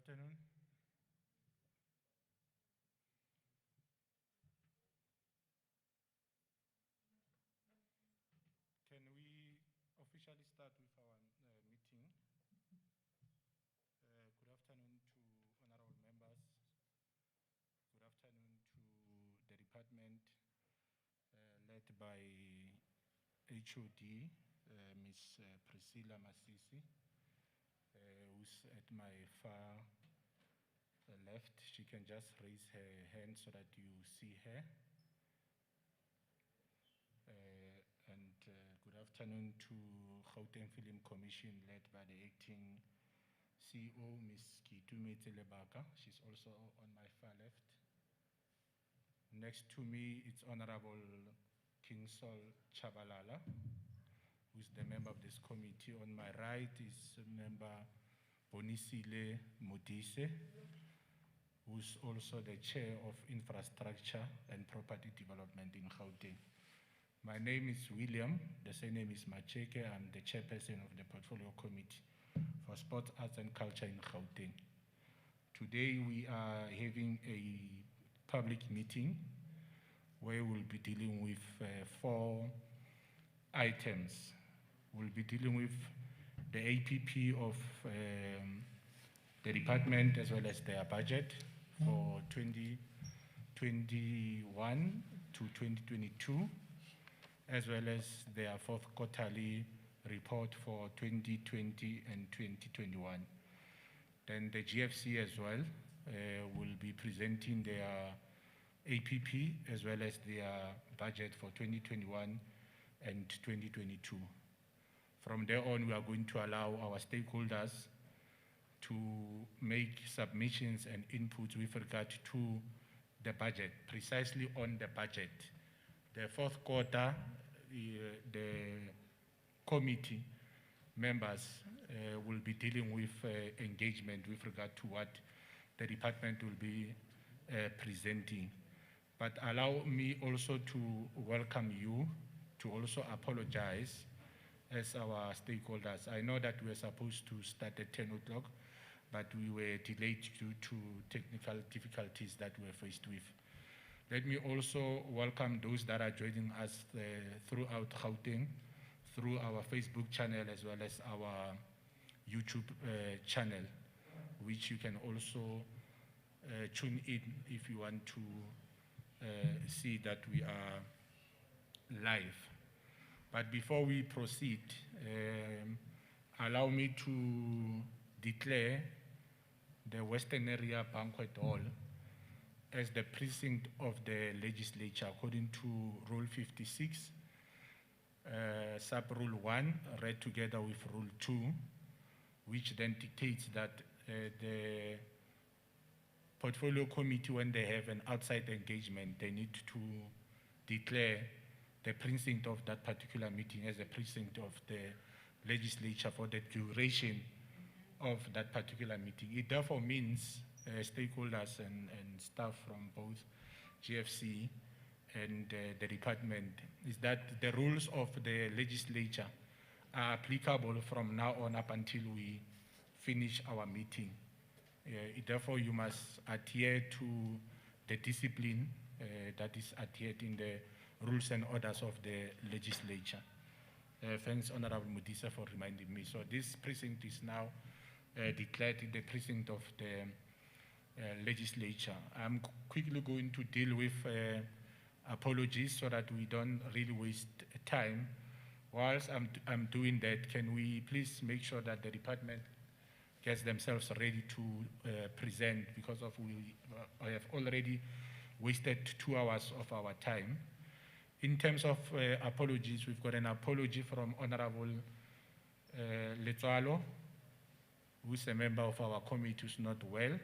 afternoon. Can we officially start with our meeting? Good afternoon to honorable members. Good afternoon to the department led by HOD, Ms. Priscilla Masisi, who's at my far left. She can just raise her hand so that you see her. Good afternoon to Gauteng Film Commission led by the acting CEO, Ms. Kitumete Lebaka. She's also on my far left. Next to me, it's Honorable Kingsol Chabalala, who's the member of this committee. On my right is Member Bonisile Modise, who's also the Chair of Infrastructure and Property Development in Gauteng. My name is William, the surname is Macheke. I'm the chairperson of the Portfolio Committee for Sports, Arts and Culture in Gauteng. Today we are having a public meeting where we'll be dealing with 4 items. We'll be dealing with the APP of the department as well as their budget for 2021 to 2022. As well as their 4th quarterly report for 2020 and 2021. Then the GFC as well will be presenting their APP as well as their budget for 2021 and 2022. From there on, we are going to allow our stakeholders to make submissions and inputs with regard to the budget, precisely on the budget. The 4th quarter, the committee members will be dealing with engagement with regard to what the department will be presenting. But allow me also to welcome you, to also apologize as our stakeholders. I know that we were supposed to start at 10 o'clock, but we were delayed due to technical difficulties that we were faced with. Let me also welcome those that are joining us throughout Gauteng, through our Facebook channel as well as our YouTube channel, which you can also tune in if you want to see that we are live. But before we proceed, allow me to declare the Westonaria Banquet Hall as the precinct of the legislature according to Rule 56, Sub-Rule 1, read together with Rule 2, which then dictates that the Portfolio Committee, when they have an outside engagement, they need to declare the precinct of that particular meeting as a precinct of the legislature for the duration of that particular meeting. It therefore means stakeholders and staff from both GFC and the department is that the rules of the legislature are applicable from now on up until we finish our meeting. Therefore, you must adhere to the discipline that is adhered in the rules and orders of the legislature. Thanks, Honorable Modisa, for reminding me. So this precinct is now declared the precinct of the legislature. I'm quickly going to deal with apologies so that we don't really waste time. Whilst I'm doing that, can we please make sure that the department gets themselves ready to present, because of I have already wasted 2 hours of our time. In terms of apologies, we've got an apology from Honorable Letswalo, who's a member of our committee who's not well.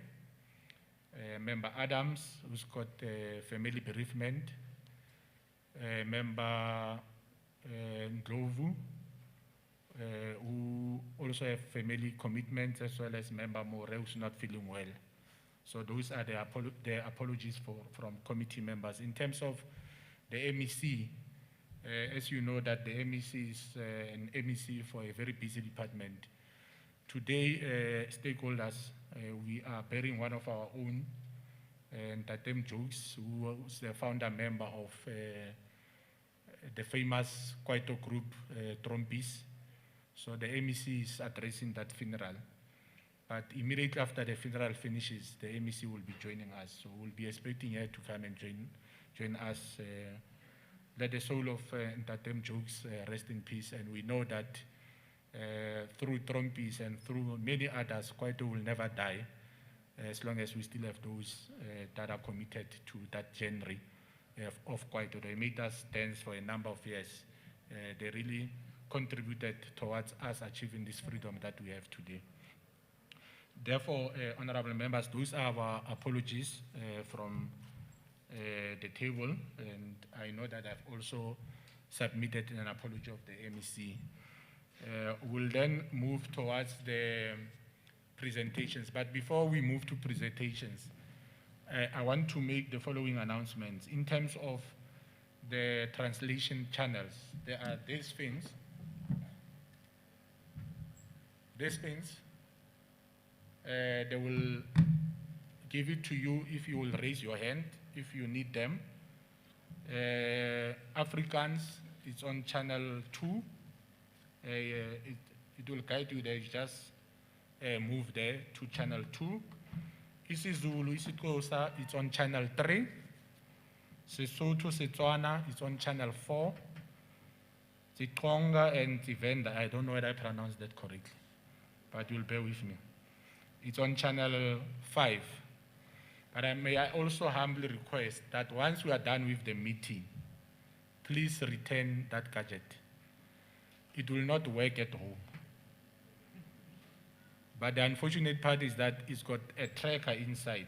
Member Adams, who's got family bereavement. Member Ndlovu, who also have family commitments, as well as Member More, who's not feeling well. So those are the apologies from committee members. In terms of the MEC, as you know that the MEC is an MEC for a very busy department. Today, stakeholders, we are bearing one of our own, and Tatem Jokes, who is the founder member of the famous Kwaito group, Trompis. So the MEC is addressing that funeral. But immediately after the funeral finishes, the MEC will be joining us. So we'll be expecting her to come and join us. Let the soul of Tatem Jokes rest in peace. And we know that through Trompis and through many others, Kwaito will never die, as long as we still have those that are committed to that genre of Kwaito. They made us dance for a number of years. They really contributed towards us achieving this freedom that we have today. Therefore, honorable members, those are our apologies from the table, and I know that I've also submitted an apology of the MEC. We'll then move towards the presentations, but before we move to presentations, I want to make the following announcements. In terms of the translation channels, there are these things. They will give it to you if you will raise your hand, if you need them. Afrikaans, it's on channel 2. It will guide you there. You just move there to channel 2. isiZulu, isiXhosa, it's on channel 3. Sesotho, Setswana, it's on channel 4. Tsitonga and Tsivenda, I don't know whether I pronounced that correctly, but you'll bear with me. It's on channel 5. But may I also humbly request that once we are done with the meeting, please return that gadget. It will not work at home. But the unfortunate part is that it's got a tracker inside.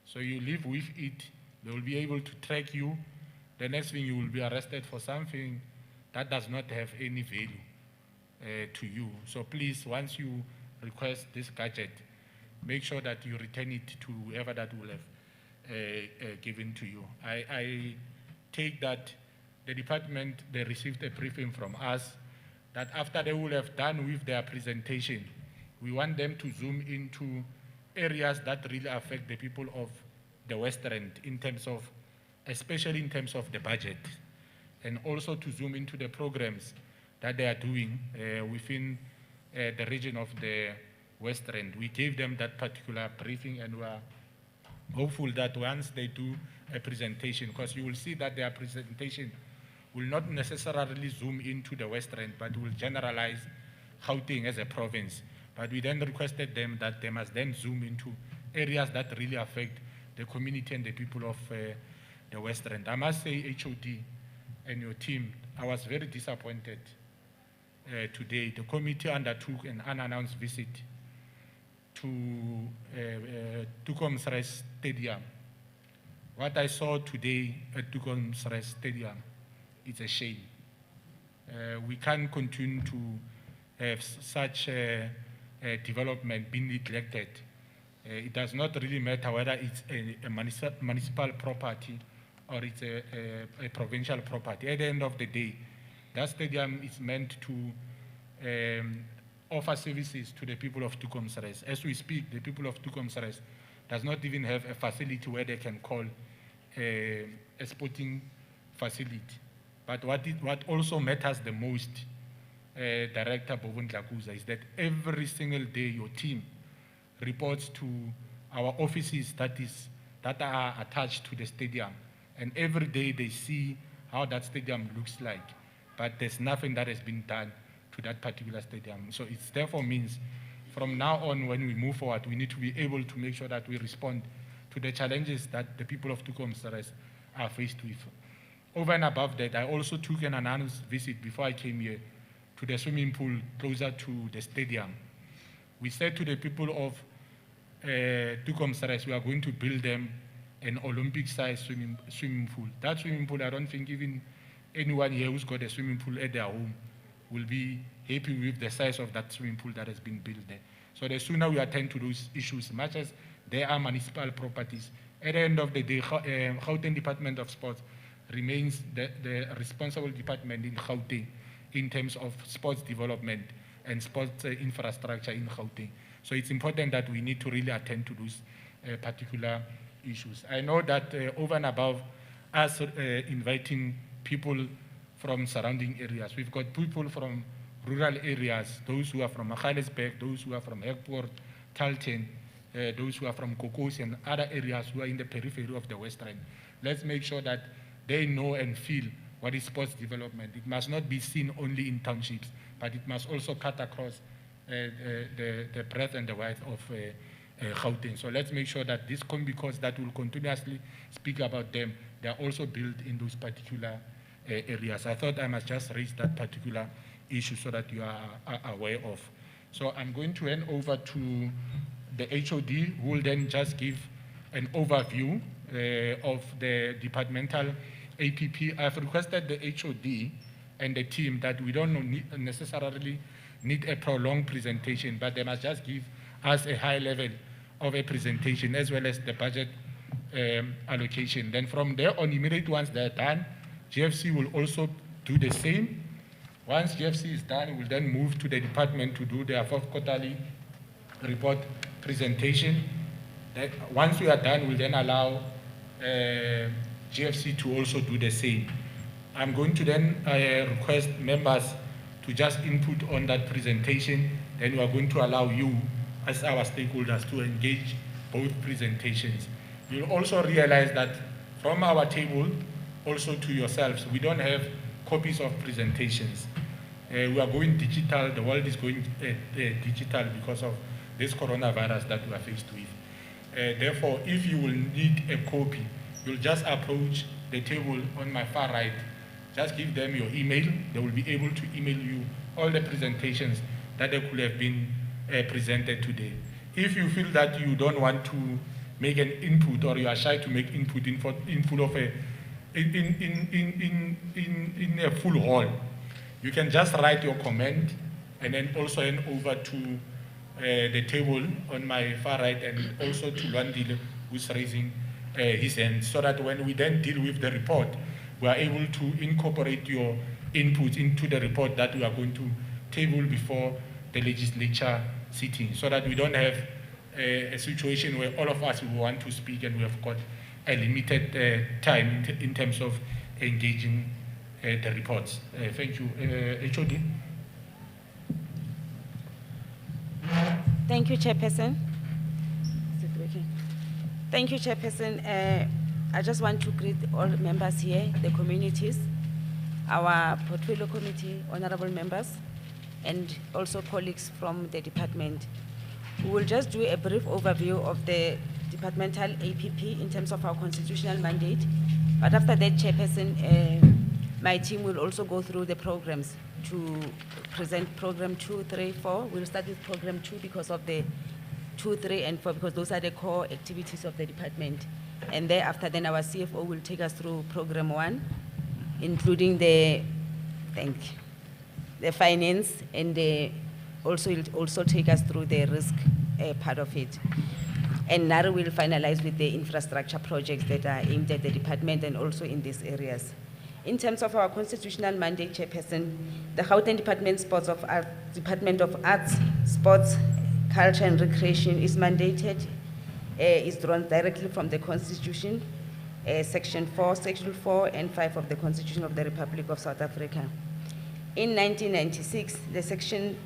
So you live with it, they will be able to track you. The next thing, you will be arrested for something that does not have any value to you. So please, once you request this gadget, make sure that you return it to whoever that will have given to you. I take that the department, they received a briefing from us that after they will have done with their presentation, we want them to zoom into areas that really affect the people of the West End in terms of, especially in terms of the budget, and also to zoom into the programs that they are doing within the region of the West End. We gave them that particular briefing, and we are hopeful that once they do a presentation, because you will see that their presentation will not necessarily zoom into the West End, but will generalize Gauteng as a province. But we then requested them that they must then zoom into areas that really affect the community and the people of the West End. I must say, HOD and your team, I was very disappointed today. The committee undertook an unannounced visit to Tukomsres Stadium. What I saw today at Tukomsres Stadium, it's a shame. We can't continue to have such development being neglected. It does not really matter whether it's a municipal property or it's a provincial property. At the end of the day, that stadium is meant to offer services to the people of Tukomsres. As we speak, the people of Tukomsres does not even have a facility where they can call a sporting facility. But what also matters the most, Director Bobon Dlakuza, is that every single day your team reports to our offices that are attached to the stadium. And every day they see how that stadium looks like. But there's nothing that has been done to that particular stadium. So it therefore means from now on, when we move forward, we need to be able to make sure that we respond to the challenges that the people of Tukomsres are faced with. Over and above that, I also took an announced visit before I came here to the swimming pool closer to the stadium. We said to the people of Tukomsres, we are going to build them an Olympic-sized swimming pool. That swimming pool, I don't think even anyone here who's got a swimming pool at their home will be happy with the size of that swimming pool that has been built there. So the sooner we attend to those issues, much as they are municipal properties, at the end of the day, Houghton Department of Sports remains the responsible department in Gauteng in terms of sports development and sports infrastructure in Gauteng. So it's important that we need to really attend to those particular issues. I know that over and above us inviting people from surrounding areas, we've got people from rural areas, those who are from Magaliesberg, those who are from Airport, Houghton, those who are from Kokosi and other areas who are in the periphery of the West Rand. Let's make sure that they know and feel what is sports development. It must not be seen only in townships, but it must also cut across the breadth and the width of Gauteng. So let's make sure that this because that will continuously speak about them, they are also built in those particular areas. I thought I must just raise that particular issue so that you are aware of. So I'm going to hand over to the HOD, who will then just give an overview of the departmental APP. I've requested the HOD and the team that we don't necessarily need a prolonged presentation, but they must just give us a high level of a presentation as well as the budget allocation. Then from there on, immediately once they're done, GFC will also do the same. Once GFC is done, we'll then move to the department to do their fourth quarterly report presentation. Once we are done, we'll then allow GFC to also do the same. I'm going to then request members to just input on that presentation. Then we are going to allow you as our stakeholders to engage both presentations. You'll also realize that from our table, also to yourselves, we don't have copies of presentations. We are going digital, the world is going digital because of this coronavirus that we are faced with. Therefore, if you will need a copy, you'll just approach the table on my far right, just give them your email, they will be able to email you all the presentations that they could have been presented today. If you feel that you don't want to make an input or you are shy to make input in a full hall, you can just write your comment and then also hand over to the table on my far right and also to Lwandile, who's raising his hand, so that when we then deal with the report, we are able to incorporate your input into the report that we are going to table before the legislature sitting, so that we don't have a situation where all of us will want to speak and we have got a limited time in terms of engaging the reports. Thank you. HOD. Thank you, Chairperson. Is it working? Thank you, Chairperson. I just want to greet all members here, the communities, our portfolio committee, honorable members, and also colleagues from the department. We will just do a brief overview of the departmental APP in terms of our constitutional mandate. But after that, Chairperson, my team will also go through the programs to present program 2, 3, 4. We'll start with program 2 because of the 2, 3, and 4, because those are the core activities of the department. And thereafter, then our CFO will take us through program 1, including the finance, and also take us through the risk part of it. And now we'll finalize with the infrastructure projects that are aimed at the department and also in these areas. In terms of our constitutional mandate, Chairperson, the Houghton Department of Arts, Sports, Culture and Recreation is mandated, is drawn directly from the Constitution, Section 4, Section 4 and 5 of the Constitution of the Republic of South Africa. In 1996, the section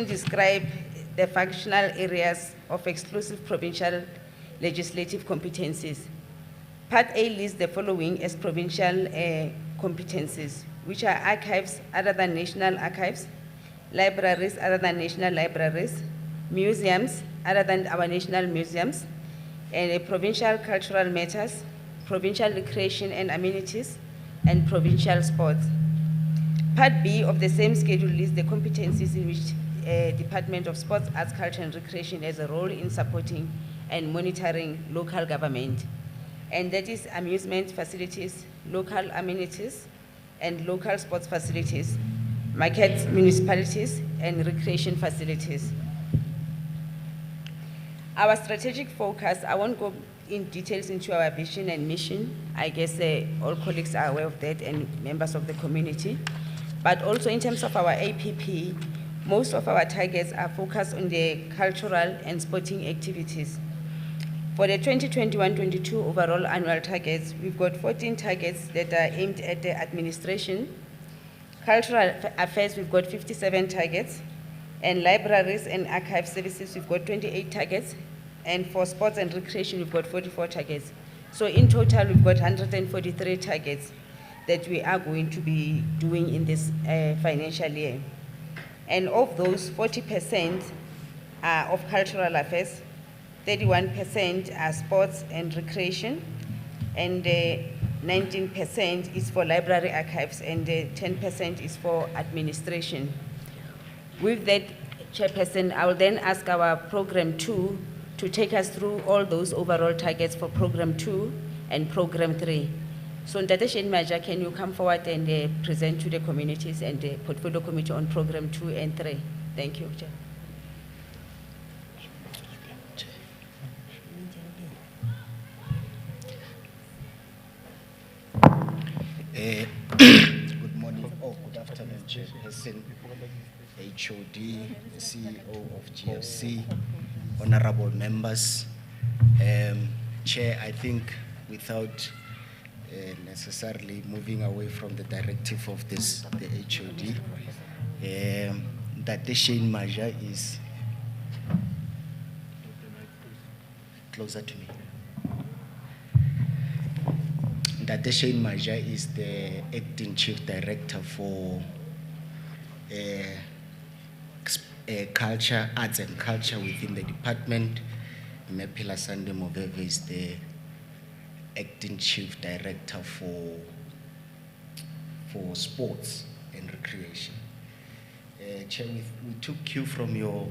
described the functional areas of exclusive provincial legislative competencies. Part A lists the following as provincial competencies, which are archives other than national archives, libraries other than national libraries, museums other than our national museums, and provincial cultural matters, provincial recreation and amenities, and provincial sports. Part B of the same schedule lists the competencies in which Department of Sports, Arts, Culture and Recreation has a role in supporting and monitoring local government. And that is amusement facilities, local amenities, and local sports facilities, markets, municipalities, and recreation facilities. Our strategic focus, I won't go in details into our vision and mission. I guess all colleagues are aware of that and members of the community. But also in terms of our APP, most of our targets are focused on the cultural and sporting activities. For the 2021-22 overall annual targets, we've got 14 targets that are aimed at the administration. Cultural affairs, we've got 57 targets. And libraries and archive services, we've got 28 targets. And for sports and recreation, we've got 44 targets. So in total, we've got 143 targets that we are going to be doing in this financial year. And of those, 40% are of cultural affairs, 31% are sports and recreation, and 19% is for library archives, and 10% is for administration. With that, Chairperson, I will then ask our Program 2 to take us through all those overall targets for Program 2 and Program 3. So Ntate Shane Maja, can you come forward and present to the communities and the Portfolio Committee on Program 2 and 3? Thank you, Chair. Good morning, good afternoon, Chairperson, HOD, the CEO of GFC, honorable members. Chair, I think without necessarily moving away from the directive of the HOD, that the Shane Maja is closer to me. That Shane Maja is the acting chief director for culture, arts and culture within the department. Mepila Sande Moveve is the acting chief director for sports and recreation. Chair, we took cue from your,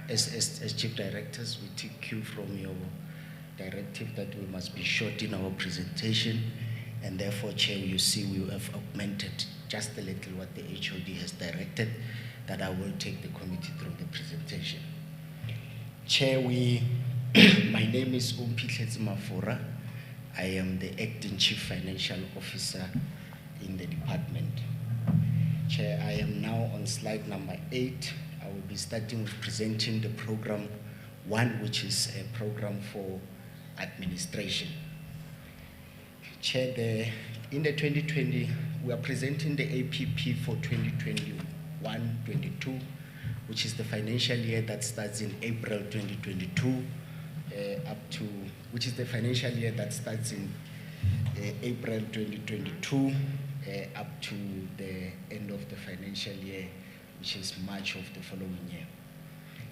as chief directors, we took cue from your directive that we must be short in our presentation, and therefore, Chair, you see we have augmented just a little what the HOD has directed, that I will take the committee through the presentation. Chair, my name is Umphihletse Mafura. I am the acting chief financial officer in the department. Chair, I am now on slide number 8. I will be starting with presenting the program 1, which is a program for administration. Chair, in the 2020, we are presenting the APP for 2021-22, which is the financial year that starts in April 2022, which is the financial year that starts in April 2022 up to the end of the financial year, which is March of the following year.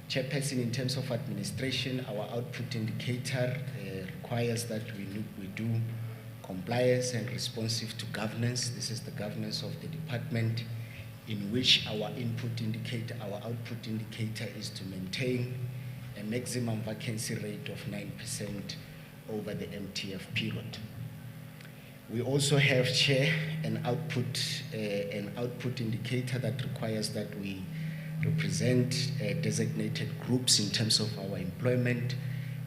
Chairperson, in terms of administration, our output indicator requires that we do compliance and responsive to governance. This is the governance of the department, in which our output indicator is to maintain a maximum vacancy rate of 9% over the MTF period. We also have, Chair, an output indicator that requires that we represent designated groups in terms of our employment,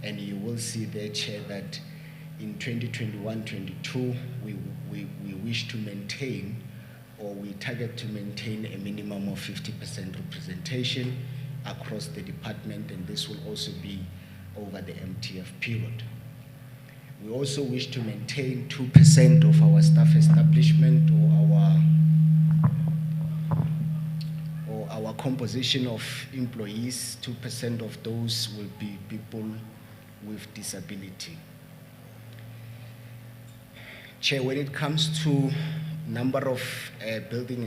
and you will see there, Chair, that in 2021-22 we wish to maintain, or we target to maintain, a minimum of 50% representation across the department, and this will also be over the MTF period. We also wish to maintain 2% of our staff establishment, or our composition of employees. 2% of those will be people with disability. Chair, when it comes to number of building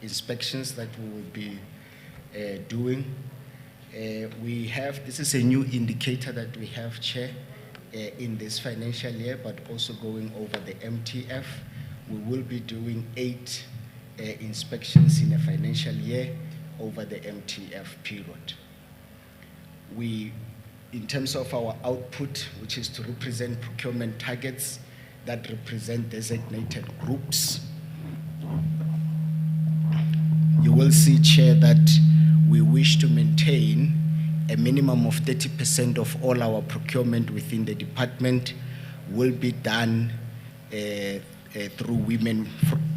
inspections that we will be doing, this is a new indicator that we have, Chair, in this financial year, but also going over the MTF. We will be doing 8 inspections in a financial year over the MTF period. In terms of our output, which is to represent procurement targets that represent designated groups, you will see, Chair, that we wish to maintain a minimum of 30% of all our procurement within the department will be done through women,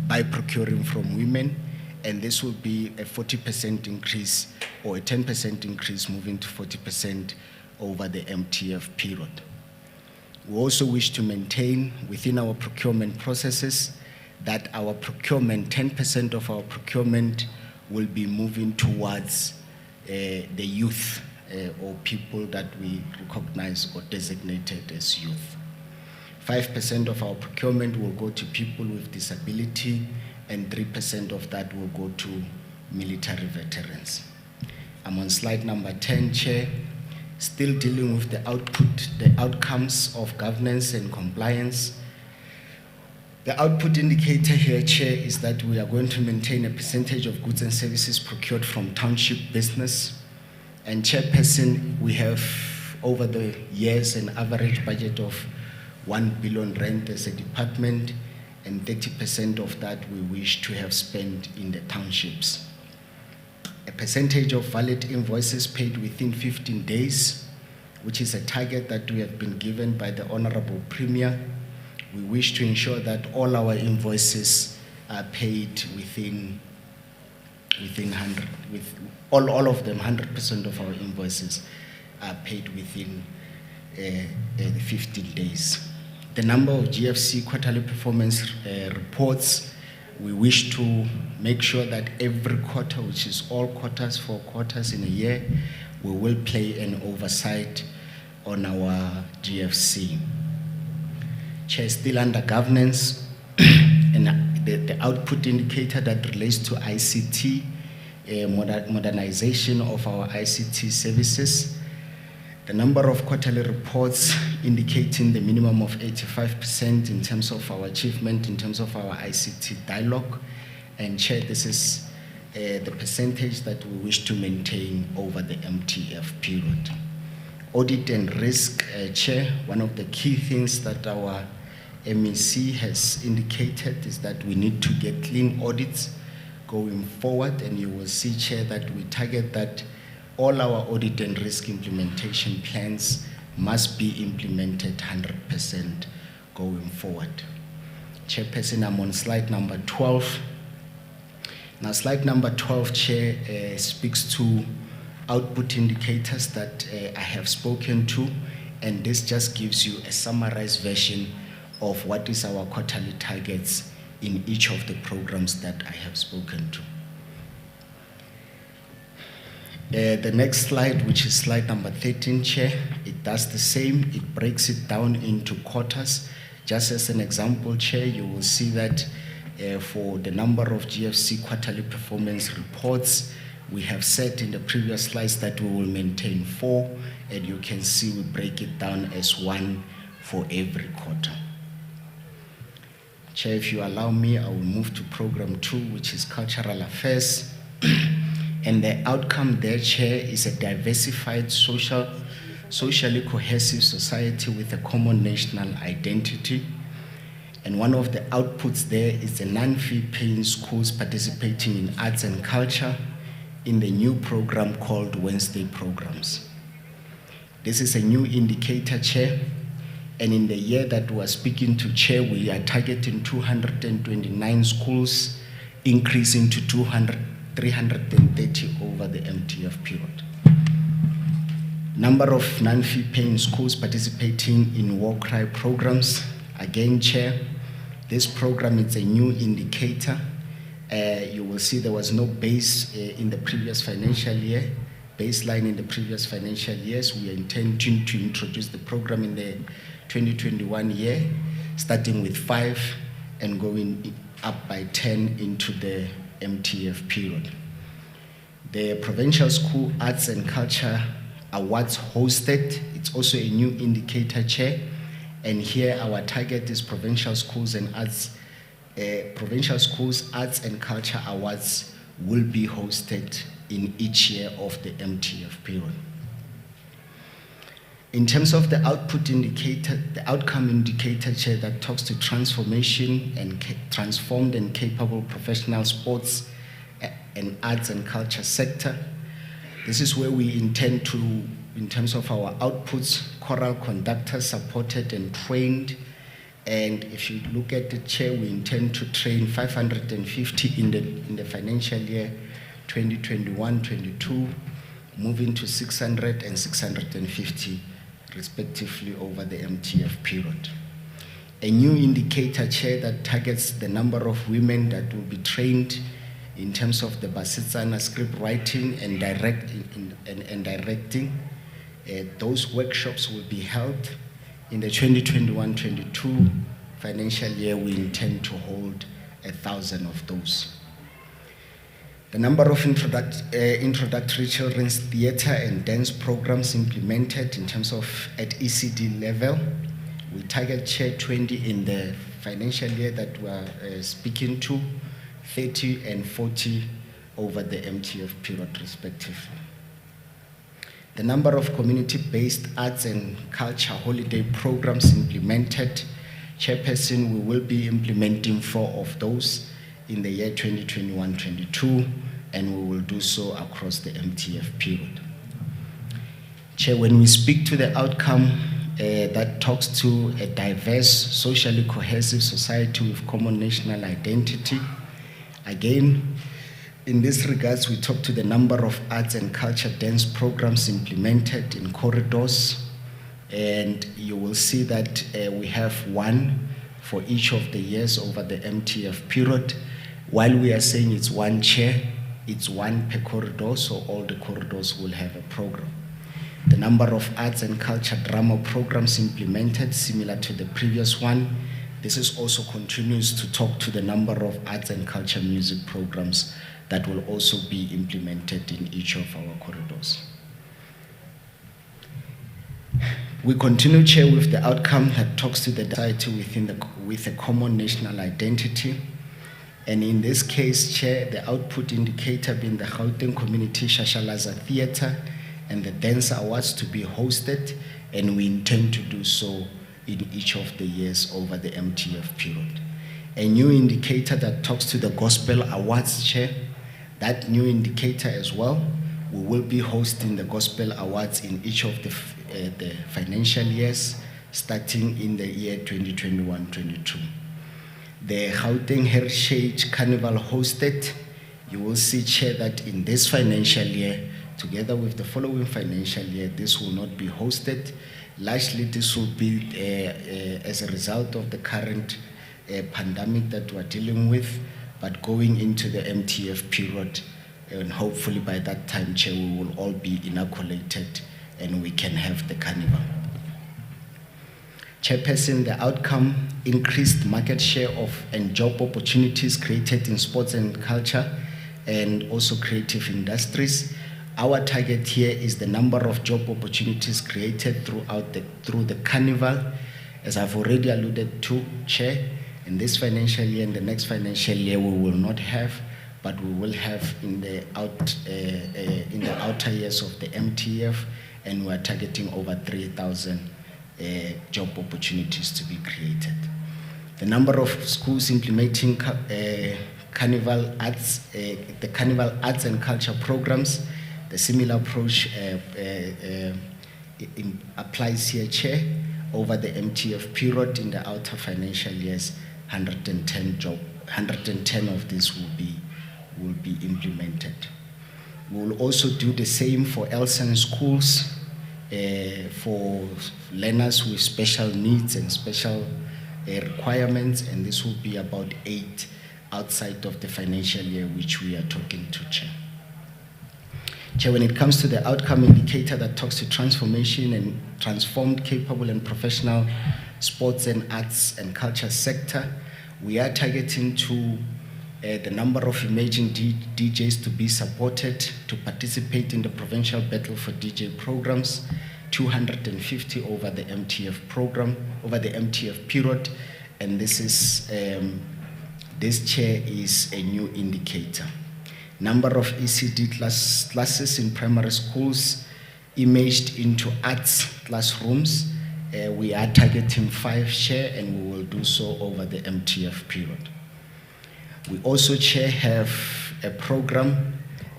by procuring from women, and this will be a 40% increase or a 10% increase moving to 40% over the MTF period. We also wish to maintain within our procurement processes that our procurement, 10% of our procurement will be moving towards the youth or people that we recognize or designated as youth. 5% of our procurement will go to people with disability, and 3% of that will go to military veterans. I'm on slide number 10, Chair. Still dealing with the outcomes of governance and compliance. The output indicator here, Chair, is that we are going to maintain a percentage of goods and services procured from township business. And Chairperson, we have over the years an average budget of 1 billion rand as a department, and 30% of that we wish to have spent in the townships. A percentage of valid invoices paid within 15 days, which is a target that we have been given by the Honorable Premier. We wish to ensure that all our invoices are paid within 100, all of them, 100% of our invoices are paid within 15 days. The number of GFC quarterly performance reports, we wish to make sure that every quarter, which is all quarters, 4 quarters in a year, we will play an oversight on our GFC. Chair, still under governance, and the output indicator that relates to ICT, modernization of our ICT services. The number of quarterly reports indicating the minimum of 85% in terms of our achievement, in terms of our ICT dialogue. And Chair, this is the percentage that we wish to maintain over the MTF period. Audit and risk, Chair, one of the key things that our MEC has indicated is that we need to get clean audits going forward, and you will see, Chair, that we target that all our audit and risk implementation plans must be implemented 100% going forward. Chairperson, I'm on slide number 12. Now, slide number 12, Chair, speaks to output indicators that I have spoken to, and this just gives you a summarized version of what is our quarterly targets in each of the programs that I have spoken to. The next slide, which is slide number 13, Chair, it does the same. It breaks it down into quarters. Just as an example, Chair, you will see that for the number of GFC quarterly performance reports, we have said in the previous slides that we will maintain 4, and you can see we break it down as 1 for every quarter. Chair, if you allow me, I will move to program 2, which is cultural affairs. And the outcome there, Chair, is a diversified, socially cohesive society with a common national identity. And one of the outputs there is the non-fee paying schools participating in arts and culture in the new program called Wednesday Programs. This is a new indicator, Chair. And in the year that we are speaking to, Chair, we are targeting 229 schools, increasing to 330 over the MTF period. Number of non-fee paying schools participating in war cry programs. Again, Chair, this program is a new indicator. You will see there was no base in the previous financial year, baseline in the previous financial years. We are intending to introduce the program in the 2021 year, starting with 5 and going up by 10 into the MTF period. The Provincial School Arts and Culture Awards hosted, it's also a new indicator, Chair, and here our target is Provincial Schools Arts and Culture Awards will be hosted in each year of the MTF period. In terms of the output indicator, the outcome indicator, Chair, that talks to transformation and transformed and capable professional sports and arts and culture sector. This is where we intend to, in terms of our outputs, choral conductors supported and trained, And if you look at the chair, we intend to train 550 in the financial year 2021-22, moving to 600 and 650 respectively over the MTF period. A new indicator, Chair, that targets the number of women that will be trained in terms of the Basitsana script writing and directing. Those workshops will be held in the 2021-22 financial year. We intend to hold 1,000 of those. The number of introductory children's theatre and dance programs implemented in terms of at ECD level, we target, Chair, 20 in the financial year that we're speaking to, 30 and 40 over the MTF period respectively. The number of community-based arts and culture holiday programs implemented, Chairperson, we will be implementing 4 of those in the year 2021-22, and we will do so across the MTF period. Chair, when we speak to the outcome that talks to a diverse, socially cohesive society with common national identity, again, in this regards, we talk to the number of arts and culture dance programs implemented in corridors, and you will see that we have 1 for each of the years over the MTF period. While we are saying it's 1 chair, it's 1 per corridor, so all the corridors will have a program. The number of arts and culture drama programs implemented, similar to the previous one. This is also continues to talk to the number of arts and culture music programs that will also be implemented in each of our corridors. We continue, Chair, with the outcome that talks to the society with a common national identity. And in this case, Chair, the output indicator being the Houghton Community Shashalaza Theatre and the Dance Awards to be hosted, and we intend to do so in each of the years over the MTF period. A new indicator that talks to the Gospel Awards, Chair. That new indicator as well, we will be hosting the Gospel Awards in each of the financial years, starting in the year 2021-22. The Gauteng Heritage Carnival hosted, you will see, Chair, that in this financial year, together with the following financial year, this will not be hosted. Largely, this will be as a result of the current pandemic that we're dealing with, but going into the MTF period, and hopefully by that time, Chair, we will all be inoculated and we can have the carnival. Chairperson, the outcome, increased market share of and job opportunities created in sports and culture and also creative industries. Our target here is the number of job opportunities created through the carnival. As I've already alluded to, Chair, in this financial year and the next financial year we will not have, but we will have in the outer years of the MTF, and we are targeting over 3,000 job opportunities to be created. The number of schools implementing carnival arts, the carnival arts and culture programs, the similar approach applies here, Chair. Over the MTF period in the outer financial years, 110 of these will be implemented. We will also do the same for LSAN schools, for learners with special needs and special requirements, and this will be about 8 outside of the financial year which we are talking to, Chair. Chair, when it comes to the outcome indicator that talks to transformation and transformed, capable and professional sports and arts and culture sector, we are targeting to the number of emerging DJs to be supported to participate in the Provincial Battle for DJ programs, 250 over the MTF program, over the MTF period, and this is, this, Chair, is a new indicator. Number of ECD classes in primary schools imaged into arts classrooms. We are targeting 5, Chair, and we will do so over the MTF period. We also, Chair, have a program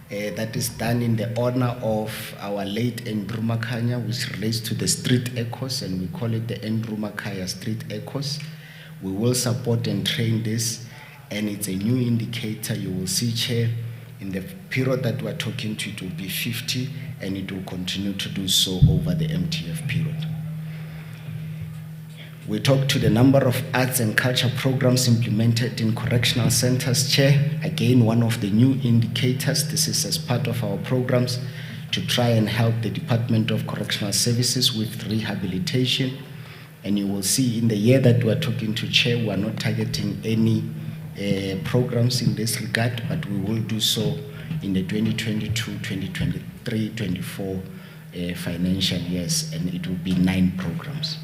that is done in the honor of our late Andrew Makanya, which relates to the street echoes, and we call it the Andrew Makaya Street Echoes. We will support and train this, and it's a new indicator. You will see, Chair, in the period that we're talking to, it will be 50, and it will continue to do so over the MTF period. We talked to the number of arts and culture programs implemented in correctional centers, Chair. Again, one of the new indicators. This is as part of our programs to try and help the Department of Correctional Services with rehabilitation. And you will see in the year that we're talking to, Chair, we are not targeting any programs in this regard, but we will do so in the 2022, 2023, 24 financial years, and it will be 9 programs.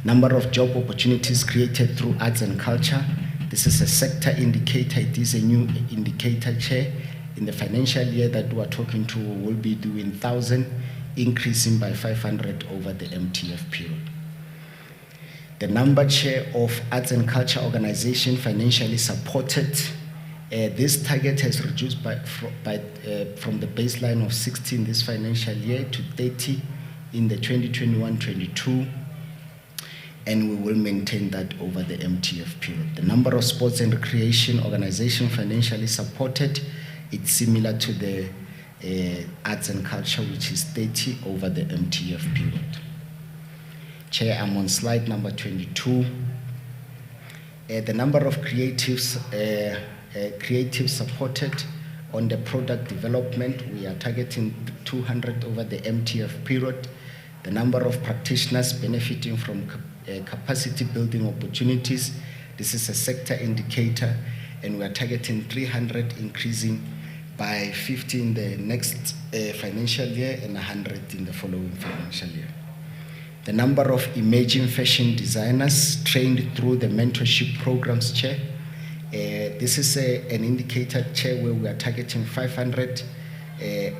Number of job opportunities created through arts and culture. This is a sector indicator. It is a new indicator, Chair. In the financial year that we are talking to, we will be doing 1,000, increasing by 500 over the MTF period. The number, Chair, of arts and culture organization financially supported. This target has reduced from the baseline of 16 this financial year to 30 in the 2021-22. And we will maintain that over the MTF period. The number of sports and recreation organization financially supported, it's similar to the arts and culture, which is 30 over the MTF period. Chair, I'm on slide number 22. The number of creatives supported on the product development, we are targeting 200 over the MTF period. The number of practitioners benefiting from capacity building opportunities. This is a sector indicator, and we are targeting 300, increasing by 50 in the next financial year and 100 in the following financial year. The number of emerging fashion designers trained through the mentorship programs, Chair. This is an indicator, Chair, where we are targeting 500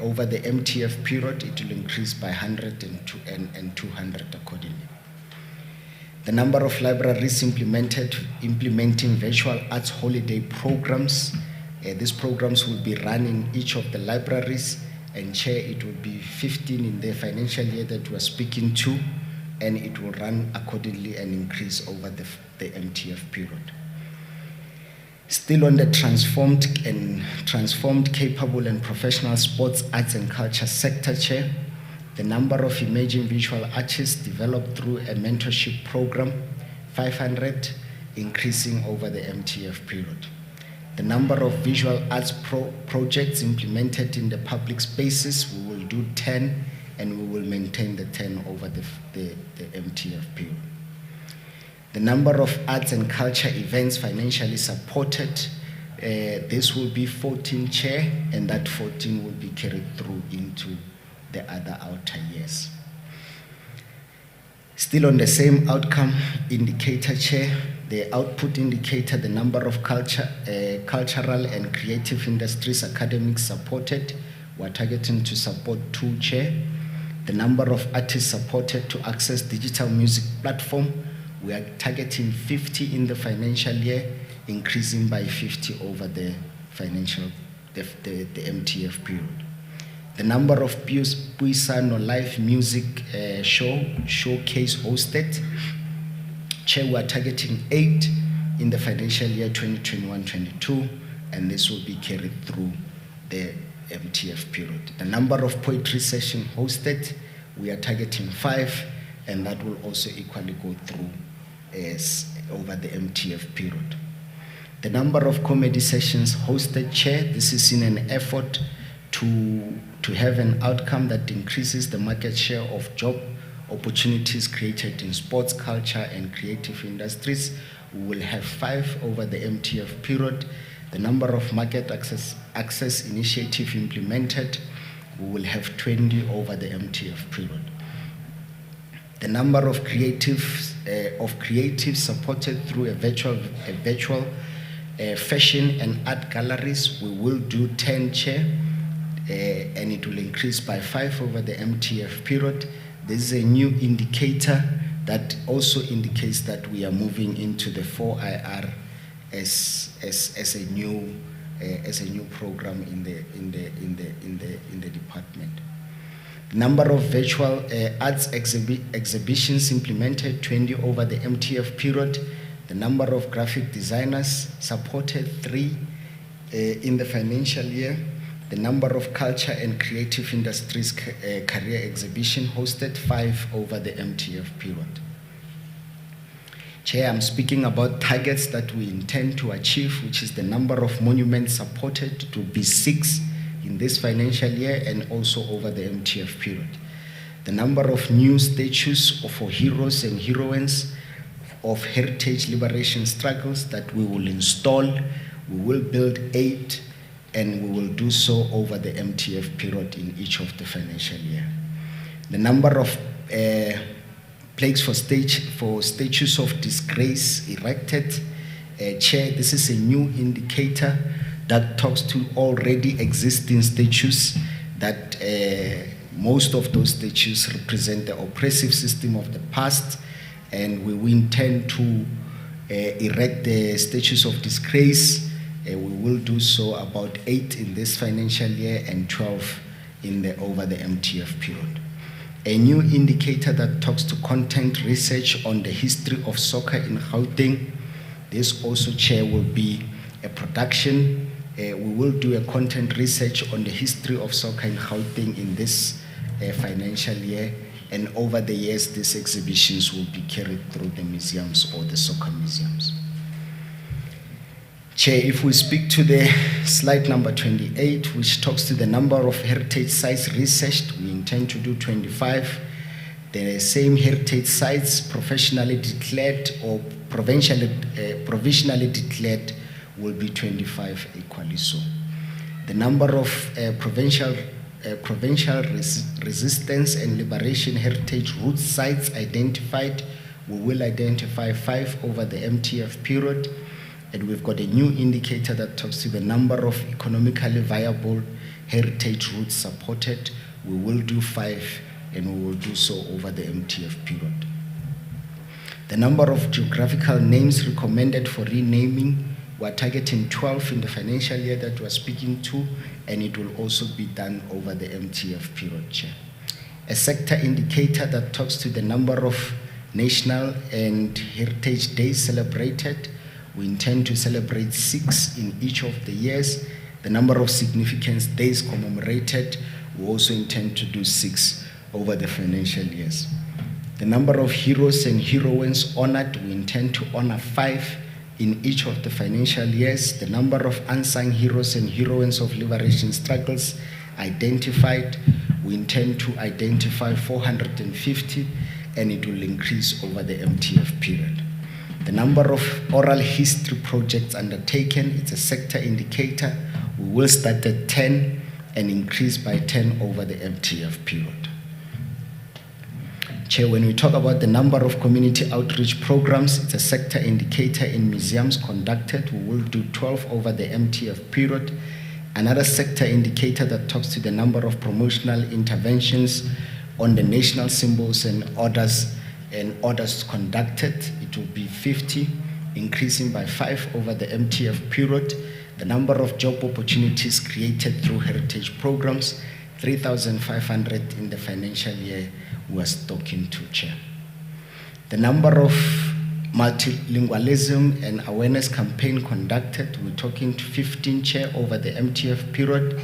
over the MTF period. It will increase by 100 and 200 accordingly. The number of libraries implementing virtual arts holiday programs. These programs will be run in each of the libraries, and Chair, it will be 15 in the financial year that we are speaking to, and it will run accordingly and increase over the MTF period. Still on the transformed, capable and professional sports, arts and culture sector, Chair, the number of emerging visual artists developed through a mentorship program, 500, increasing over the MTF period. The number of visual arts projects implemented in the public spaces, we will do 10, and we will maintain the 10 over the MTF period. The number of arts and culture events financially supported, this will be 14, Chair, and that 14 will be carried through into the other outer years. Still on the same outcome indicator, Chair, the output indicator, the number of cultural and creative industries academics supported, we're targeting to support 2, Chair. The number of artists supported to access digital music platform, we are targeting 50 in the financial year, increasing by 50 over the MTF period. The number of Puisano live music showcase hosted, Chair, we are targeting 8 in the financial year 2021-22, and this will be carried through the MTF period. The number of poetry sessions hosted, we are targeting 5, and that will also equally go through over the MTF period. The number of comedy sessions hosted, Chair, this is in an effort to have an outcome that increases the market share of job opportunities created in sports, culture, and creative industries. We will have 5 over the MTF period. The number of market access initiative implemented, we will have 20 over the MTF period. The number of creatives supported through a virtual fashion and art galleries, we will do 10, Chair, and it will increase by 5 over the MTF period. This is a new indicator that also indicates that we are moving into the 4IR as a new program in the department. Number of virtual arts exhibitions implemented, 20 over the MTF period. The number of graphic designers supported, 3 in the financial year. The number of culture and creative industries career exhibition hosted, 5 over the MTF period. Chair, I'm speaking about targets that we intend to achieve, which is the number of monuments supported to be 6 in this financial year and also over the MTF period. The number of new statues for heroes and heroines of heritage liberation struggles that we will install. We will build 8, and we will do so over the MTF period in each of the financial year. The number of plaques for statues of disgrace erected. Chair, this is a new indicator that talks to already existing statues that most of those statues represent the oppressive system of the past, and we intend to erect the statues of disgrace. We will do so about 8 in this financial year and 12 over the MTF period. A new indicator that talks to content research on the history of soccer in Gauteng. This also, Chair, will be a production. We will do a content research on the history of soccer in Gauteng in this financial year, and over the years these exhibitions will be carried through the museums or the soccer museums. Chair, if we speak to the slide number 28, which talks to the number of heritage sites researched, we intend to do 25. The same heritage sites professionally declared or provincially declared will be 25 equally so. The number of provincial resistance and liberation heritage root sites identified, we will identify 5 over the MTF period. And we've got a new indicator that talks to the number of economically viable heritage routes supported. We will do 5, and we will do so over the MTF period. The number of geographical names recommended for renaming, we're targeting 12 in the financial year that we're speaking to, and it will also be done over the MTF period, Chair. A sector indicator that talks to the number of national and heritage days celebrated. We intend to celebrate 6 in each of the years. The number of significance days commemorated, we also intend to do 6 over the financial years. The number of heroes and heroines honored, we intend to honor 5 in each of the financial years. The number of unsung heroes and heroines of liberation struggles identified, we intend to identify 450, and it will increase over the MTF period. The number of oral history projects undertaken, it's a sector indicator. We will start at 10 and increase by 10 over the MTF period. Chair, when we talk about the number of community outreach programs, it's a sector indicator in museums conducted. We will do 12 over the MTF period. Another sector indicator that talks to the number of promotional interventions on the national symbols and orders conducted, it will be 50, increasing by 5 over the MTF period. The number of job opportunities created through heritage programs, 3,500 in the financial year we are talking to, Chair. The number of multilingualism and awareness campaign conducted, we're talking to 15, Chair, over the MTF period.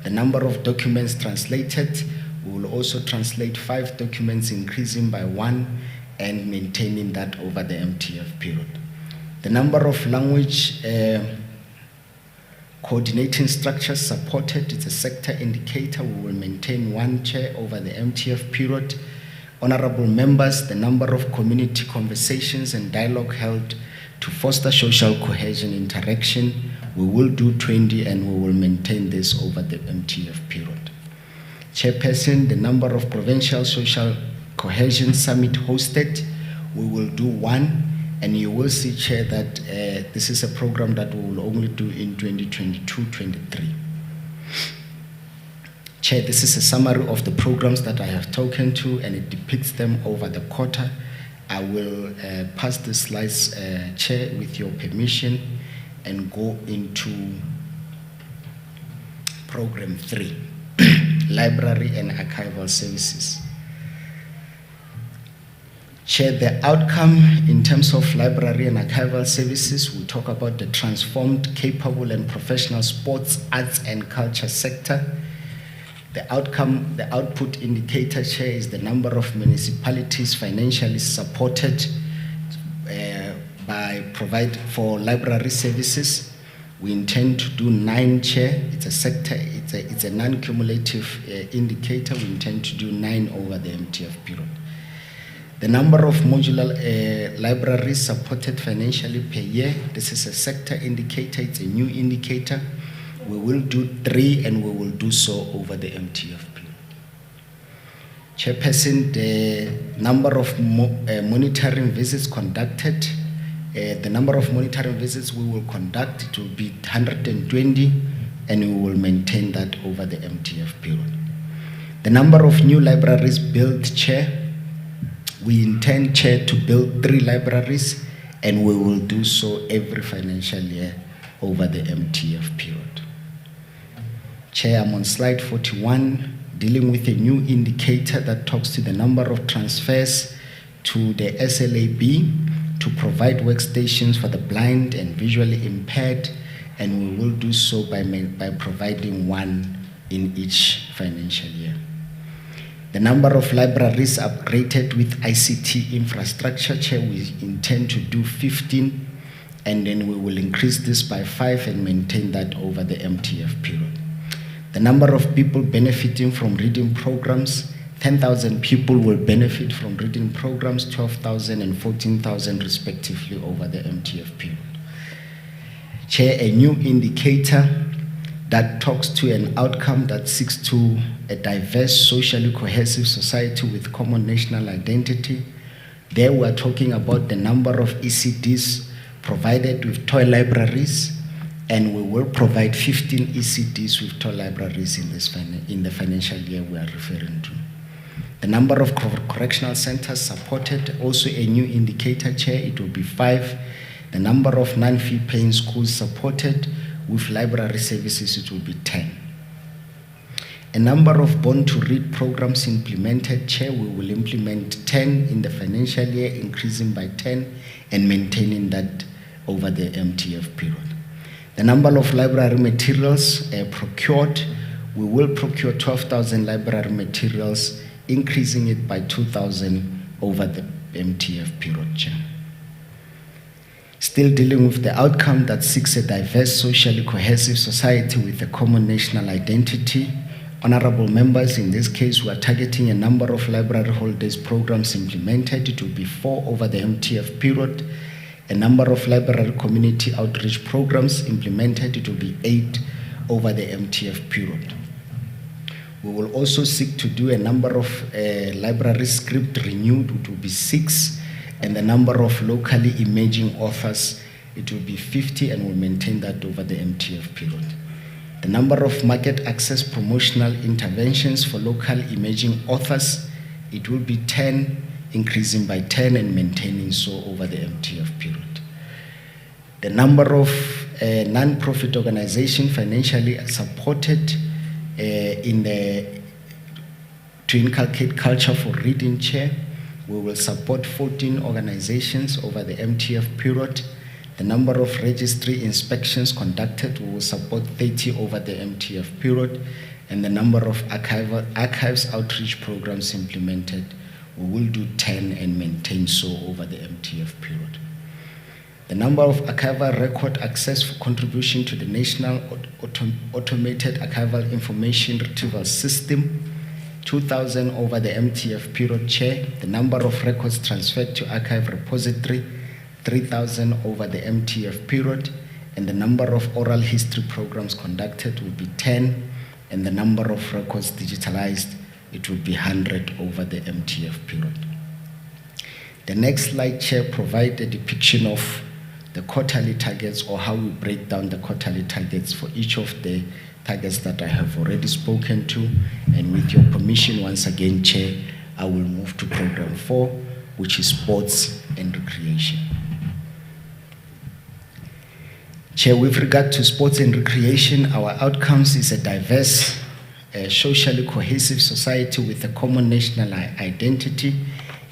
The number of documents translated, we will also translate 5 documents, increasing by 1 and maintaining that over the MTF period. The number of language coordinating structures supported, it's a sector indicator. We will maintain 1, Chair, over the MTF period. Honorable members, the number of community conversations and dialogue held to foster social cohesion interaction, we will do 20, and we will maintain this over the MTF period. Chairperson, the number of provincial social cohesion summit hosted, we will do 1, and you will see, Chair, that this is a program that we will only do in 2022-23. Chair, this is a summary of the programs that I have spoken to, and it depicts them over the quarter. I will pass the slides, Chair, with your permission, and go into program 3, library and archival services. Chair, the outcome in terms of library and archival services, we talk about the transformed, capable and professional sports, arts and culture sector. The outcome, the output indicator, Chair, is the number of municipalities financially supported for library services. We intend to do 9, Chair. It's a sector, it's a non-cumulative indicator. We intend to do 9 over the MTF period. The number of modular libraries supported financially per year, this is a sector indicator, it's a new indicator. We will do 3 and we will do so over the MTF period. Chairperson, the number of monitoring visits conducted, the number of monitoring visits we will conduct, it will be 120 and we will maintain that over the MTF period. The number of new libraries built, Chair, we intend, Chair, to build 3 libraries and we will do so every financial year over the MTF period. Chair, I'm on slide 41, dealing with a new indicator that talks to the number of transfers to the SLAB to provide workstations for the blind and visually impaired, and we will do so by providing 1 in each financial year. The number of libraries upgraded with ICT infrastructure, Chair, we intend to do 15, and then we will increase this by 5 and maintain that over the MTF period. The number of people benefiting from reading programs, 10,000 people will benefit from reading programs, 12,000 and 14,000 respectively over the MTF period. Chair, a new indicator that talks to an outcome that seeks to a diverse, socially cohesive society with common national identity. There we are talking about the number of ECDs provided with toy libraries, and we will provide 15 ECDs with toy libraries in the financial year we are referring to. The number of correctional centers supported, also a new indicator, Chair, it will be 5. The number of non-fee paying schools supported with library services, it will be 10. A number of born to read programs implemented, Chair, we will implement 10 in the financial year, increasing by 10 and maintaining that over the MTF period. The number of library materials procured, we will procure 12,000 library materials, increasing it by 2,000 over the MTF period, Chair. Still dealing with the outcome that seeks a diverse, socially cohesive society with a common national identity. Honorable members, in this case, we are targeting a number of library holidays programs implemented. It will be 4 over the MTF period. A number of library community outreach programs implemented. It will be 8 over the MTF period. We will also seek to do a number of library script renewed, it will be 6, and the number of locally emerging authors, it will be 50, and we'll maintain that over the MTF period. The number of market access promotional interventions for local emerging authors, it will be 10, increasing by 10 and maintaining so over the MTF period. The number of non-profit organizations financially supported to inculcate culture for reading, Chair, we will support 14 organizations over the MTF period. The number of registry inspections conducted, we will support 30 over the MTF period, and the number of archives outreach programs implemented, we will do 10 and maintain so over the MTF period. The number of archival record access for contribution to the National Automated Archival Information Retrieval System, 2,000 over the MTF period, Chair. The number of records transferred to archive repository, 3,000 over the MTF period, and the number of oral history programs conducted will be 10, and the number of records digitalized, it will be 100 over the MTF period. The next slide, Chair, provides a depiction of the quarterly targets, or how we break down the quarterly targets for each of the targets that I have already spoken to. And with your permission, once again, Chair, I will move to program 4, which is sports and recreation. Chair, with regard to sports and recreation, our outcomes is a diverse, socially cohesive society with a common national identity.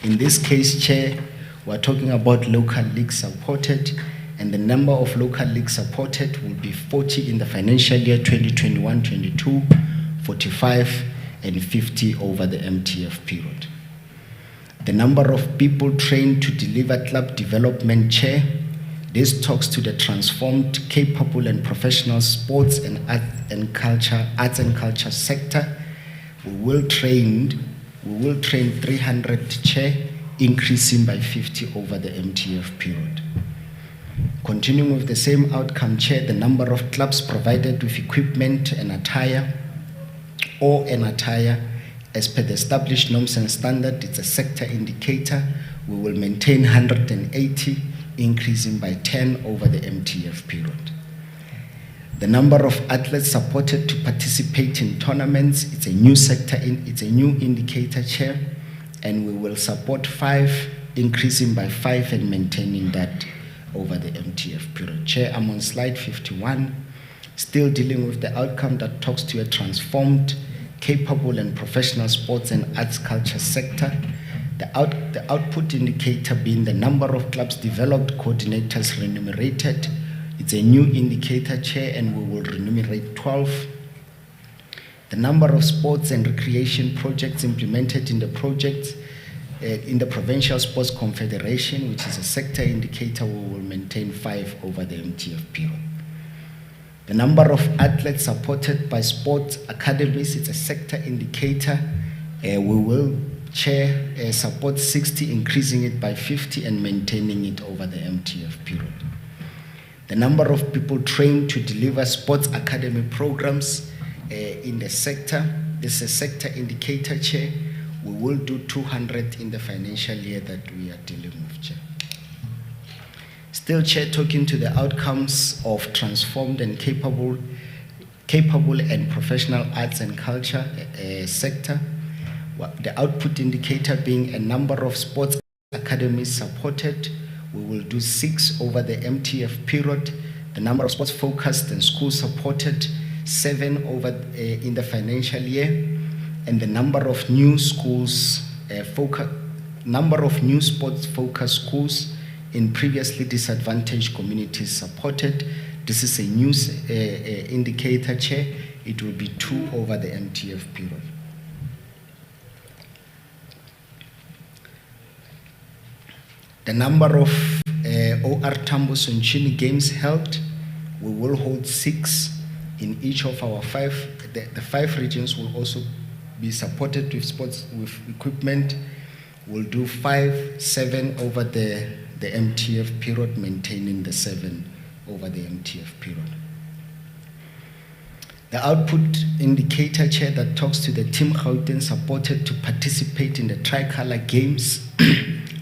In this case, Chair, we're talking about local league supported, and the number of local league supported will be 40 in the financial year 2021-22, 45 and 50 over the MTF period. The number of people trained to deliver club development, Chair, this talks to the transformed, capable and professional sports and arts and culture sector. We will train 300, Chair, increasing by 50 over the MTF period. Continuing with the same outcome, Chair, the number of clubs provided with equipment and attire as per the established norms and standard, it's a sector indicator. We will maintain 180, increasing by 10 over the MTF period. The number of athletes supported to participate in tournaments, it's a new sector, it's a new indicator, Chair, and we will support 5, increasing by 5 and maintaining that over the MTF period. Chair, I'm on slide 51, still dealing with the outcome that talks to a transformed, capable and professional sports and arts culture sector. The output indicator being the number of clubs developed, coordinators remunerated. It's a new indicator, Chair, and we will remunerate 12. The number of sports and recreation projects implemented in the projects in the Provincial Sports Confederation, which is a sector indicator, we will maintain 5 over the MTF period. The number of athletes supported by sports academies, it's a sector indicator. We will, Chair, support 60, increasing it by 50 and maintaining it over the MTF period. The number of people trained to deliver sports academy programs in the sector, this is a sector indicator, Chair. We will do 200 in the financial year that we are dealing with, Chair. Still, Chair, talking to the outcomes of transformed and capable and professional arts and culture sector. The output indicator being a number of sports academies supported. We will do 6 over the MTF period. The number of sports focused and schools supported, 7 over in the financial year, and the number of new schools sports focused schools in previously disadvantaged communities supported. This is a new indicator, Chair. It will be 2 over the MTF period. The number of OR Tambo Sonchini games held, we will hold 6 in each of our 5. The 5 regions will also be supported with sports with equipment. We'll do 5, 7 over the MTF period, maintaining the 7 over the MTF period. The output indicator, Chair, that talks to the team Houghton supported to participate in the Tricolor Games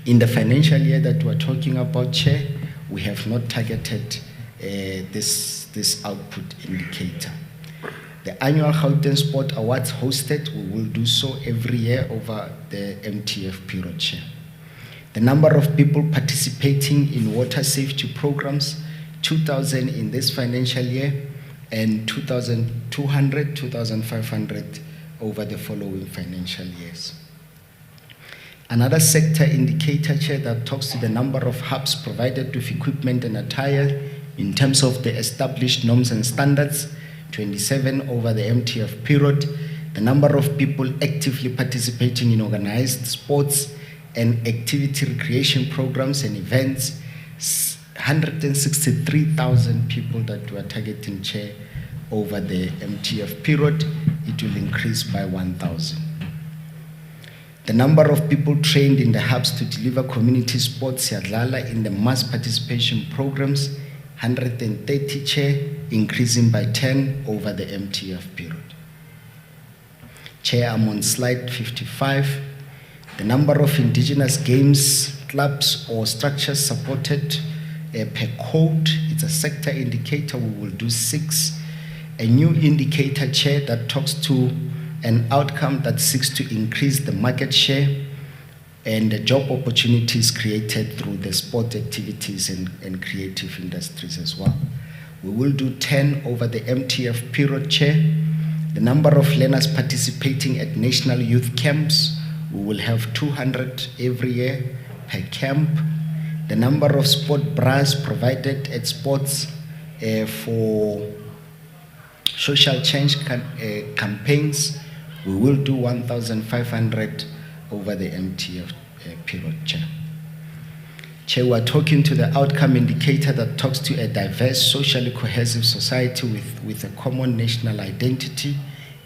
in the financial year that we're talking about, Chair. We have not targeted this output indicator. The annual Houghton Sport Awards hosted, we will do so every year over the MTF period, Chair. The number of people participating in water safety programs, 2,000 in this financial year, and 2,200, 2,500 over the following financial years. Another sector indicator, Chair, that talks to the number of hubs provided with equipment and attire in terms of the established norms and standards, 27 over the MTF period. The number of people actively participating in organized sports and activity recreation programs and events, 163,000 people that we are targeting, Chair, over the MTF period. It will increase by 1,000. The number of people trained in the hubs to deliver community sports Yadlala in the mass participation programs, 130, Chair, increasing by 10 over the MTF period. Chair, I'm on slide 55. The number of indigenous games, clubs or structures supported per code, it's a sector indicator, we will do 6. A new indicator, Chair, that talks to an outcome that seeks to increase the market share and the job opportunities created through the sport activities and creative industries as well. We will do 10 over the MTF period, Chair. The number of learners participating at national youth camps, We will have 200 every year per camp. The number of sport bras provided at sports for social change campaigns, we will do 1,500 over the MTF period, Chair. Chair, we are talking to the outcome indicator that talks to a diverse, socially cohesive society with a common national identity.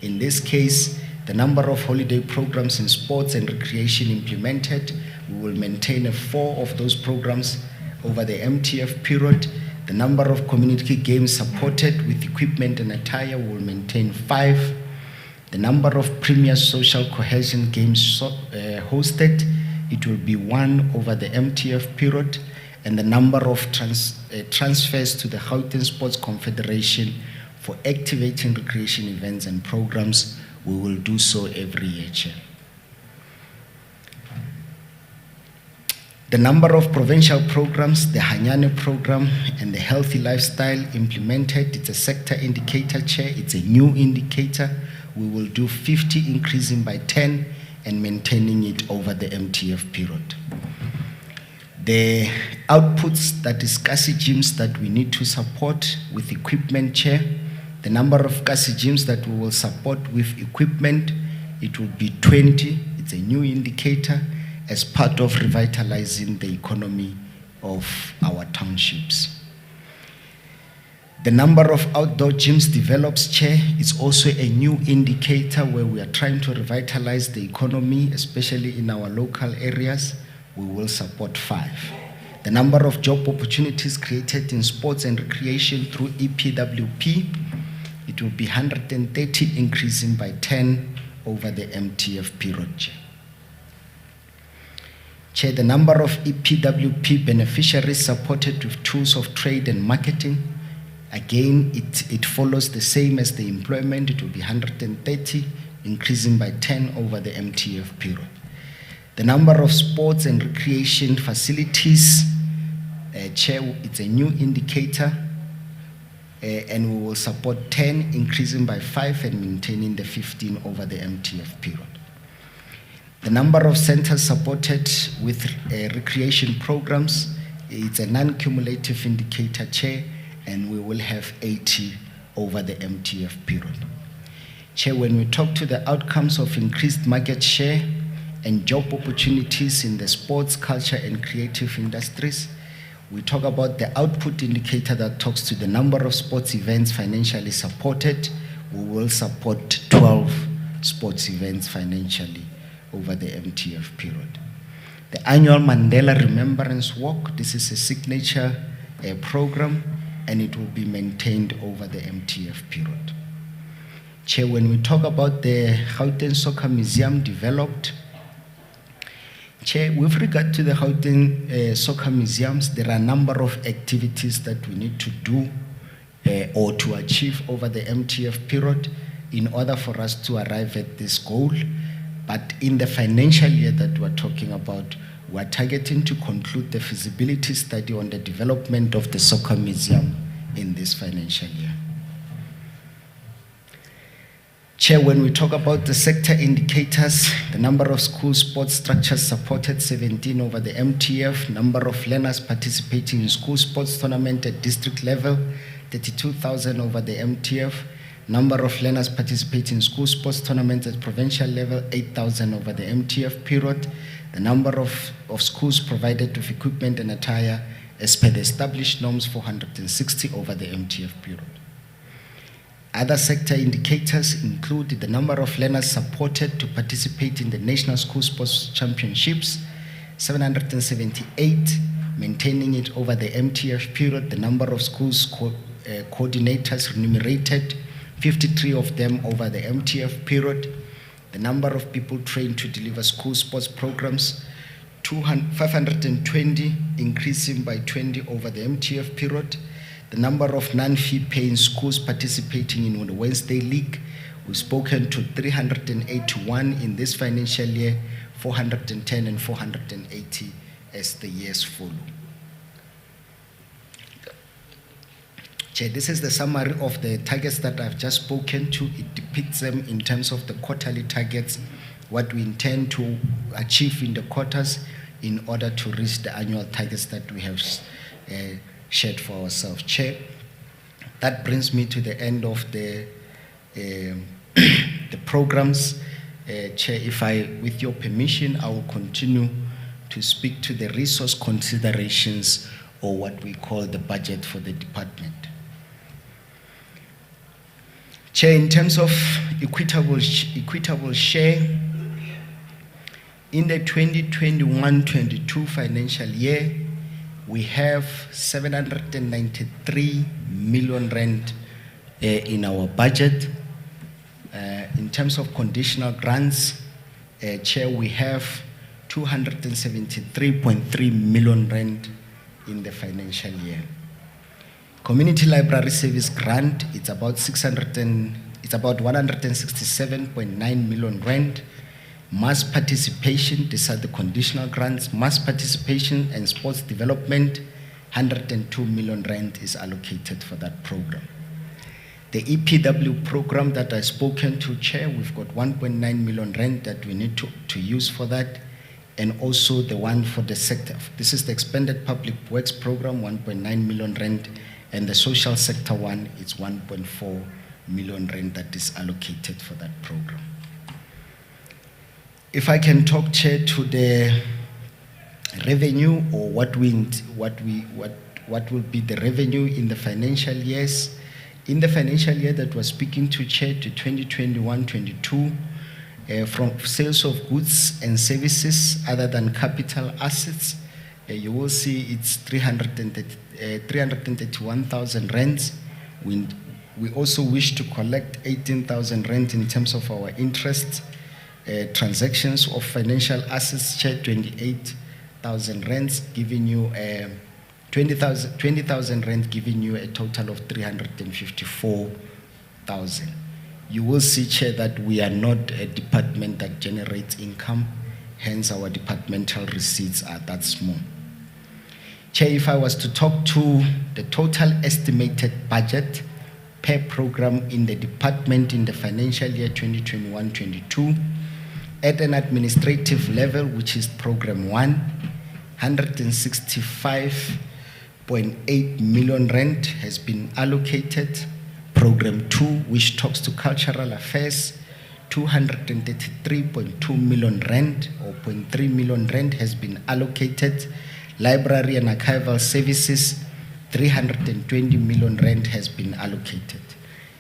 In this case, the number of holiday programs in sports and recreation implemented, we will maintain 4 of those programs over the MTF period. The number of community games supported with equipment and attire, we will maintain 5. The number of premier social cohesion games hosted, it will be 1 over the MTF period. And the number of transfers to the Houghton Sports Confederation for activating recreation events and programs, we will do so every year, Chair. The number of provincial programs, the Hanyane program and the healthy lifestyle implemented, it's a sector indicator, Chair. It's a new indicator. We will do 50, increasing by 10 and maintaining it over the MTF period. The outputs, that is CASI gyms that we need to support with equipment, Chair. The number of CASI gyms that we will support with equipment, it will be 20. It's a new indicator as part of revitalizing the economy of our townships. The number of outdoor gyms develops, Chair, is also a new indicator where we are trying to revitalize the economy, especially in our local areas. We will support 5. The number of job opportunities created in sports and recreation through EPWP, it will be 130, increasing by 10 over the MTF period, Chair. Chair, the number of EPWP beneficiaries supported with tools of trade and marketing, again, it follows the same as the employment. It will be 130, increasing by 10 over the MTF period. The number of sports and recreation facilities, Chair, it's a new indicator, and we will support 10, increasing by 5 and maintaining the 15 over the MTF period. The number of centers supported with recreation programs, it's a non-cumulative indicator, Chair, and we will have 80 over the MTF period. Chair, when we talk to the outcomes of increased market share and job opportunities in the sports, culture, and creative industries, we talk about the output indicator that talks to the number of sports events financially supported. We will support 12 sports events financially over the MTF period. The annual Mandela Remembrance Walk, this is a signature program, and it will be maintained over the MTF period. Chair, when we talk about the Houghton Soccer Museum developed, Chair, with regard to the Houghton Soccer Museums, there are a number of activities that we need to do or to achieve over the MTF period in order for us to arrive at this goal. But in the financial year that we're talking about, we're targeting to conclude the feasibility study on the development of the Soccer Museum in this financial year. Chair, when we talk about the sector indicators, the number of school sports structures supported, 17 over the MTF, number of learners participating in school sports tournament at district level, 32,000 over the MTF, number of learners participating in school sports tournaments at provincial level, 8,000 over the MTF period, the number of schools provided with equipment and attire as per the established norms, 460 over the MTF period. Other sector indicators include the number of learners supported to participate in the National School Sports Championships, 778, maintaining it over the MTF period. The number of schools coordinators remunerated, 53 of them over the MTF period. The number of people trained to deliver school sports programs, 520, increasing by 20 over the MTF period. The number of non-fee paying schools participating in the Wednesday League, we've spoken to 381 in this financial year, 410 and 480 as the years follow. Chair, this is the summary of the targets that I've just spoken to. It depicts them in terms of the quarterly targets what we intend to achieve in the quarters in order to reach the annual targets that we have shared for ourselves. Chair, that brings me to the end of the programs. Chair, if with your permission, I will continue to speak to the resource considerations, or what we call the budget for the department. Chair, in terms of equitable share, in the 2021-22 financial year, we have 793 million rand in our budget. In terms of conditional grants, Chair, we have 273.3 million rand in the financial year. Community library service grant, it's about 167.9 million rand. Mass participation, these are the conditional grants. Mass participation and sports development, 102 million rand is allocated for that program. The EPW program that I've spoken to, Chair, we've got 1.9 million rand that we need to use for that, and also the one for the sector. This is the expanded public works program, 1.9 million rand, and the social sector one, it's 1.4 million rand that is allocated for that program. If I can talk, Chair, to the revenue, or what will be the revenue in the financial years. In the financial year that we're speaking to, Chair, to 2021-22, from sales of goods and services other than capital assets, you will see it's 331,000 rands. We also wish to collect 18,000 rand in terms of our interest. Transactions of financial assets, Chair, 28,000 rands, giving you 20,000 rand, giving you a total of 354,000. You will see, Chair, that we are not a department that generates income, hence our departmental receipts are that small. Chair, if I was to talk to the total estimated budget per program in the department in the financial year 2021-22, at an administrative level, which is program 1, 165.8 million rand has been allocated. Program 2, which talks to cultural affairs, 233.2 million rand or 0.3 million rand has been allocated. Library and archival services, 320 million rand has been allocated.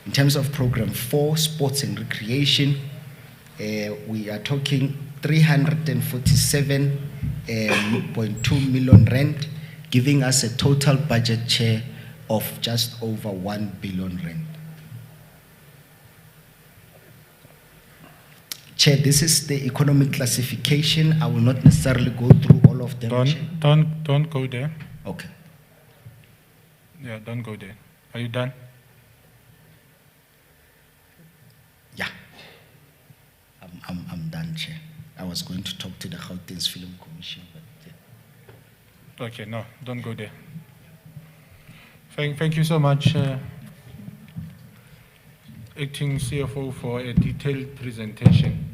In terms of program 4, sports and recreation, we are talking 347.2 million rand, giving us a total budget, Chair, of just over 1 billion rand. Chair, this is the economic classification. I will not necessarily go through all of them. Don't go there. Okay. Yeah, don't go there. Are you done? Yeah. I'm done, Chair. I was going to talk to the Houghton Film Commission, but yeah. Okay, no, don't go there. Thank you so much, Acting CFO, for a detailed presentation.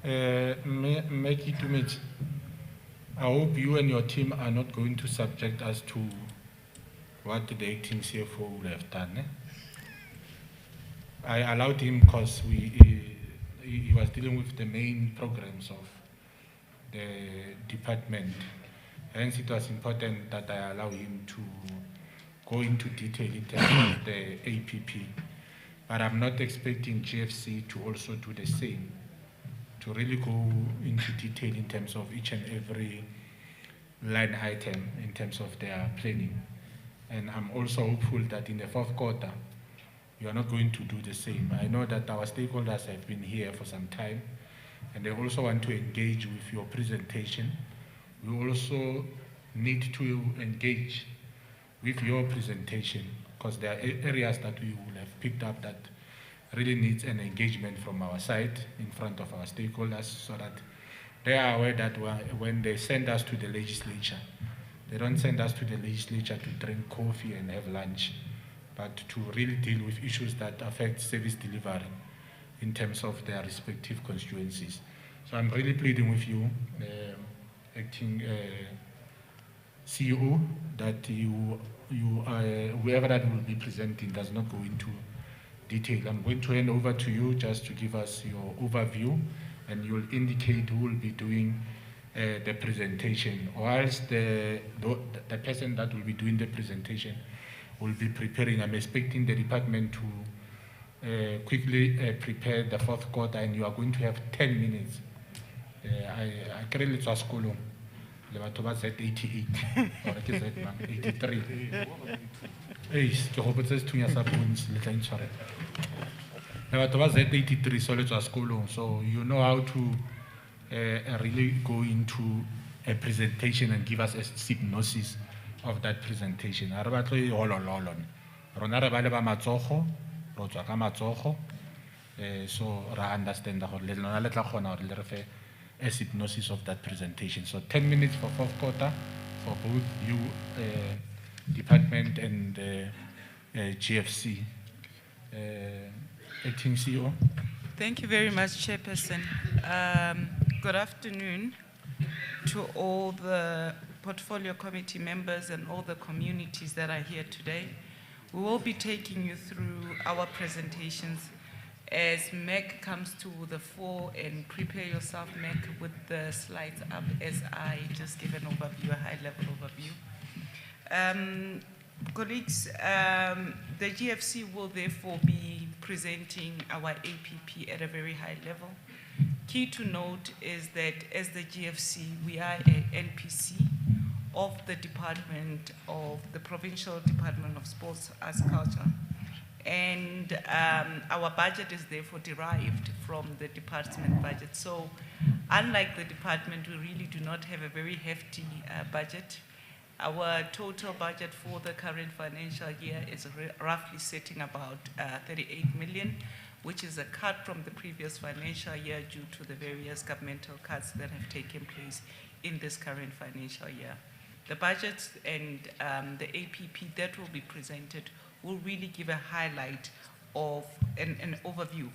Make it to meet. I hope you and your team are not going to subject us to what the Acting CFO would have done. I allowed him because he was dealing with the main programs of the department. Hence, it was important that I allow him to go into detail in terms of the APP. But I'm not expecting GFC to also do the same, to really go into detail in terms of each and every line item in terms of their planning. And I'm also hopeful that in the fourth quarter, you are not going to do the same. I know that our stakeholders have been here for some time, and they also want to engage with your presentation. We also need to engage with your presentation, because there are areas that we will have picked up that really needs an engagement from our side in front of our stakeholders, so that they are aware that when they send us to the legislature, they don't send us to the legislature to drink coffee and have lunch, but to really deal with issues that affect service delivery in terms of their respective constituencies. So I'm really pleading with you, acting CEO, that you whoever that will be presenting does not go into detail. I'm going to hand over to you just to give us your overview, and you'll indicate who will be doing the presentation. Whilst the person that will be doing the presentation will be preparing, I'm expecting the department to quickly prepare the fourth quarter, and you are going to have 10 minutes. Accredited school, le batho ba Z88 or ke Z 83. Ke hopotse sethunya sa bones le tla intshware. Le batho ba Z83 so le tswa sekolong, so you know how to really go into a presentation and give us a synopsis of that presentation. Ha re batlo e holololo. Rona re ba le ba matsogo, ro tswa ka matsogo. So ra understand gore le lona le tla kgona gore le re fe a synopsis of that presentation. So 10 minutes for fourth quarter for both you, department and GFC. Acting CEO. Thank you very much, Chairperson. Good afternoon to all the portfolio committee members and all the communities that are here today. We will be taking you through our presentations. As Meg comes to the fore, and prepare yourself, Meg, with the slides up as I just give an overview, a high-level overview. Colleagues, the GFC will therefore be presenting our APP at a very high level. Key to note is that as the GFC, we are an NPC of the Department of the Provincial Department of Sports, Arts, Culture. And our budget is therefore derived from the department budget. So unlike the department, we really do not have a very hefty budget. Our total budget for the current financial year is roughly sitting about 38 million, which is a cut from the previous financial year due to the various governmental cuts that have taken place in this current financial year. The budget and the APP that will be presented will really give a highlight of an overview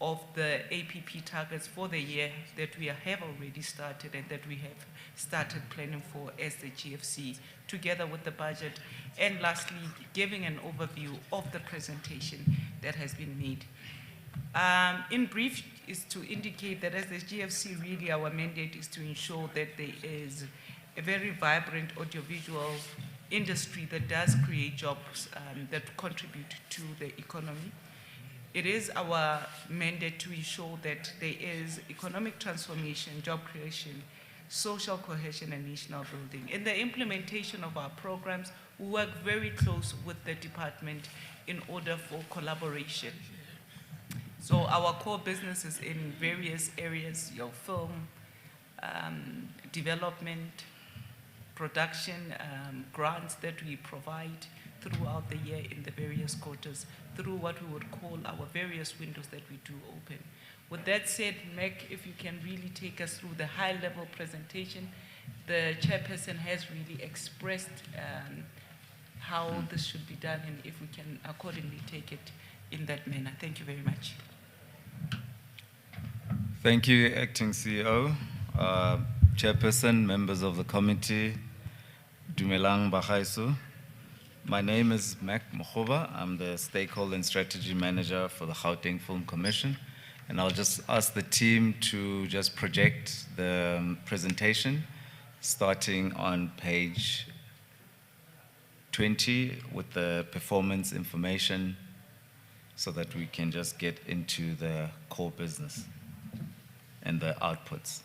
of the APP targets for the year that we have already started and that we have started planning for as the GFC, together with the budget, and lastly, giving an overview of the presentation that has been made. In brief, is to indicate that as the GFC, really our mandate is to ensure that there is a very vibrant audiovisual industry that does create jobs that contribute to the economy. It is our mandate to ensure that there is economic transformation, job creation, social cohesion, and national building. In the implementation of our programs, we work very close with the department in order for collaboration. So our core business is in various areas, your film, development, production, grants that we provide throughout the year in the various quarters through what we would call our various windows that we do open. With that said, Meg, if you can really take us through the high-level presentation, the chairperson has really expressed how this should be done, and if we can accordingly take it in that manner. Thank you very much. Thank you, Acting CEO, Chairperson, members of the committee, Dumelang Bagaiso. My name is Mac Mokhova. I'm the Stakeholder and Strategy Manager for the Gauteng Film Commission. And I'll just ask the team to just project the presentation, starting on page 20 with the performance information, so that we can just get into the core business and the outputs.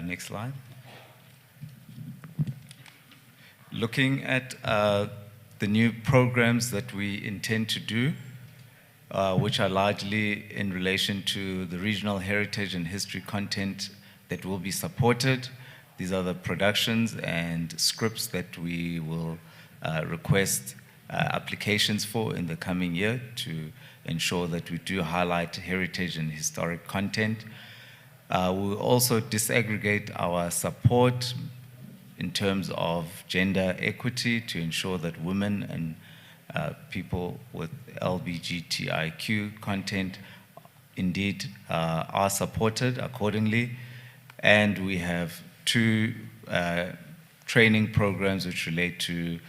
Next slide. Looking at the new programs that we intend to do, which are largely in relation to the regional heritage and history content that will be supported. These are the productions and scripts that we will request applications for in the coming year to ensure that we do highlight heritage and historic content. We'll also disaggregate our support in terms of gender equity to ensure that women and people with LGBTIQ content indeed are supported accordingly. And we have 2 training programs which relate to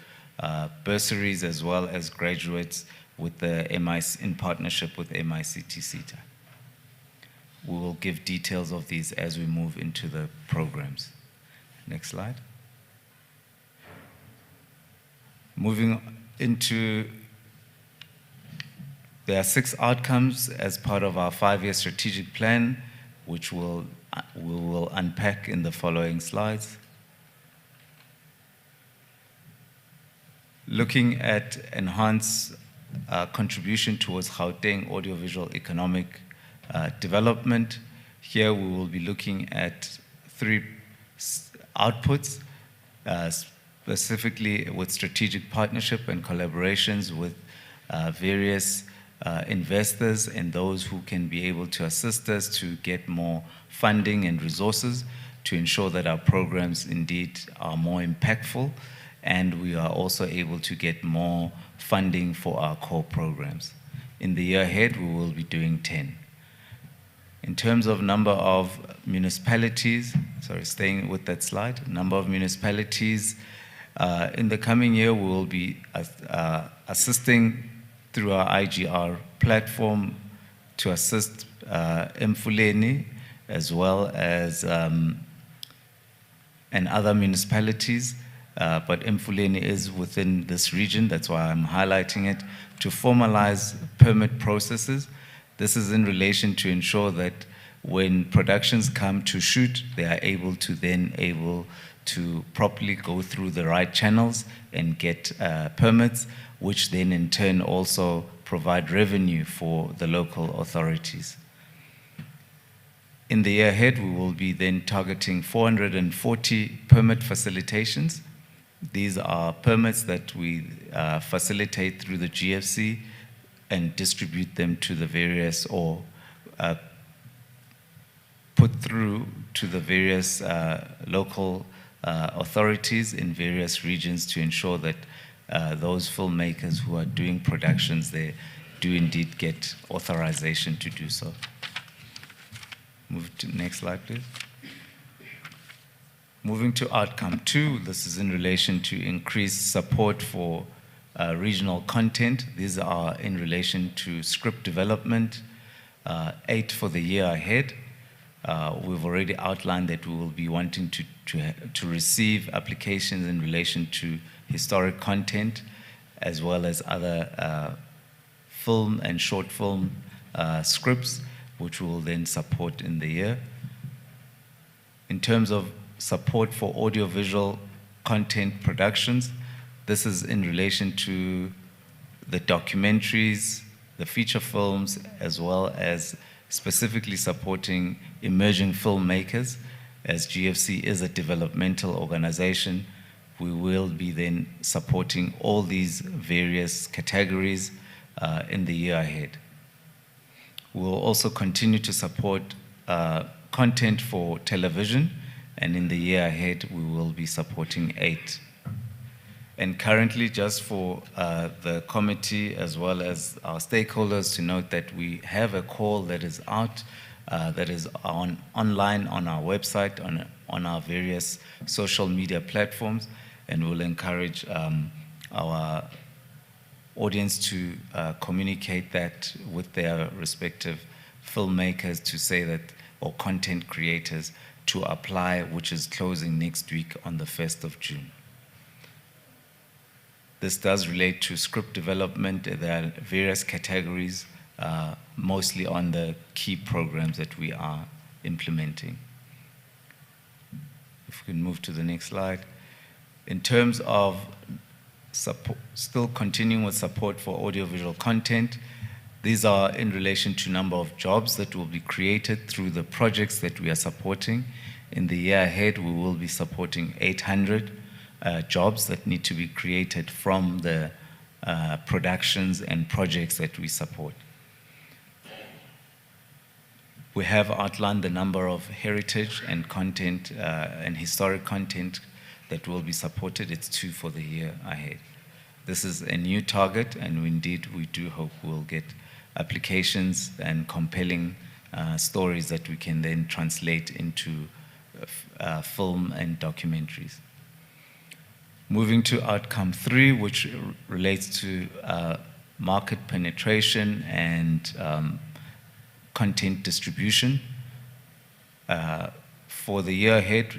bursaries as well as graduates with the MIC, in partnership with MICT-CETA. We will give details of these as we move into the programs. Next slide. Moving into, there are 6 outcomes as part of our 5-year strategic plan, which we will unpack in the following slides. Looking at enhanced contribution towards Gauteng audiovisual economic development, here we will be looking at 3 outputs, specifically with strategic partnership and collaborations with various investors and those who can be able to assist us to get more funding and resources to ensure that our programs indeed are more impactful, and we are also able to get more funding for our core programs. In the year ahead, we will be doing 10. In terms of number of municipalities, sorry, staying with that slide, number of municipalities, in the coming year, we will be assisting through our IGR platform to assist Mfuleni as well as and other municipalities, but Mfuleni is within this region, that's why I'm highlighting it, to formalize permit processes. This is in relation to ensure that when productions come to shoot, they are able to properly go through the right channels and get permits, which then in turn also provide revenue for the local authorities. In the year ahead, we will be then targeting 440 permit facilitations. These are permits that we facilitate through the GFC and distribute them to the various, or put through to the various local authorities in various regions to ensure that those filmmakers who are doing productions there do indeed get authorization to do so. Move to the next slide, please. Moving to outcome 2, this is in relation to increased support for regional content. These are in relation to script development, 8 for the year ahead. We've already outlined that we will be wanting to receive applications in relation to historic content, as well as other film and short film scripts, which we will then support in the year. In terms of support for audiovisual content productions, this is in relation to the documentaries, the feature films, as well as specifically supporting emerging filmmakers. As GFC is a developmental organization, we will be then supporting all these various categories in the year ahead. We will also continue to support content for television, and in the year ahead, we will be supporting 8. And currently, just for the committee as well as our stakeholders to note that we have a call that is out, that is online on our website, on our various social media platforms, and we'll encourage our audience to communicate that with their respective filmmakers to say that, or content creators, to apply, which is closing next week on the 1st of June. This does relate to script development. There are various categories, mostly on the key programs that we are implementing. If we can move to the next slide. In terms of support, still continuing with support for audiovisual content, these are in relation to number of jobs that will be created through the projects that we are supporting. In the year ahead, we will be supporting 800 jobs that need to be created from the productions and projects that we support. We have outlined the number of heritage and content and historic content that will be supported, it's 2 for the year ahead. This is a new target, and indeed we do hope we'll get applications and compelling stories that we can then translate into film and documentaries. Moving to outcome 3, which relates to market penetration and content distribution. For the year ahead,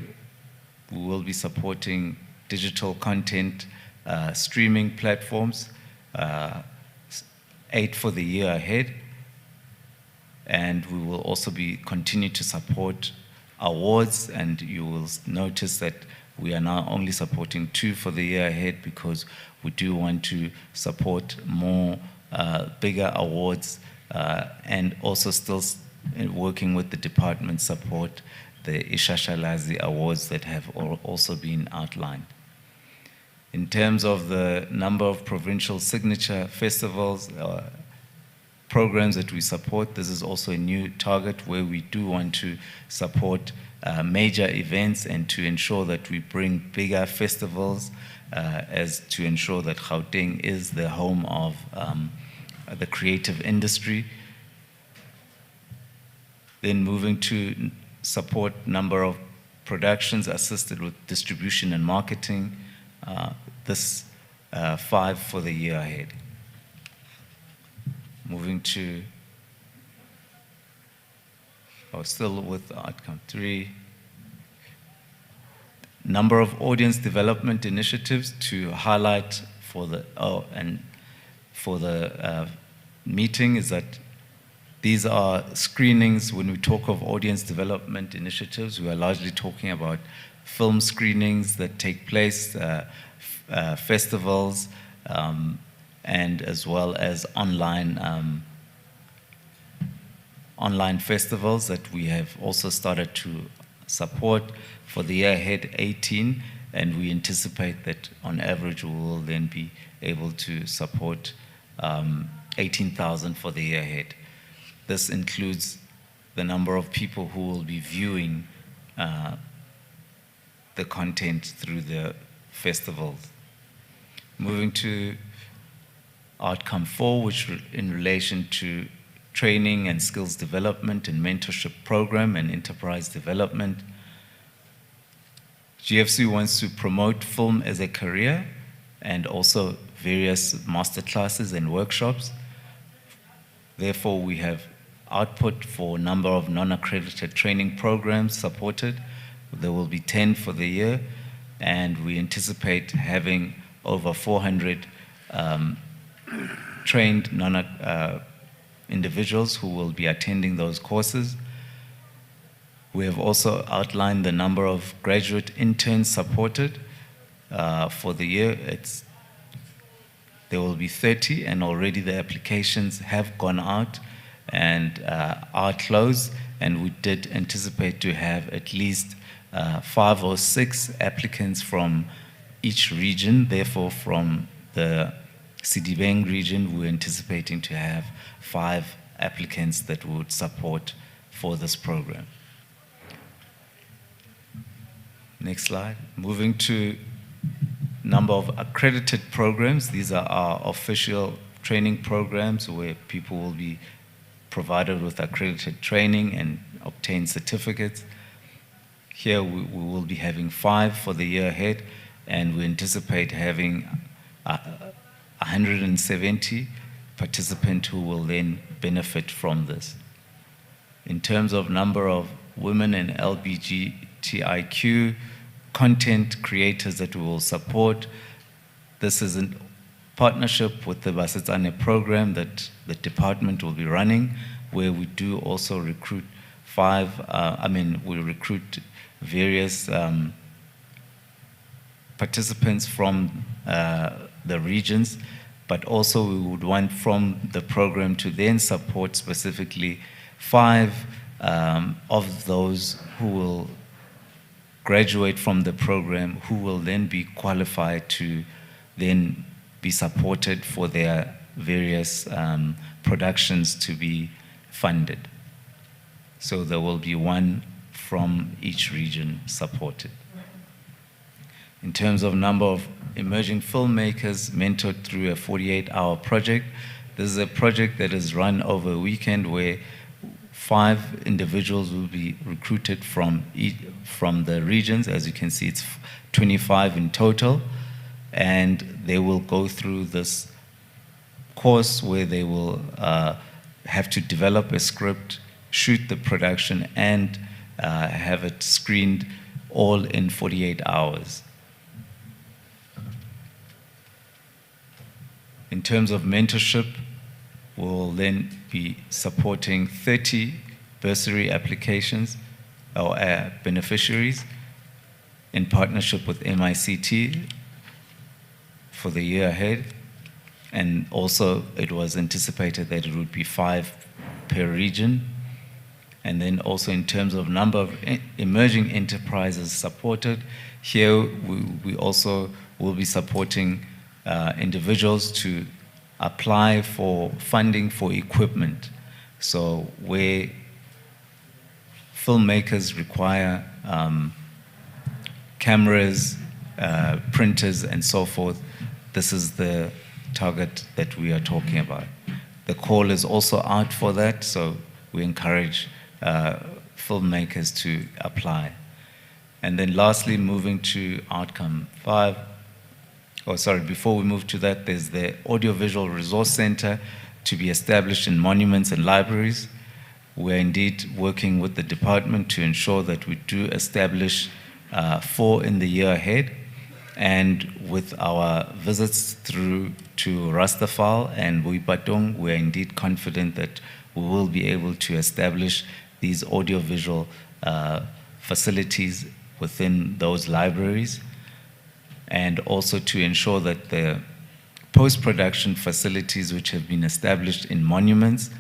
we will be supporting digital content streaming platforms, 8 for the year ahead. And we will also continue to support awards, and you will notice that we are now only supporting 2 for the year ahead because we do want to support more bigger awards and also still working with the department support the Ishashalazi awards that have also been outlined. In terms of the number of provincial signature festivals, programs that we support, this is also a new target where we do want to support major events and to ensure that we bring bigger festivals as to ensure that Gauteng is the home of the creative industry. Then moving to support number of productions assisted with distribution and marketing, this 5 for the year ahead. Moving to, still with outcome 3, number of audience development initiatives to highlight for the, meeting is that these are screenings. When we talk of audience development initiatives, we are largely talking about film screenings that take place, festivals, and as well as online festivals that we have also started to support for the year ahead, 18, and we anticipate that on average we will then be able to support 18,000 for the year ahead. This includes the number of people who will be viewing the content through the festivals. Moving to outcome 4, which in relation to training and skills development and mentorship program and enterprise development. GFC wants to promote film as a career and also various master classes and workshops. Therefore, we have output for a number of non-accredited training programs supported. There will be 10 for the year, and we anticipate having over 400 trained individuals who will be attending those courses. We have also outlined the number of graduate interns supported for the year. There will be 30, and already the applications have gone out and are closed, and we did anticipate to have at least 5 or 6 applicants from each region. Therefore, from the Sidibeng region, we're anticipating to have 5 applicants that we would support for this program. Next slide. Moving to number of accredited programs. These are our official training programs where people will be provided with accredited training and obtain certificates. Here we will be having 5 for the year ahead, and we anticipate having 170 participants who will then benefit from this. In terms of number of women and LGBTIQ content creators that we will support, this is a partnership with the Basetsane program that the department will be running, where we do also recruit we recruit various participants from the regions, but also we would want from the program to then support specifically 5 of those who will graduate from the program, who will then be qualified to then be supported for their various productions to be funded. So there will be 1 from each region supported. In terms of number of emerging filmmakers mentored through a 48-hour project, this is a project that is run over a weekend where 5 individuals will be recruited from the regions. As you can see, it's 25 in total, and they will go through this course where they will have to develop a script, shoot the production, and have it screened all in 48 hours. In terms of mentorship, we'll then be supporting 30 bursary applications or beneficiaries in partnership with MICT for the year ahead. And also, it was anticipated that it would be 5 per region. And then also in terms of number of emerging enterprises supported, here we also will be supporting individuals to apply for funding for equipment. So where filmmakers require cameras, printers, and so forth, this is the target that we are talking about. The call is also out for that, so we encourage filmmakers to apply. And then lastly, moving to outcome 5. Before we move to that, there's the Audiovisual Resource Center to be established in monuments and libraries. We're indeed working with the department to ensure that we do establish 4 in the year ahead. And with our visits through to Rastafari and Buipatong, we're indeed confident that we will be able to establish these audiovisual facilities within those libraries, and also to ensure that the post-production facilities which have been established in monuments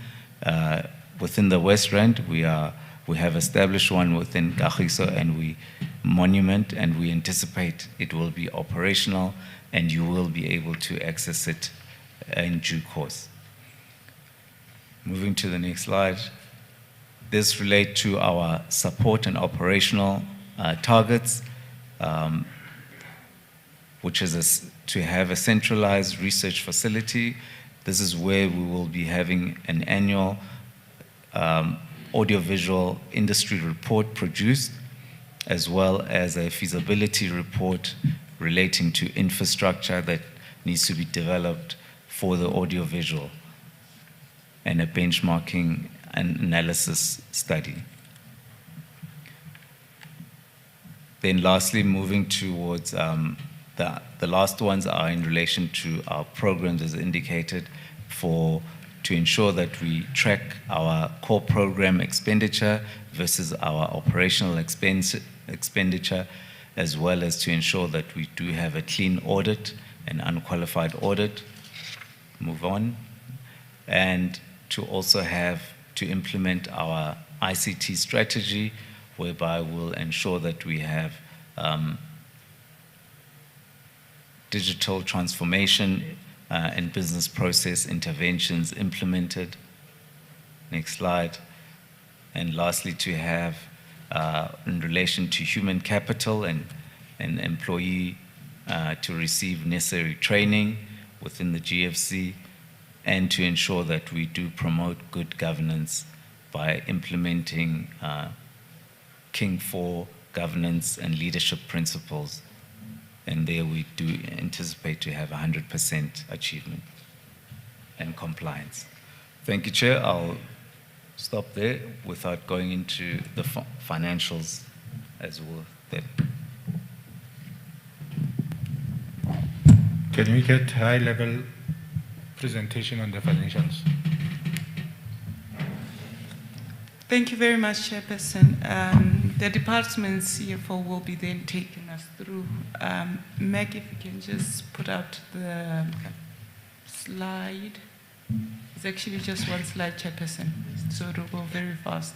within the West Rand, we have established one within Kagiso and Monument, and we anticipate it will be operational and you will be able to access it in due course. Moving to the next slide. This relates to our support and operational targets, which is to have a centralized research facility. This is where we will be having an annual audiovisual industry report produced, as well as a feasibility report relating to infrastructure that needs to be developed for the audiovisual, and a benchmarking and analysis study. Then lastly, moving towards the last ones are in relation to our programs as indicated to ensure that we track our core program expenditure versus our operational expenditure, as well as to ensure that we do have a clean audit, an unqualified audit. Move on. And to also have to implement our ICT strategy, whereby we'll ensure that we have digital transformation and business process interventions implemented. Next slide. And lastly, to have, in relation to human capital and employee, to receive necessary training within the GFC, and to ensure that we do promote good governance by implementing King 4 governance and leadership principles. And there we do anticipate to have 100% achievement and compliance. Thank you, Chair. I'll stop there without going into the financials as well. Can we get high-level presentation on the financials? Thank you very much, Chairperson. The department's CFO will be then taking us through. Meg, if you can just put out the slide. It's actually just one slide, Chairperson, so it will go very fast.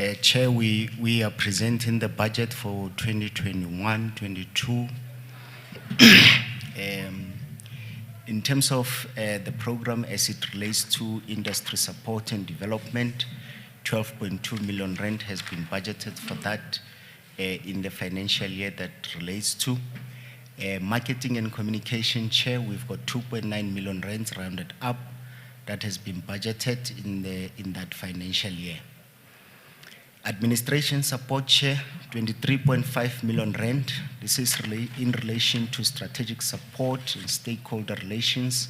Chair, we are presenting the budget for 2021-22. In terms of the program as it relates to industry support and development, 12.2 million rand has been budgeted for that in the financial year that relates to. Marketing and communication, Chair, we've got 2.9 million rands rounded up that has been budgeted in that financial year. Administration support, Chair, 23.5 million rand. This is in relation to strategic support and stakeholder relations,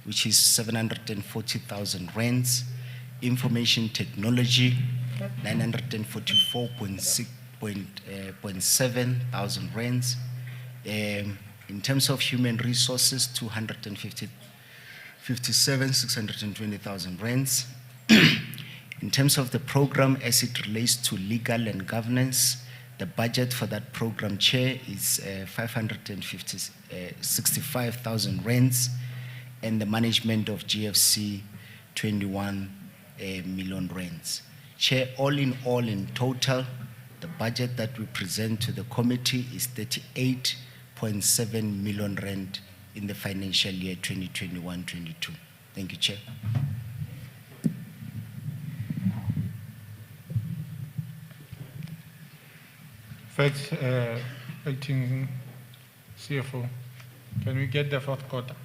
which is 740,000 rands. Information technology, 944.7 thousand rands. In terms of human resources, 257,620,000 rands. In terms of the program as it relates to legal and governance, the budget for that program, Chair, is 565,000 rands, and the management of GFC, 21 million rands. Chair, all in total, the budget that we present to the committee is 38.7 million rand in the financial year 2021-22. Thank you, Chair. First, acting CFO, can we get the fourth quarter?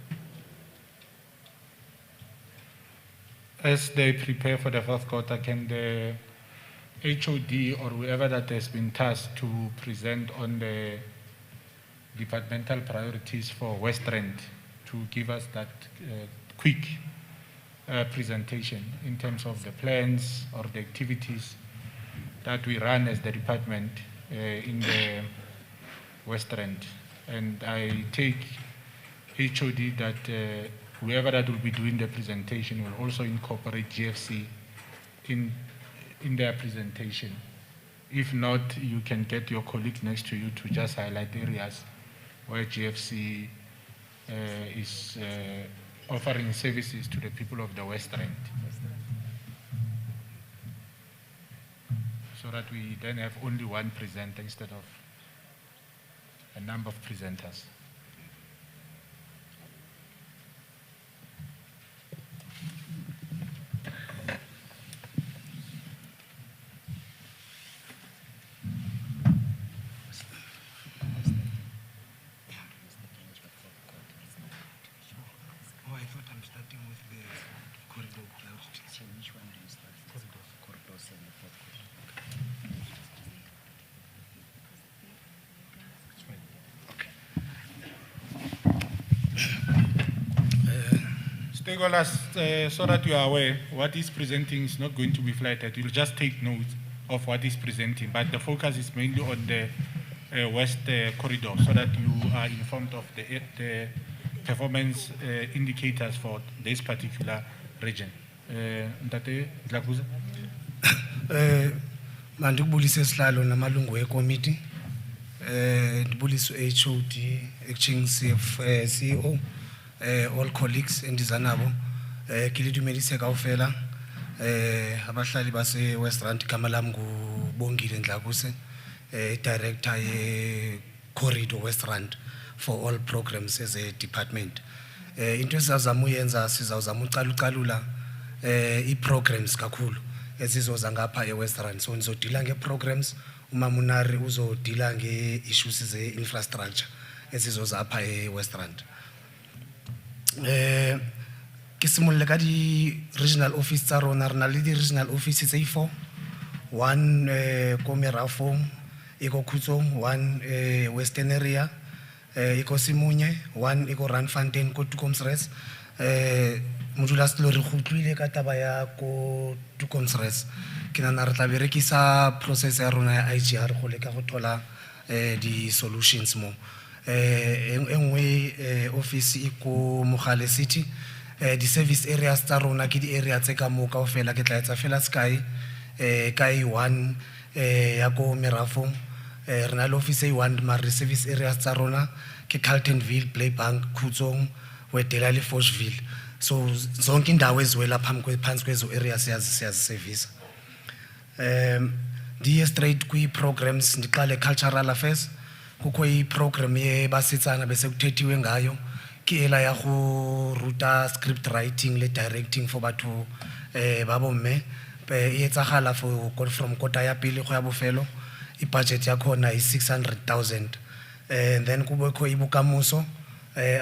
As they prepare for the fourth quarter, can the HOD or whoever that has been tasked to present on the departmental priorities for West Rand to give us that quick presentation in terms of the plans or the activities that we run as the department in the West Rand. And I take HOD that whoever that will be doing the presentation will also incorporate GFC in their presentation. If not, you can get your colleague next to you to just highlight areas where GFC is offering services to the people of the West Rand. So that we then have only one presenter instead of a number of presenters. Stakeholders, so that you are aware, what is presenting is not going to be flighted. You'll just take note of what is presenting, but the focus is mainly on the West corridor, so that you are informed of the performance indicators for this particular region. Ntate Dlakuza? Mandikubulise sihlalo namalungu ekomiti. Ndibulise HOD, acting CEO, all colleagues endizanabo. Kilidumedise kaufela. Abahlali base West Rand igama lami ngubongile Ndlakuse, director ye corridor West Rand for all programs as a department. Into esizazama uyenza sizawuzama ucalucalula i-programs kakhulu ezizoza ngapha e-West Rand. So nizodila nge-programs, uMamunari uzodila nge-issues ze-infrastructure ezizoza apha e-West Rand. Ke simolole ka di-regional office tsa rona, re na le di-regional office tse 4, one ko Merafong, iko Khutsong, one Westonaria, iko Simunye, one iko Randfontein ko Tukomsres. Modulasetulo re khutlwile ka taba ya ko Tukomsres. Ke nana re tla berekisa process ya rona ya IGR go leka go thola di-solutions mo. Engwe office iko Mogale City. The service areas tsa rona ke di area tse ka mo kaofela ke tla etsa fela sky kai one ya ko Merafong. Re na le office e one mare service areas tsa rona ke Carltonville, Playbank, Khutsong, Wedela le Foshville. So zonke indawo eziwela phansi kwezo areas siyazi service. ndiye straight kwi-programs ndiqale cultural affairs kukho i-program yebasetsana bese kuthethiwe ngayo ke ela ya go ruta script writing le directing for batho ba bomme e etsagala from kota ya pele go ya bofelo i-budget yakhona i-600,000 and then kubekho ibukamuso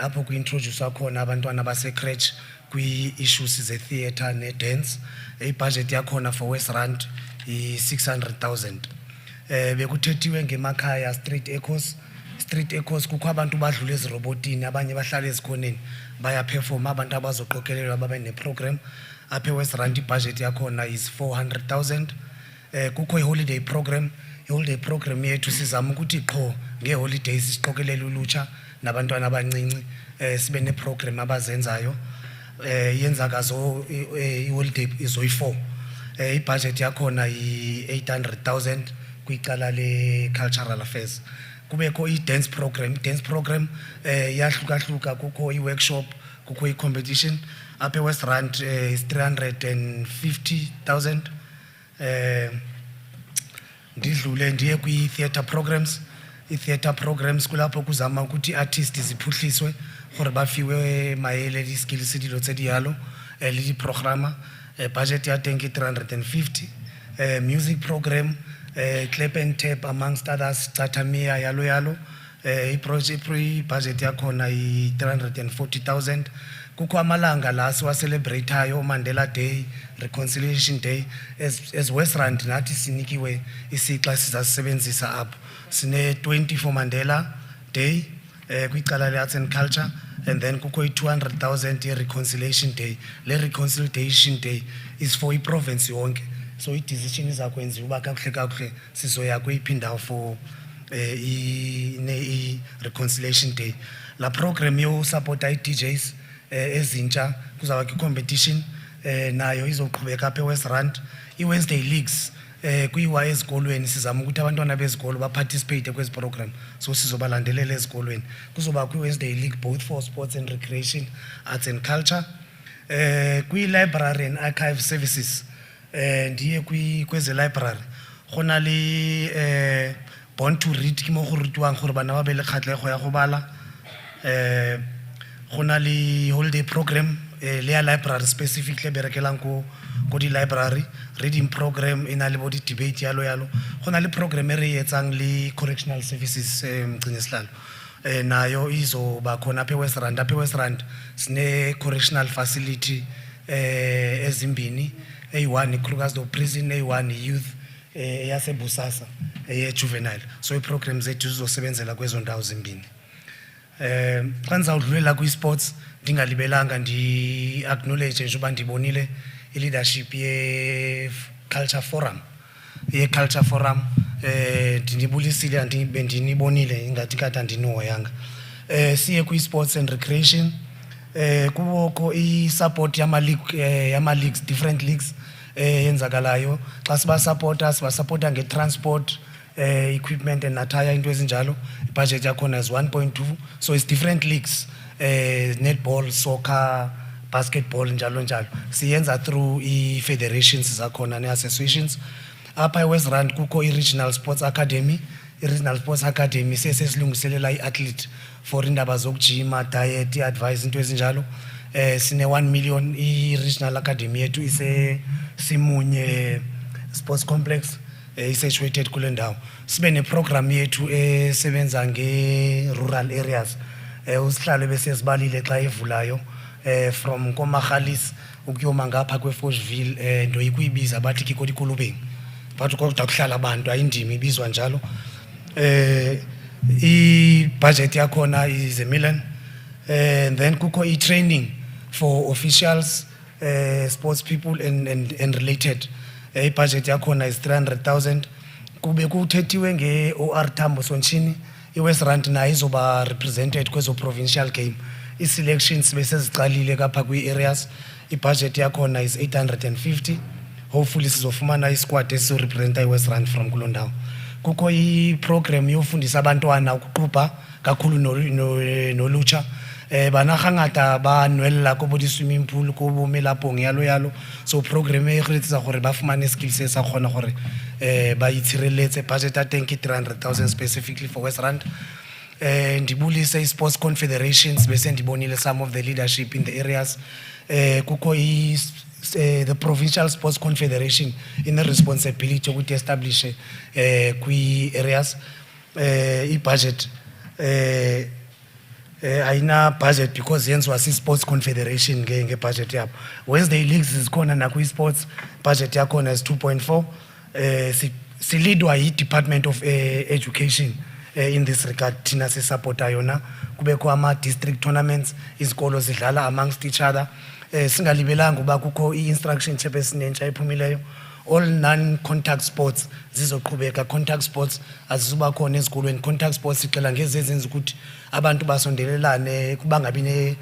apho ku-introduce khona abantwana base-crèche kwi-issues ze-theatre ne-dance i-budget yakhona for West Rand i-600,000 bekuthethiwe ngemakhaya street echoes kukho abantu badlula ezirobotini abanye bahlala ezikhoneni bayaperforma abantu abazoqokelelwa babe neprogram apha eWest Rand i-budget yakhona is 400,000 kukho i-holiday program yethu sizama ukuthi qho nge-holidays siqokelele ulutsha nabantwana abancinci sibe neprogram abazenzayo yenzakazo i-holiday izoyi-4 i-budget yakhona yi-800,000 kwicala le-cultural affairs kubekho i-dance program yahlukahluka kukho i-workshop kukho i-competition apha eWest Rand is 350,000 ndidlule ndiye kwi-theatre programs i-theatre programs kulapho kuzama ukuthi i-artist ziphuhliswe gore bafiwe maele di-skills dilo tse di yalo le di-programa budget ya teng ke 350 music program clap and tap amongst others Tatamia yalo i-budget yakhona i-340,000 kukho amalanga la siwacelebrateayo Mandela Day, Reconciliation Day as West Rand nathi sinikiwe isixa sizasebenzisa apho sine 20 for Mandela Day kwicala le arts and culture and then kukho i-200,000 ye-Reconciliation Day. Le Reconciliation Day is for i-province yonke so i-decision izakwenziwa uba kakuhle sizoya kuyiphinda for i-Reconciliation Day. La program yo-support i-DJs ezintsha kuzawuba i-competition nayo izoqhubeka apha eWest Rand i-Wednesday Leagues kuyiwa ezikolweni sizama ukuthi abantwana bezikolo baparticipate kwezi program so sizobalandelela ezikolweni kuzoba kwi-Wednesday League both for sports and recreation, arts and culture kwi-library and archive services ndiye kweze library gona le born to read ke mo go rutiwang gore bana ba be le kgatlego ya go bala gona le holiday program le ya library specifically berekelang ko di-library reading program ina le body debate yalo gona le program e re etsang le correctional services mgcinisilalo nayo izoba khona apha eWest Rand sine correctional facility ezimbini eyi-1 iKrugersdorp prison eyi-1 youth eyasebusasa eye-juvenile so i-program zethu zizosebenzela kwezo ndawo zimbini xa ndizawudlulela kwi-sports ndingalibelanga ndi-acknowledge nje uba ndibonile i-leadership ye-culture forum ndinibulisile bendinibonile ingathi kade andinohoyanga siye kwi-sports and recreation kubokho i-support yama-leagues different leagues yenzakalayo xa sibasupporta nge-transport equipment and attire into ezinjalo ibudget yakhona is 1.2 so it's different leagues netball, soccer, basketball njalo siyenza through i-federations zakhona ne-associations apha eWest Rand kukho i-regional sports academy sesilungiselela i-athlete for indaba zokujima, diet, i-advice into ezinjalo sine 1 million i-regional academy yethu Simunye sports complex situated kule ndawo sibe neprogram yethu esebenza nge-rural areas usihlalo bese sibalile xa evulayo from koMahalis ukuyoma ngapha kweForgeville ndoyikuyibiza bathi kikodikolubeni bathi kodwa kuhlala abantu ayindimi ibizwa njalo i-budget yakhona is 1 million and then kukho i-training for officials sports people and related i-budget yakhona is 300,000 kube kuthethiwe nge-OR Tambo Sontshini i-West Rand nayo izoba represented kwezo provincial game i-selections bese zicalile kapha kwi-areas i-budget yakhona is 850 hopefully sizofumana i-squad esizorepresenta i-West Rand from kulo ndawo kukho i-program yofundisa abantwana ukuqubha kakhulu nolutsha bana gangata ba nwella ko bo di swimming pool ko bo melapong yalo so program e re tsa gore ba fumane skills se sa gona gore ba itshireletse budget ya teng ke 300,000 specifically for Westland. Ndibulise sports confederations bese ndibonile some of the leadership in the areas kukho the Provincial Sports Confederation in the responsibility to establish kwi areas budget ayina budget because yenziwa si-sports confederation nge-budget yabo. Wednesday leagues zikhona nakwi-sports budget yakhona is 2.4 silidwa yi-Department of Education in this regard thina sisupporta yona kubekho ama-district tournaments izikolo zidlala amongst each other singalibelanga uba kukho i-instruction chap esinentsha ephumileyo all non-contact sports zizoqhubeka. Contact sports azizuba khona ezikolweni. Contact sports sicela ngezenza ukuthi abantu basondelelane kuba ngabi ne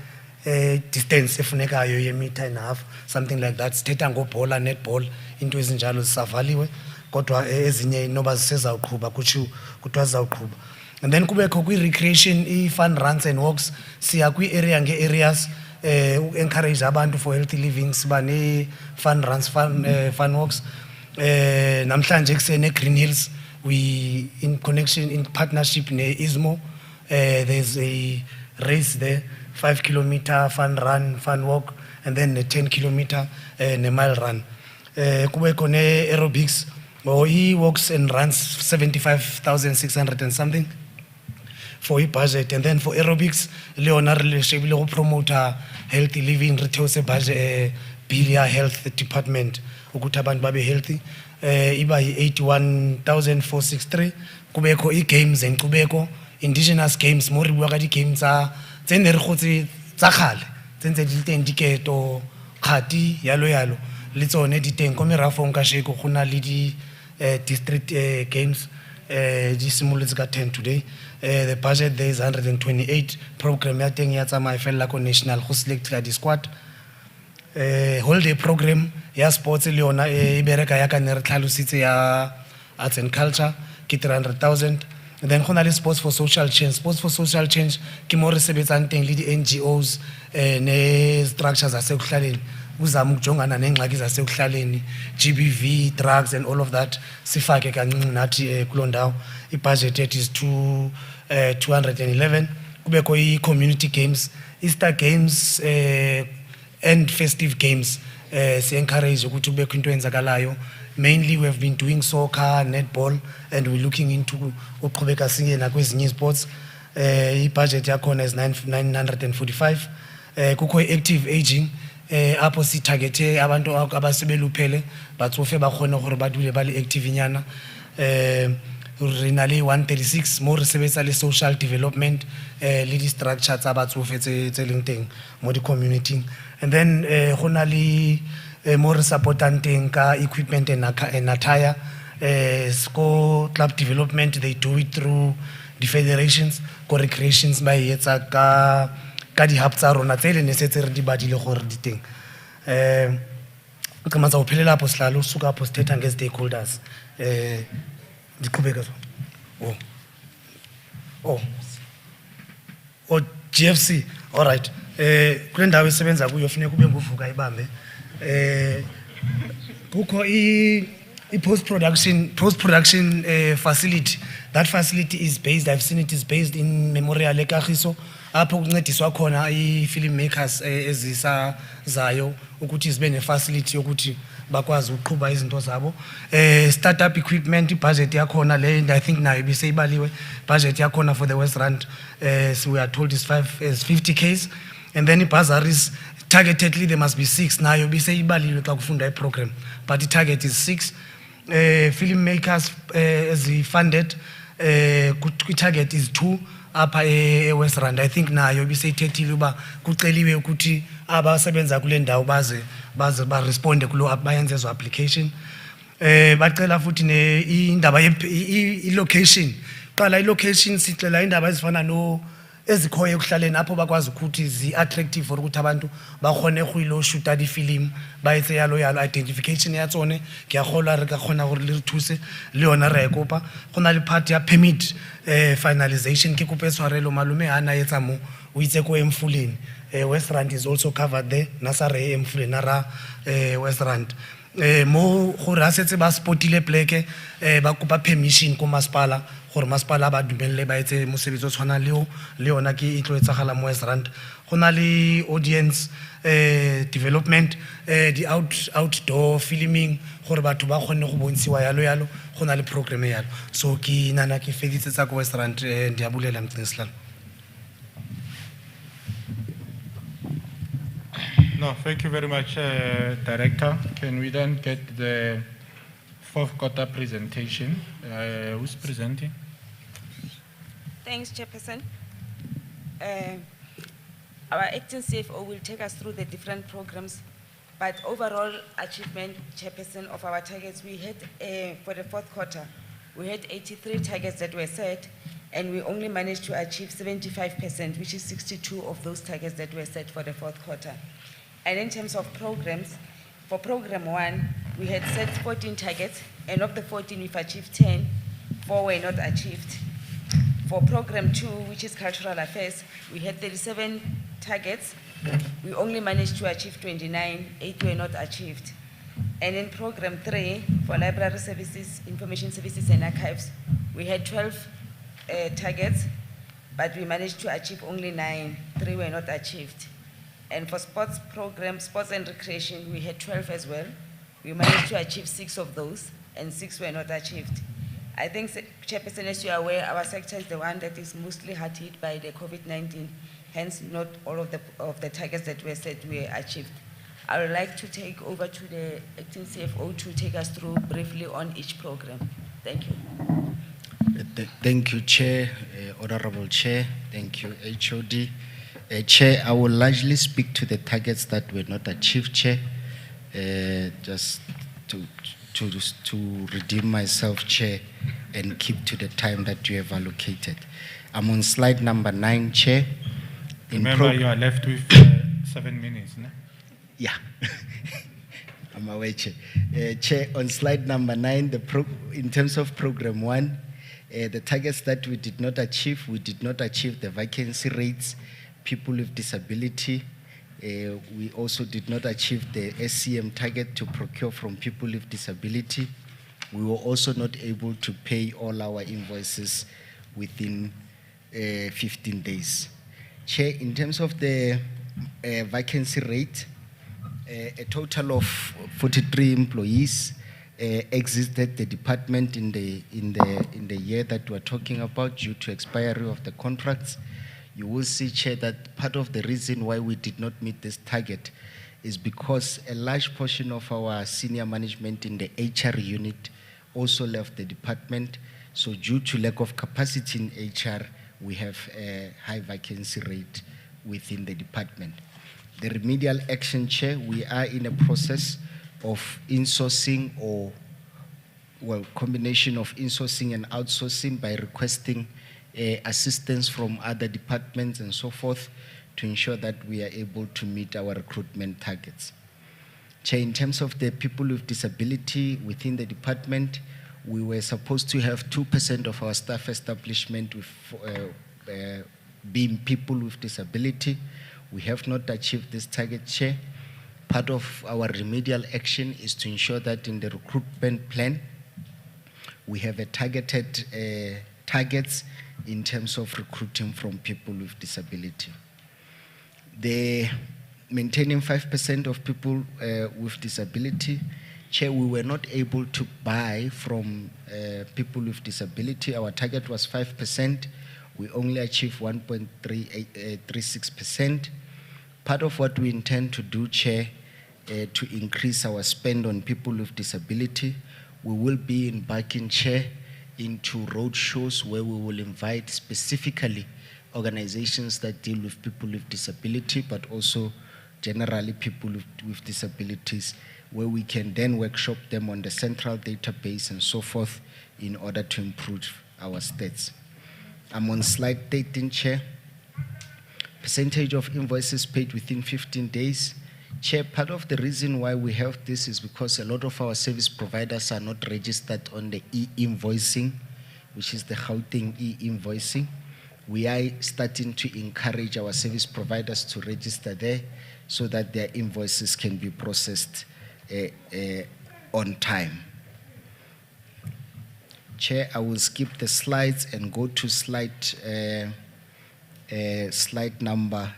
distance efunekayo ye-meter and a half, something like that. Sithetha ngobhola, netball, into ezinjalo zisavaliwe kodwa ezinye noba zisezawuqhuba kuthiwa zizawuqhuba. And then kubekho kwi-recreation i-fun runs and walks siya kwi-area nge-areas encourage abantu for healthy living siba ne-fun runs, fun walks. Namhlanje kusene Green Hills we in partnership ne-ISMO there's a race there, 5 kilometer fun run, fun walk, and then a 10 kilometer ne-mile run. Kubekho ne-aerobics or walks and runs 75,600 and something for budget. And then for aerobics Leonard Shebile promote healthy living retheose budget bill health department ukuthi abantu babe healthy iba 81,463. Kubekho i-games enkcubeko indigenous games more bua ka di-games tse ne re gotse tsa kgale tse ntse di teng diketo kgati yalo le tsone di teng ko merafong ka sheko go na le di district games di simolotse ka 10 today. The budget there is 128. Program ya teng ya tsamaya fela ko national go select ka di squad. Holiday program ya sports le yona e bereka ya ka ne re tlhalositse ya arts and culture ke 300,000. And then gona le sports for social change. Sports for social change ke mo re sebetsang teng le di NGOs ne structures zasekuhlaleni uzama ukujongana nengxaki zasekuhlaleni, GBV, drugs and all of that. Sifake kancinci nathi kulo ndawo. I-budget yethu is 211. Kubekho i-community games, Easter games and festive games. Si-encourage ukuthi kubekho into eyenzakalayo. Mainly we have been doing soccer, netball, and we're looking into uqhubeka sinye nakwezinye sports. I-budget yakhona is 945. Kukho i-active aging apho si targete abantu abasebeluphele batsofe ba khona gore ba dule ba le active nyana. Renale 136 more sebetsa le social development le di structure tsa batsofe tse leng teng mo di community. And then gona le more supportant teng ka equipment and attire. Sco club development they do it through the federations, ko recreations ba etsa ka di hub tsa rona tsele ne setse re di badile gore di teng. Ke matsa o phelela po slalo suka po state nge stakeholders diqhubeka so. Oh GFC, all right. Kule ndawo esebenza kuyo funeka kube nguvuka ibambe. Kukho post production facility. That facility is based, I've seen it is based in Memorial eKagiso apho kuncediswa khona i-filmmakers ezisazayo ukuthi zibe ne-facility yokuthi bakwazi ukuqhuba izinto zabo. Startup equipment budget yakhona le and I think nayo biseyibaliwe budget yakhona for the West Rand so we are told is 50Ks. And then bursaries targetedly there must be 6 nayo biseyibaliwe xa kufunda i-program but the target is 6. Filmmakers funded target is 2 apha West Rand. I think nayo biseyithethile uba kuceliwe ukuthi abasebenza kule ndawo baze ba responde kulo bayenze zo application. Bacela futhi ne indaba i-location. Qala i-location sicela indaba ezifana no ezikhoye ekuhlaleni apho bakwazi ukuthi zi-attractive for ukuthi abantu bakhone go shoota di-film ba etse yalo identification ya tsone ke a gola re ka khona gore le re thuse le yona re kopa gona le part ya permit finalization ke kope tshwarelo malume ana etsa mo o itse ko Emfuleni. West Rand is also covered there. Nasare Emfuleni nara West Rand. Mo gore a setse ba spotile pleke ba kopa permission ko masepala gore masepala ba dumelle ba etse mosebetsi o tshwana le yona ke itlo etsagala mo West Rand. Go na le audience development the outdoor filming gore batho ba kgone go bontshiwa yalo go na le program yalo. So ke nana ke feditse tsa ko West Rand ndi a bulela mtseslana. No, thank you very much, Director. Can we then get the fourth quarter presentation? Who's presenting? Thanks, Chairperson. Our acting CFO will take us through the different programs, but overall achievement, Chairperson, of our targets, we had, for the fourth quarter, we had 83 targets that were set, and we only managed to achieve 75%, which is 62 of those targets that were set for the fourth quarter. And in terms of programs, for program 1, we had set 14 targets, and of the 14, we've achieved 10, 4 were not achieved. For program 2, which is cultural affairs, we had 37 targets. We only managed to achieve 29, 8 were not achieved. And in program 3, for library services, information services and archives, we had 12 targets, but we managed to achieve only 9, 3 were not achieved. And for sports program, sports and recreation, we had 12 as well. We managed to achieve 6 of those, and 6 were not achieved. I think, Chairperson, as you are aware, our sector is the one that is mostly hard hit by the COVID-19, hence not all of the targets that were set were achieved. I would like to take over to the acting CFO to take us through briefly on each program. Thank you. Thank you, Chair, Honorable Chair. Thank you, HOD. Chair, I will largely speak to the targets that were not achieved, Chair, just to redeem myself, Chair, and keep to the time that you have allocated. I'm on slide number 9, Chair. Remember, you are left with 7 minutes, no? Yeah. I'm aware, Chair. Chair, on slide number 9, in terms of program 1, the targets that we did not achieve the vacancy rates, people with disability. We also did not achieve the SCM target to procure from people with disability. We were also not able to pay all our invoices within 15 days. Chair, in terms of the vacancy rate, a total of 43 employees exited the department in the year that we're talking about due to expiry of the contracts. You will see, Chair, that part of the reason why we did not meet this target is because a large portion of our senior management in the HR unit also left the department. So due to lack of capacity in HR, we have a high vacancy rate within the department. The remedial action, Chair, we are in a process of insourcing combination of insourcing and outsourcing by requesting assistance from other departments and so forth to ensure that we are able to meet our recruitment targets. Chair, in terms of the people with disability within the department, we were supposed to have 2% of our staff establishment with, being people with disability. We have not achieved this target, Chair. Part of our remedial action is to ensure that in the recruitment plan, we have a targeted targets in terms of recruiting from people with disability. The maintaining 5% of people with disability, Chair, we were not able to buy from people with disability. Our target was 5%. We only achieved 1.36%. Part of what we intend to do, Chair, to increase our spend on people with disability, we will be embarking, Chair, into road shows where we will invite specifically organizations that deal with people with disability, but also generally people with disabilities, where we can then workshop them on the central database and so forth in order to improve our stats. I'm on slide 13, Chair. Percentage of invoices paid within 15 days. Chair, part of the reason why we have this is because a lot of our service providers are not registered on the e-invoicing, which is the Gauteng e-invoicing. we are starting to encourage our service providers to register there so that their invoices can be processed on time. Chair, I will skip the slides and go to slide number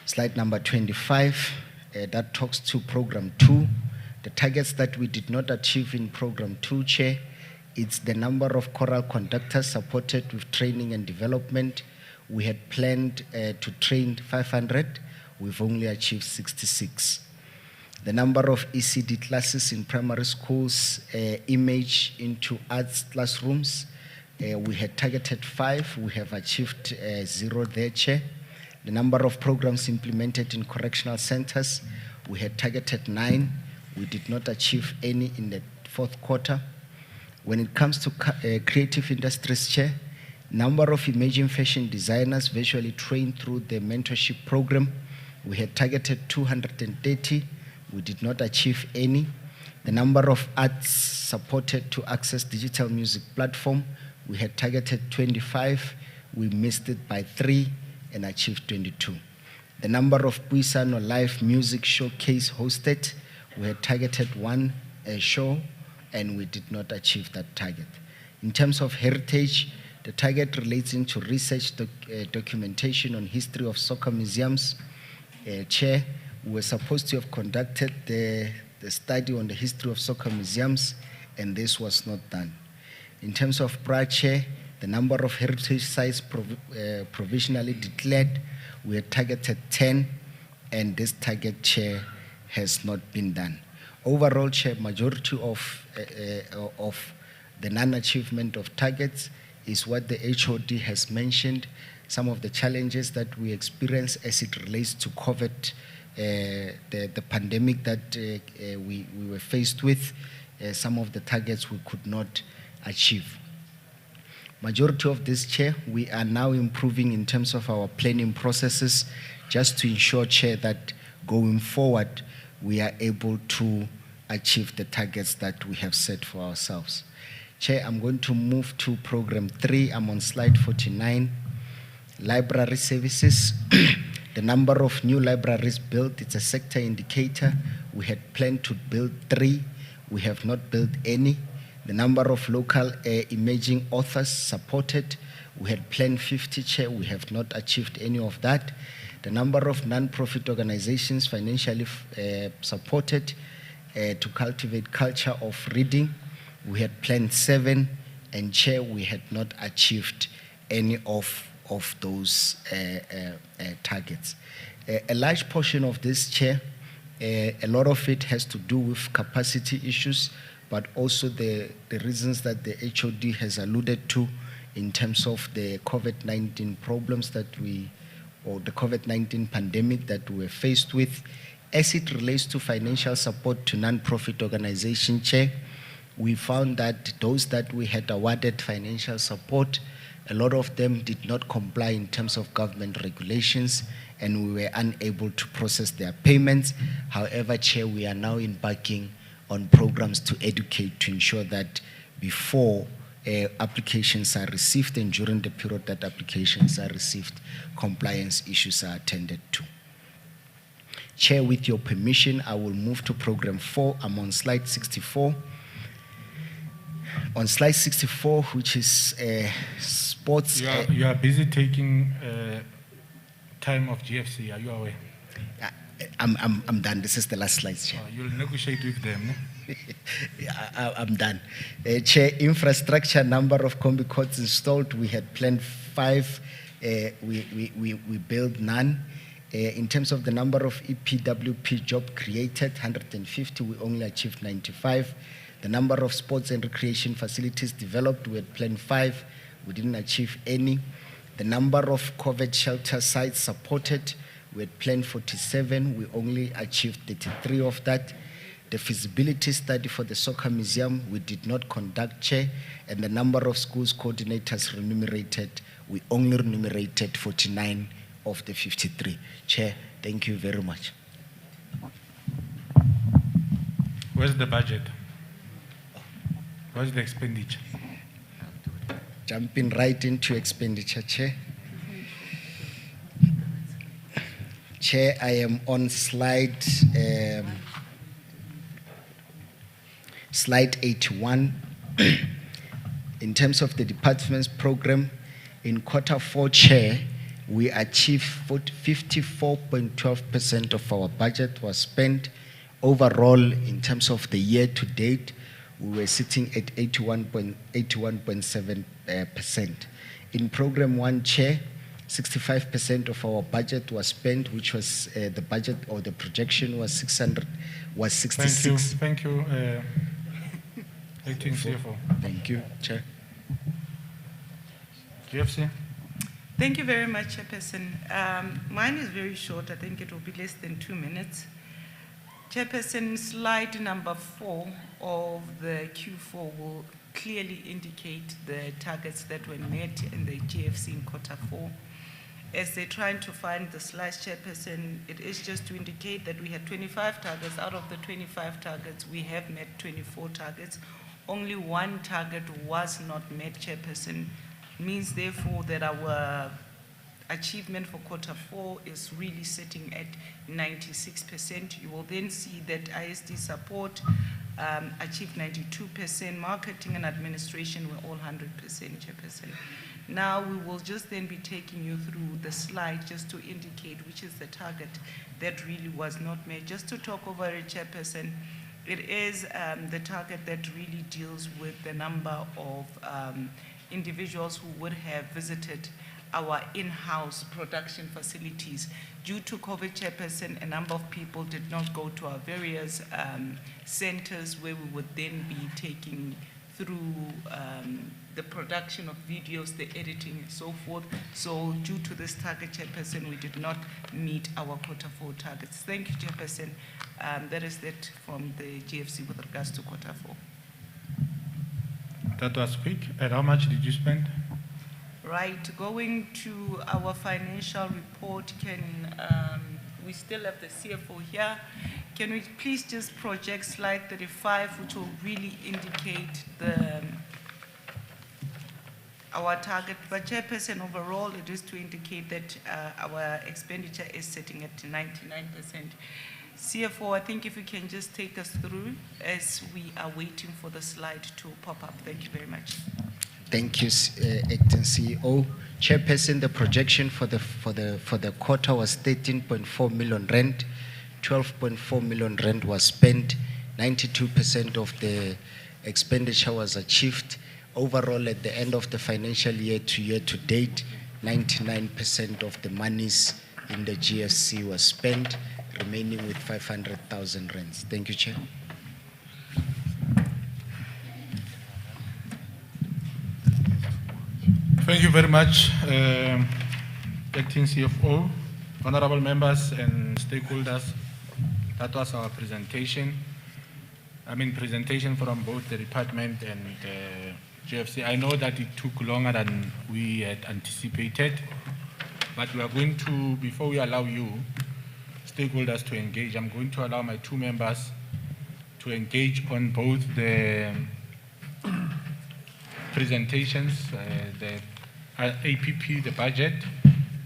25. That talks to Program 2. The targets that we did not achieve in Program 2, Chair, it's the number of choral conductors supported with training and development. We had planned to train 500. We've only achieved 66. The number of ECD classes in primary schools, image into arts classrooms, we had targeted 5. We have achieved 0 there, Chair. The number of programs implemented in correctional centers, we had targeted 9. We did not achieve any in the fourth quarter. When it comes to creative industries, Chair, number of emerging fashion designers visually trained through the mentorship program, we had targeted 230. We did not achieve any. The number of arts supported to access digital music platform, we had targeted 25. We missed it by 3 and achieved 22. The number of Puisano live music showcase hosted, we had targeted 1 show and we did not achieve that target. In terms of heritage, the target relates into research documentation on history of soccer museums. Chair, we were supposed to have conducted the study on the history of soccer museums, and this was not done. In terms of prior, Chair, the number of heritage sites provisionally declared, we had targeted 10, and this target, Chair, has not been done. Overall, Chair, majority of the non-achievement of targets is what the HOD has mentioned. Some of the challenges that we experience as it relates to COVID, the pandemic that we were faced with, some of the targets we could not achieve. Majority of this, Chair, we are now improving in terms of our planning processes just to ensure, Chair, that going forward we are able to achieve the targets that we have set for ourselves. Chair, I'm going to move to Program 3. I'm on slide 49. Library services. The number of new libraries built, it's a sector indicator. We had planned to build 3. We have not built any. The number of local emerging authors supported, we had planned 50, Chair. We have not achieved any of that. The number of non-profit organizations financially supported to cultivate culture of reading, we had planned 7, and Chair, we had not achieved any of those targets. A large portion of this, Chair, a lot of it has to do with capacity issues, but also the reasons that the HOD has alluded to in terms of the COVID-19 problems that or the COVID-19 pandemic that we were faced with. As it relates to financial support to non-profit organizations, Chair, we found that those that we had awarded financial support, a lot of them did not comply in terms of government regulations, and we were unable to process their payments. However, Chair, we are now embarking on programs to educate to ensure that before applications are received and during the period that applications are received, compliance issues are attended to. Chair, with your permission, I will move to Program 4. I'm on slide 64. On slide 64, which is sports. You are busy taking time of GFC. Are you aware? I'm done. This is the last slide, Chair. You'll negotiate with them, no? Yeah, I'm done. Chair, infrastructure, number of combi courts installed, we had planned 5. We built none. In terms of the number of EPWP job created, 150, we only achieved 95. The number of sports and recreation facilities developed, we had planned 5, we didn't achieve any. The number of COVID shelter sites supported, we had planned 47, we only achieved 33 of that. The feasibility study for the soccer museum, we did not conduct, Chair, and the number of schools coordinators remunerated, we only remunerated 49 of the 53. Chair, thank you very much. Where's the budget? What's the expenditure? Jumping right into expenditure, Chair. Chair, I am on slide 81. In terms of the department's program, in Q4, Chair, we achieved 54.12% of our budget was spent. Overall, in terms of the year to date, we were sitting at 81.7%. In Program 1, Chair, 65% of our budget was spent, which was the budget or the projection was 66. Thank you. Acting CFO. Thank you, Chair. GFC. Thank you very much, Chairperson. Mine is very short. I think it will be less than 2 minutes. Chairperson, slide number 4 of the Q4 will clearly indicate the targets that were met in the GFC in Q4. As they're trying to find the slides, Chairperson, it is just to indicate that we had 25 targets. Out of the 25 targets, we have met 24 targets. Only 1 target was not met, Chairperson. Means, therefore, that our achievement for Q4 is really sitting at 96%. You will then see that ISD support achieved 92%, marketing and administration were all 100%, Chairperson. Now we will just then be taking you through the slide just to indicate which is the target that really was not met. Just to talk over it, Chairperson, it is the target that really deals with the number of individuals who would have visited our in-house production facilities. Due to COVID, Chairperson, a number of people did not go to our various centers where we would then be taking through the production of videos, the editing and so forth. So due to this target, Chairperson, we did not meet our Q4 targets. Thank you, Chairperson. That is it from the GFC with regards to Q4. That was quick. And how much did you spend? Right, going to our financial report, we still have the CFO here. Can we please just project slide 35, which will really indicate our target. But Chairperson, overall, it is to indicate that our expenditure is sitting at 99%. CFO, I think if you can just take us through as we are waiting for the slide to pop up. Thank you very much. Thank you, Acting CEO. Chairperson, the projection for the quarter was 13.4 million rand. 12.4 million rand was spent. 92% of the expenditure was achieved. Overall, at the end of the financial year to date, 99% of the monies in the GFC was spent, remaining with 500,000 rands. Thank you, Chair. Thank you very much, Acting CFO, honorable members and stakeholders. That was our presentation. Presentation from both the department and GFC. I know that it took longer than we had anticipated, but we are going to, before we allow you, stakeholders to engage, I'm going to allow my 2 members to engage on both the presentations, the APP, the budget,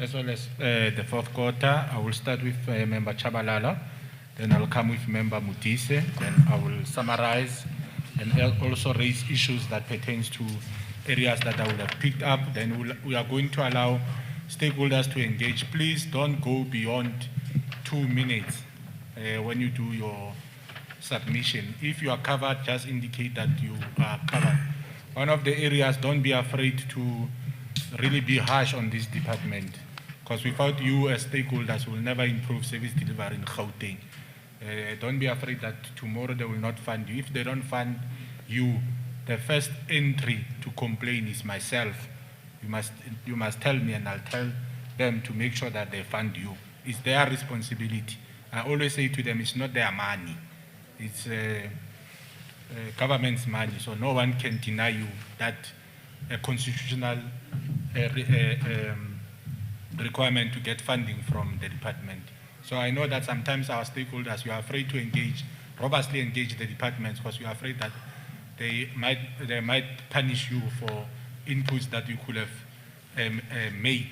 as well as the fourth quarter. I will start with Member Chabalala, then I'll come with Member Mutise, then I will summarize and also raise issues that pertains to areas that I would have picked up. Then we are going to allow stakeholders to engage. Please don't go beyond 2 minutes when you do your submission. If you are covered, just indicate that you are covered. One of the areas, don't be afraid to really be harsh on this department, because without you as stakeholders, we'll never improve service delivery in Gauteng. Don't be afraid that tomorrow they will not fund you. If they don't fund you, the first entry to complain is myself. You must tell me, and I'll tell them to make sure that they fund you. It's their responsibility. I always say to them, it's not their money. It's government's money, so no one can deny you that a constitutional requirement to get funding from the department. So I know that sometimes our stakeholders, you are afraid to engage, robustly engage the departments, because you are afraid that they might punish you for inputs that you could have made.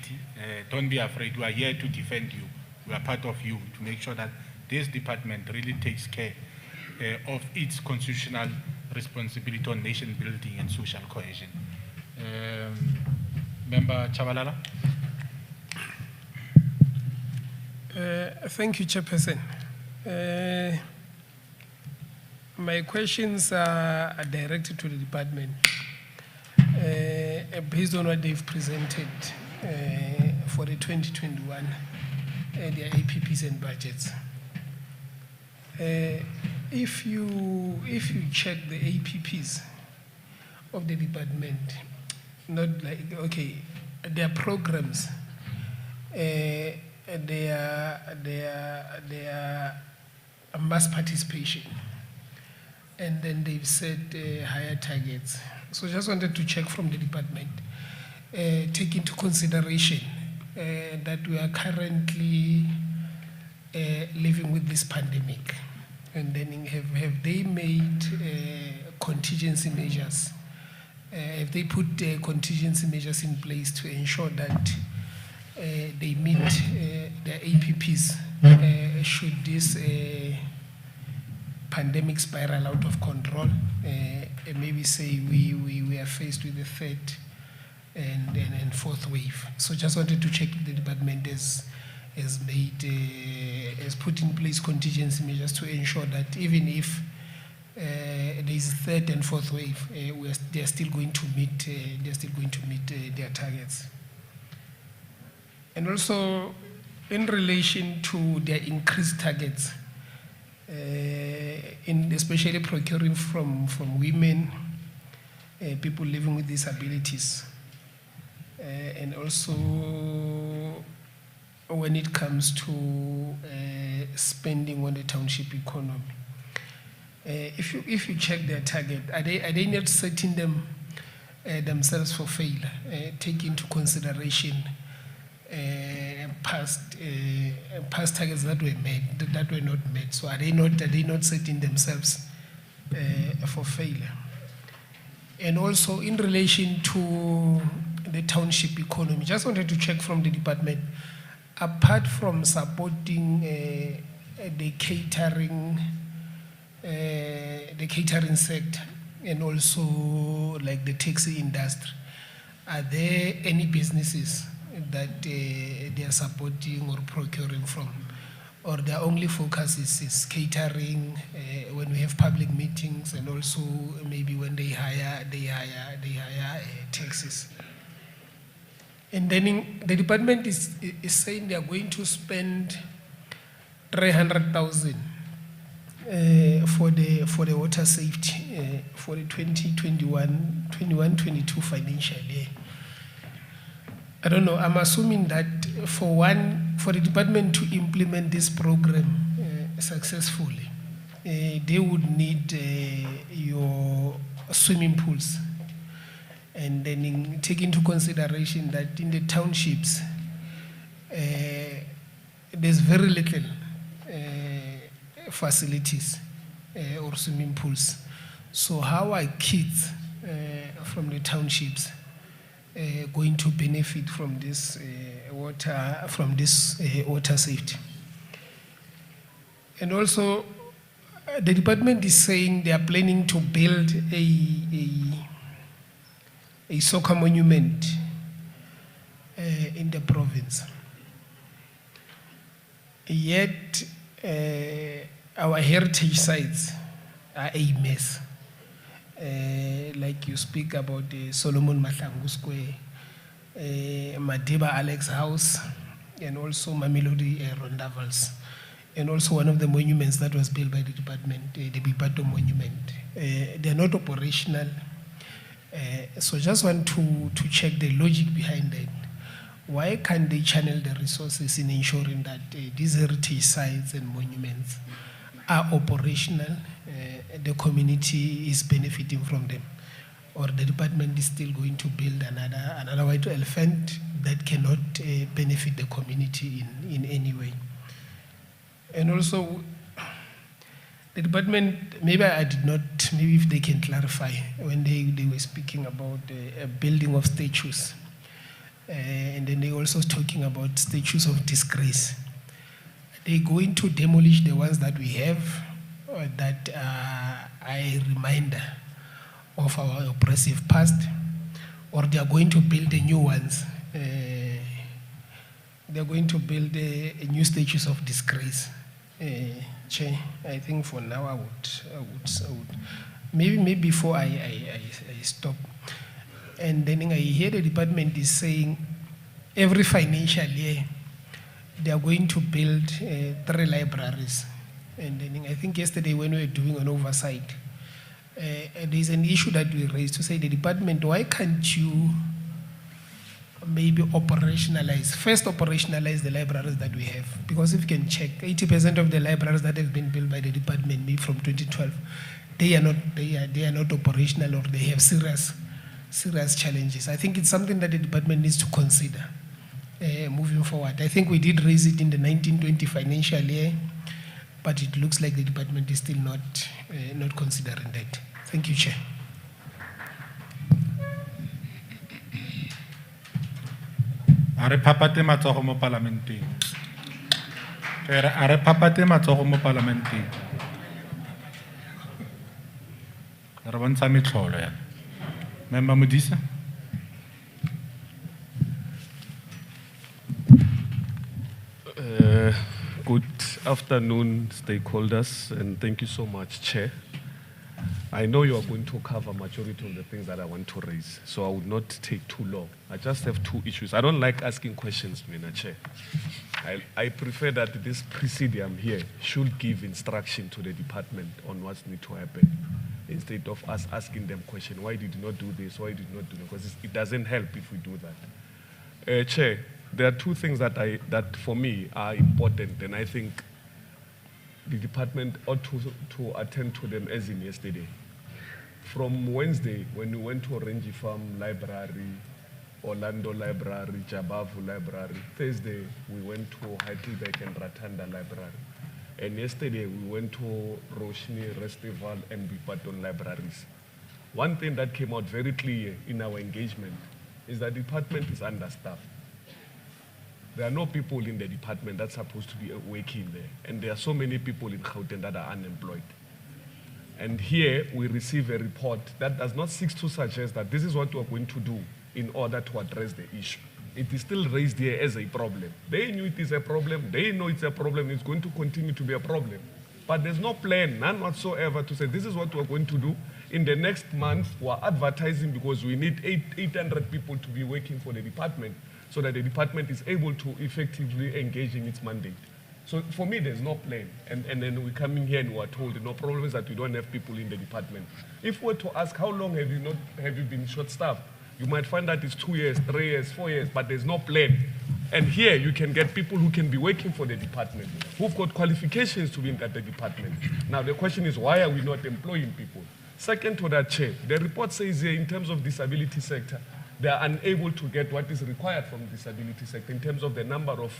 Don't be afraid. We are here to defend you. We are part of you to make sure that this department really takes care of its constitutional responsibility on nation building and social cohesion. Member Chabalala. Thank you, Chairperson. My questions are directed to the department based on what they've presented for the 2021 their APPs and budgets. If you check the APPs of the department, not like, okay, their programs, they are mass participation, and then they've set higher targets. So just wanted to check from the department, take into consideration that we are currently living with this pandemic, and then have they made contingency measures? Have they put contingency measures in place to ensure that they meet their APPs should this pandemic spiral out of control? Maybe say we are faced with the third and fourth wave. So just wanted to check if the department has put in place contingency measures to ensure that even if there is a third and fourth wave, they are still going to meet their targets. And also, in relation to their increased targets, in especially procuring from women, people living with disabilities, and also when it comes to spending on the township economy. If you check their target, are they not setting them themselves for failure? Take into consideration past targets that were not met. So are they not setting themselves for failure? And also in relation to the township economy, just wanted to check from the department, apart from supporting the catering sector and also like the taxi industry, are there any businesses that they are supporting or procuring from, or their only focus is catering when we have public meetings, and also maybe when they hire taxis? And then the department is saying they are going to spend 300,000 for the water safety for the 2021-22 financial year. I don't know, I'm assuming that for the department to implement this program successfully, they would need your swimming pools. And then take into consideration that in the townships, there's very little facilities or swimming pools. So how are kids from the townships going to benefit from this water safety? And also, the department is saying they are planning to build a soccer monument in the province. Yet, our heritage sites are a mess. Like you speak about the Solomon Mahlangu Square, Madiba Alex House, and also Mamelodi Rondavels, and also one of the monuments that was built by the department, the Bipato Monument. They are not operational. So just want to check the logic behind that. Why can't they channel the resources in ensuring that these heritage sites and monuments are operational, the community is benefiting from them, or the department is still going to build another white elephant that cannot benefit the community in any way? And also, The department, maybe I did not, maybe if they can clarify, when they were speaking about a building of statues, and then they also talking about statues of disgrace. They're going to demolish the ones that we have, that are a reminder of our oppressive past, or they are going to build the new ones. They're going to build a new statues of disgrace. Chair, I think for now I would maybe before I stop. And then I hear the department is saying every financial year they are going to build 3 libraries. And then I think yesterday when we were doing an oversight, there's an issue that we raised to say the department, why can't you maybe first operationalize the libraries that we have? Because if you can check, 80% of the libraries that have been built by the department, maybe from 2012, they are not operational, or they have serious challenges. I think it's something that the department needs to consider moving forward. I think we did raise it in the 1920 financial year, but it looks like the department is still not considering that. Thank you, Chair. Are papate matsogo mo parlamenteng. Are papate matsogo mo parlamenteng. Re bontsha metlholo ya. Member Modisa. Good afternoon, stakeholders, and thank you so much, Chair. I know you are going to cover majority of the things that I want to raise, so I would not take too long. I just have 2 issues. I don't like asking questions, Mr. Chair. I prefer that this presidium here should give instruction to the department on what needs to happen, instead of us asking them questions. Why did you not do this? Why did you not do that? Because it doesn't help if we do that. Chair, there are 2 things that for me are important, and I think the department ought to attend to them as in yesterday. From Wednesday, when we went to Orange Farm Library, Orlando Library, Jabavu Library. Thursday, we went to Heidelberg and Ratanda Library. And yesterday, we went to Roshni, Restival, and Bipaton libraries. One thing that came out very clear in our engagement is that the department is understaffed. There are no people in the department that's supposed to be working there. And there are so many people in Houghton that are unemployed. And here we receive a report that does not seek to suggest that this is what we're going to do in order to address the issue. It is still raised here as a problem. They knew it is a problem. They know it's a problem. It's going to continue to be a problem. But there's no plan, none whatsoever, to say this is what we're going to do. In the next month, we're advertising because we need 800 people to be working for the department so that the department is able to effectively engage in its mandate. So for me, there's no plan. And then we come in here and we're told no problem is that we don't have people in the department. If we were to ask how long have you been short-staffed, you might find that it's 2 years, 3 years, 4 years, but there's no plan. And here you can get people who can be working for the department, who've got qualifications to be in that department. Now the question is, why are we not employing people? Second to that, Chair, the report says here in terms of disability sector, they are unable to get what is required from the disability sector in terms of the number of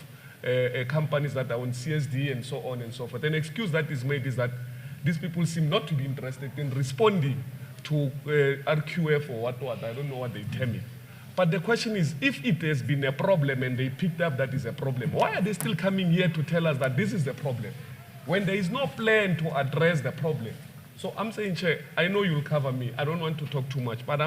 companies that are on CSD and so on and so forth. An excuse that is made is that these people seem not to be interested in responding to RQF or what, I don't know what they term it. But the question is, if it has been a problem and they picked up that is a problem, why are they still coming here to tell us that this is the problem when there is no plan to address the problem? So I'm saying, Chair, I know you'll cover me. I don't want to talk too much, but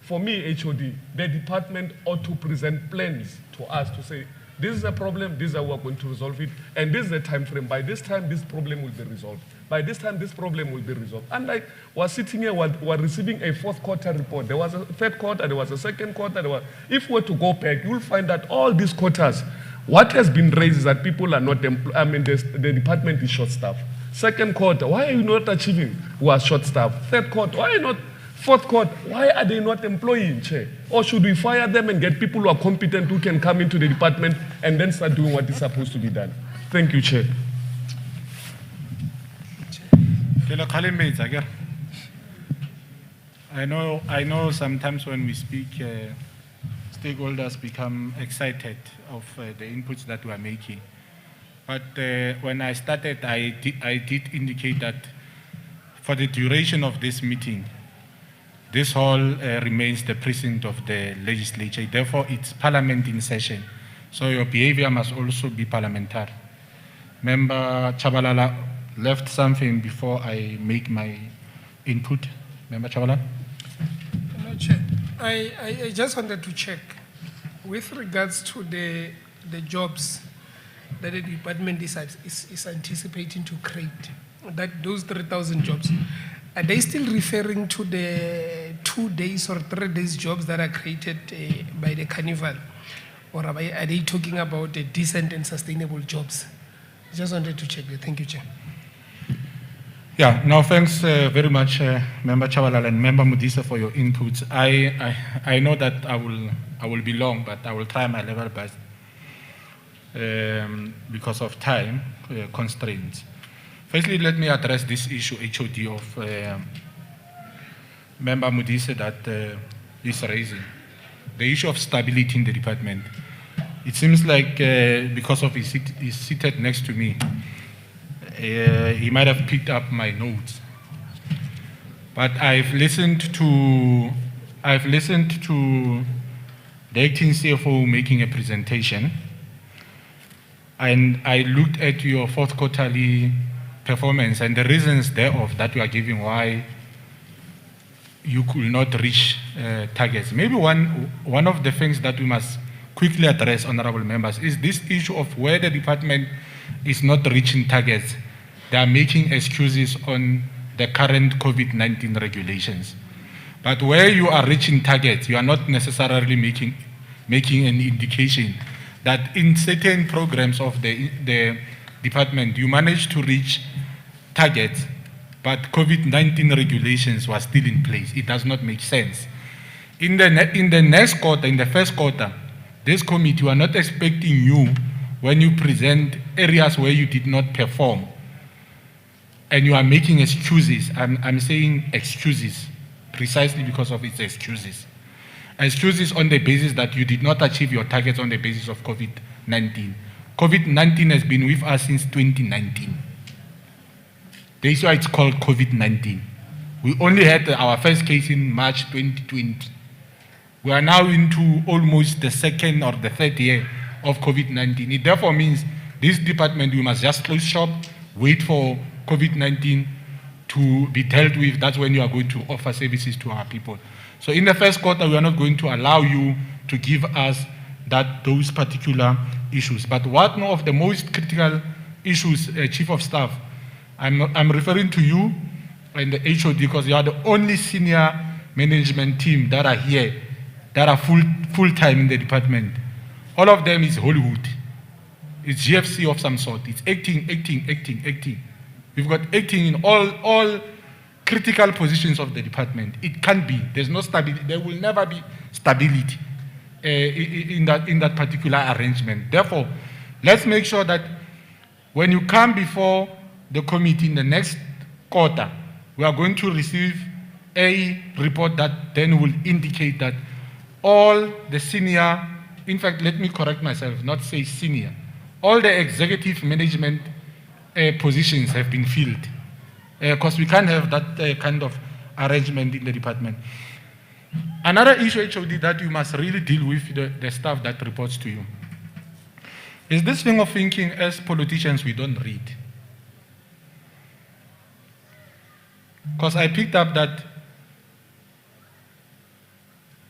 for me, HOD, the department ought to present plans to us to say, this is a problem, this is how we're going to resolve it, and this is the time frame. By this time, this problem will be resolved. By this time, this problem will be resolved. Unlike we're sitting here, we're receiving a 4th quarter report. There was a 3rd quarter, there was a 2nd quarter. If we were to go back, you'll find that all these quarters, what has been raised is that people are not employed. I mean, the department is short-staffed. 2nd quarter, why are you not achieving? We are short-staffed. 3rd quarter, why are you not? 4th quarter, why are they not employing, Chair? Or should we fire them and get people who are competent who can come into the department and then start doing what is supposed to be done? Thank you, Chair. I know sometimes when we speak, stakeholders become excited of the inputs that we are making. But when I started, I did indicate that for the duration of this meeting, this hall remains the precinct of the legislature. Therefore, it's parliament in session. So your behavior must also be parliamentary. Member Chabalala left something before I make my input. Member Chabalala? No, Chair. I just wanted to check with regards to the jobs that the department is anticipating to create, that those 3,000 jobs, are they still referring to the 2 days or 3 days jobs that are created by the carnival? Or are they talking about decent and sustainable jobs? Just wanted to check that. Thank you, Chair. Yeah, no, thanks very much, Member Chabalala and Member Mudisa, for your inputs. I know that I will be long, but I will try my level best because of time constraints. Firstly, let me address this issue, HOD, of Member Mudisa that is raising. The issue of stability in the department. It seems like because of he's seated next to me, he might have picked up my notes. But I've listened to the acting CFO making a presentation, and I looked at your fourth quarterly performance and the reasons thereof that you are giving why you could not reach targets. Maybe one of the things that we must quickly address, honorable members, is this issue of where the department is not reaching targets. They are making excuses on the current COVID-19 regulations. But where you are reaching targets, you are not necessarily making an indication that in certain programs of the department, you managed to reach targets, but COVID-19 regulations were still in place. It does not make sense. In the next quarter, in the first quarter, this committee, we are not expecting you, when you present areas where you did not perform, and you are making excuses. I'm saying excuses, precisely because of its excuses. Excuses on the basis that you did not achieve your targets on the basis of COVID-19. COVID-19 has been with us since 2019. That is why it's called COVID-19. We only had our first case in March 2020. We are now into almost the second or the third year of COVID-19. It therefore means this department, we must just close shop, wait for COVID-19 to be dealt with. That's when you are going to offer services to our people. So in the first quarter, we are not going to allow you to give us those particular issues. But one of the most critical issues, Chief of Staff, I'm referring to you and the HOD because you are the only senior management team that are here, that are full-time in the department. All of them is Hollywood. It's GFC of some sort. It's acting. We've got acting in all critical positions of the department. It can't be. There's no stability. There will never be stability in that particular arrangement. Therefore, let's make sure that when you come before the committee in the next quarter, we are going to receive a report that then will indicate that all the senior, in fact, let me correct myself, not say senior, all the executive management positions have been filled. Because we can't have that kind of arrangement in the department. Another issue, HOD, that you must really deal with the staff that reports to you is this thing of thinking as politicians we don't read. Because I picked up that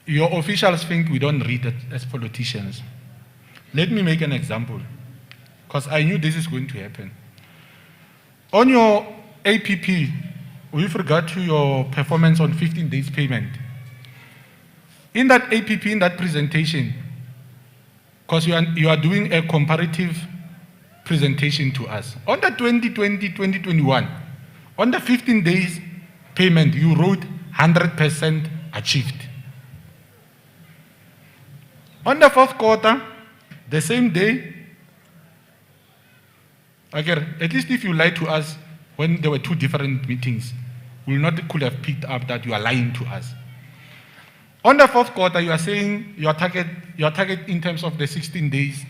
your officials think we don't read it as politicians. Let me make an example, because I knew this is going to happen. On your APP, with regard to your performance on 15 days payment, in that APP, in that presentation, because you are doing a comparative presentation to us, on the 2020-2021, on the 15 days payment, you wrote 100% achieved. On the fourth quarter, the same day, okay, at least if you lie to us when there were two different meetings, we could have picked up that you are lying to us. On the fourth quarter, you are saying your target in terms of the 16 days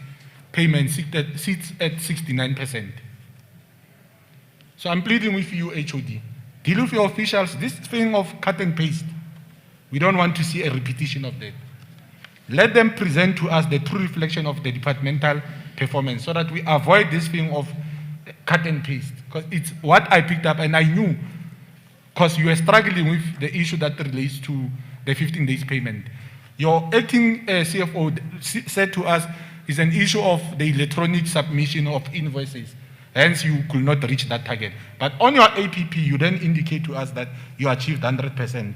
payment sits at 69%. So I'm pleading with you, HOD, Deal with your officials. This thing of cut and paste, we don't want to see a repetition of that. Let them present to us the true reflection of the departmental performance so that we avoid this thing of cut and paste. Because it's what I picked up and I knew, because you were struggling with the issue that relates to the 15 days payment. Your acting CFO said to us it's an issue of the electronic submission of invoices. Hence, you could not reach that target. But on your APP, you then indicate to us that you achieved 100%.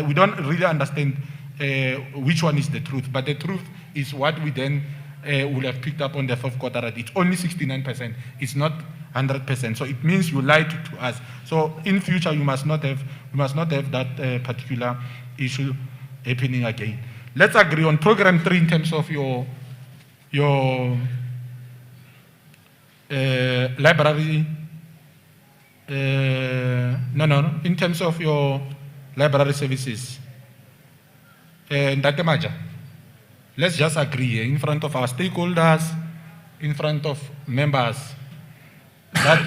We don't really understand which one is the truth. But the truth is what we then will have picked up on the fourth quarter. It's only 69%. It's not 100%. So it means you lied to us. So in future, you must not have that particular issue happening again. Let's agree on program 3 in terms of your library. In terms of your library services. Ntatemaja, let's just agree in front of our stakeholders, in front of members, that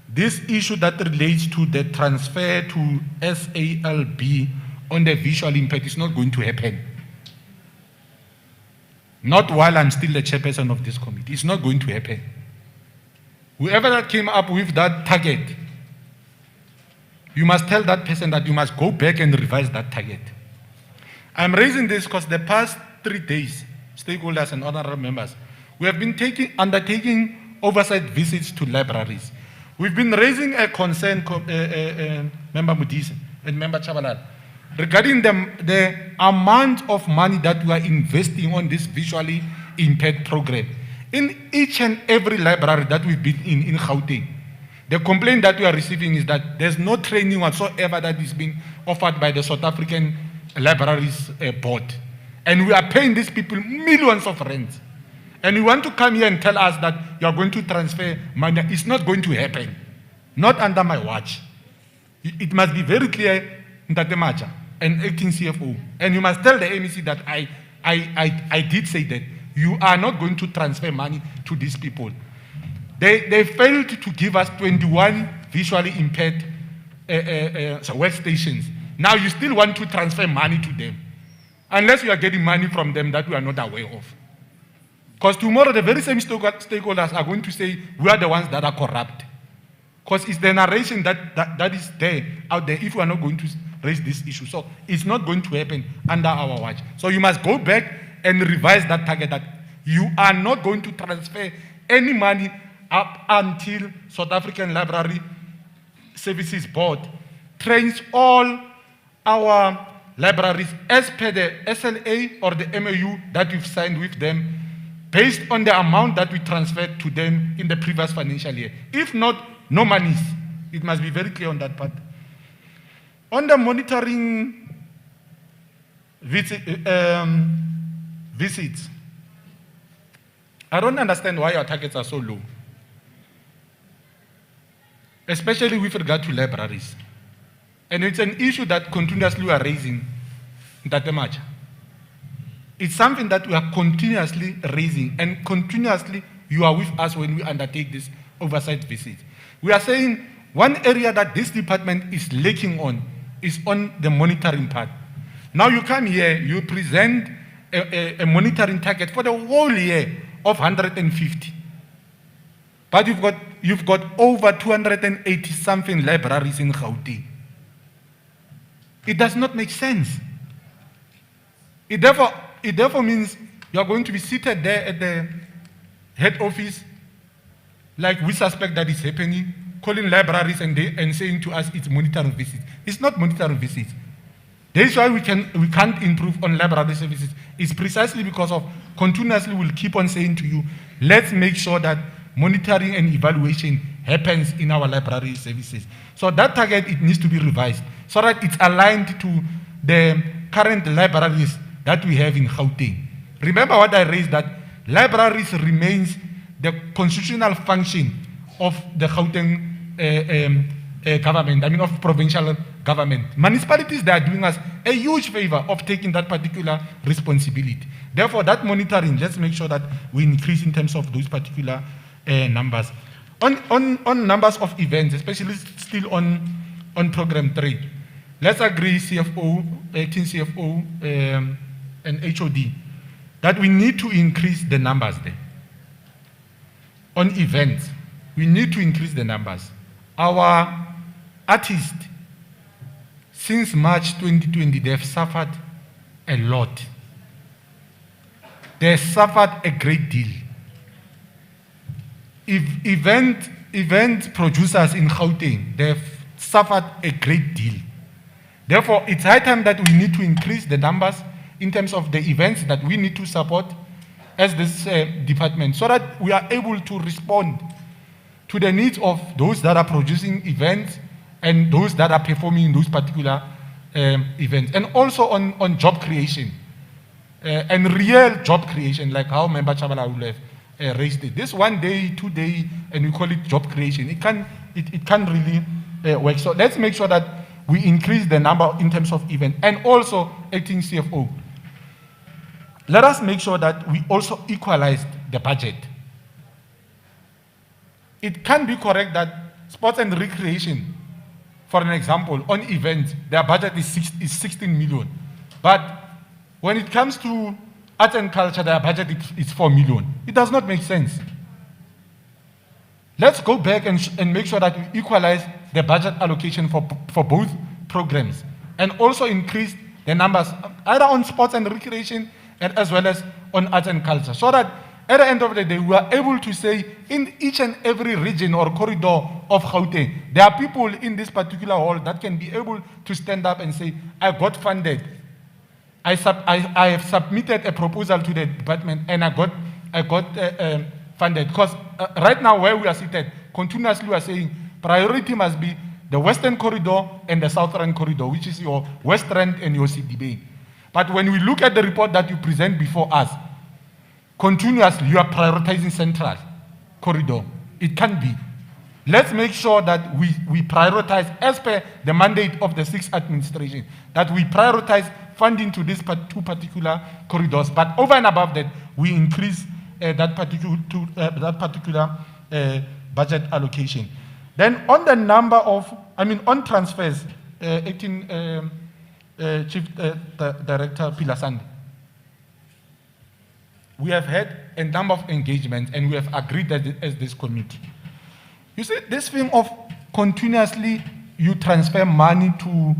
this issue that relates to the transfer to SALB on the visual impact is not going to happen. Not while I'm still the chairperson of this committee. It's not going to happen. Whoever that came up with that target, you must tell that person that you must go back and revise that target. I'm raising this because the past 3 days, stakeholders and honorable members, we have been undertaking oversight visits to libraries. We've been raising a concern, Member Mudise and Member Chabalala, regarding the amount of money that we are investing on this visually impaired program. In each and every library that we've been in Gauteng, the complaint that we are receiving is that there's no training whatsoever that is being offered by the South African Libraries Board. And we are paying these people millions of rands. And you want to come here and tell us that you are going to transfer money. It's not going to happen. Not under my watch. It must be very clear, Ntatemaja, and acting CFO. And you must tell the MEC that I did say that. You are not going to transfer money to these people. They failed to give us 21 visually impaired workstations. Now you still want to transfer money to them. Unless you are getting money from them that we are not aware of. Because tomorrow the very same stakeholders are going to say we are the ones that are corrupt. Because it's the narration that is there out there if we are not going to raise this issue. So it's not going to happen under our watch. So you must go back and revise that target that you are not going to transfer any money up until South African Library Services Board trains all our libraries as per the SLA or the MAU that we've signed with them based on the amount that we transferred to them in the previous financial year. If not, no monies. It must be very clear on that part. On the monitoring visits, I don't understand why our targets are so low, especially with regard to libraries. And it's an issue that continuously we are raising in Ntatemaja. It's something that we are continuously raising, and continuously you are with us when we undertake this oversight visit. We are saying one area that this department is lacking on is on the monitoring part. Now you come here, you present a monitoring target for the whole year of 150. But you've got over 280 something libraries in Gauteng. It does not make sense. It therefore means you are going to be seated there at the head office, like we suspect that is happening, calling libraries and saying to us it's monitoring visits. It's not monitoring visits. That is why we can't improve on library services. It's precisely because of continuously we'll keep on saying to you, let's make sure that monitoring and evaluation happens in our library services. So that target, it needs to be revised so that it's aligned to the current libraries that we have in Gauteng. Remember what I raised, that libraries remains the constitutional function of the Gauteng government, of provincial government. Municipalities, they are doing us a huge favor of taking that particular responsibility. Therefore, that monitoring, just make sure that we increase in terms of those particular numbers. On numbers of events, especially still on on program 3. Let's agree CFO, acting CFO, and HOD, that we need to increase the numbers there. On events, we need to increase the numbers. Our artists, since March 2020, they've suffered a lot. They suffered a great deal. If event producers in Gauteng, they've suffered a great deal. Therefore, it's high time that we need to increase the numbers in terms of the events that we need to support as this department, so that we are able to respond to the needs of those that are producing events and those that are performing those particular events. And also on job creation, and real job creation, like how Member Chabala will have raised it. This 1 day, 2 day, and we call it job creation. It can really work. So let's make sure that we increase the number in terms of event, and also acting CFO. Let us make sure that we also equalize the budget. It can be correct that sports and recreation, for an example, on events, their budget is 16 million. But when it comes to arts and culture, their budget is 4 million. It does not make sense. Let's go back and make sure that we equalize the budget allocation for both programs, and also increase the numbers either on sports and recreation and as well as on arts and culture, so that at the end of the day, we are able to say in each and every region or corridor of Gauteng, there are people in this particular hall that can be able to stand up and say, I got funded. I have submitted a proposal to the department and I got funded. Because right now where we are seated, continuously we are saying priority must be the Western Corridor and the Southern Corridor, which is your West Rand and your CDB. But when we look at the report that you present before us, continuously you are prioritizing Central Corridor. It can be. Let's make sure that we prioritize, as per the mandate of the 6th administration, that we prioritize funding to these two particular corridors. But over and above that, we increase that particular budget allocation. Then on the number of, on transfers, acting Chief Director Pilasande, we have had a number of engagements and we have agreed that as this committee. You see, this thing of continuously you transfer money to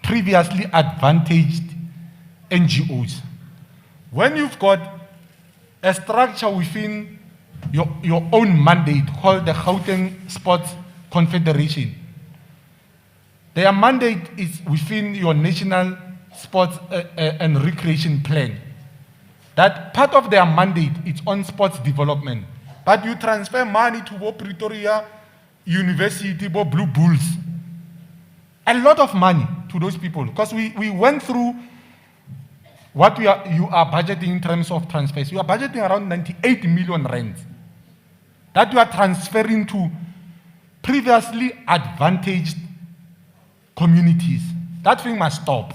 previously advantaged NGOs. When you've got a structure within your own mandate called the Houghton Sports Confederation, their mandate is within your national sports and recreation plan. That part of their mandate is on sports development. But you transfer money to Pretoria University, Blue Bulls. A lot of money to those people. Because we went through what you are budgeting in terms of transfers. You are budgeting around 98 million rands that you are transferring to previously advantaged communities. That thing must stop.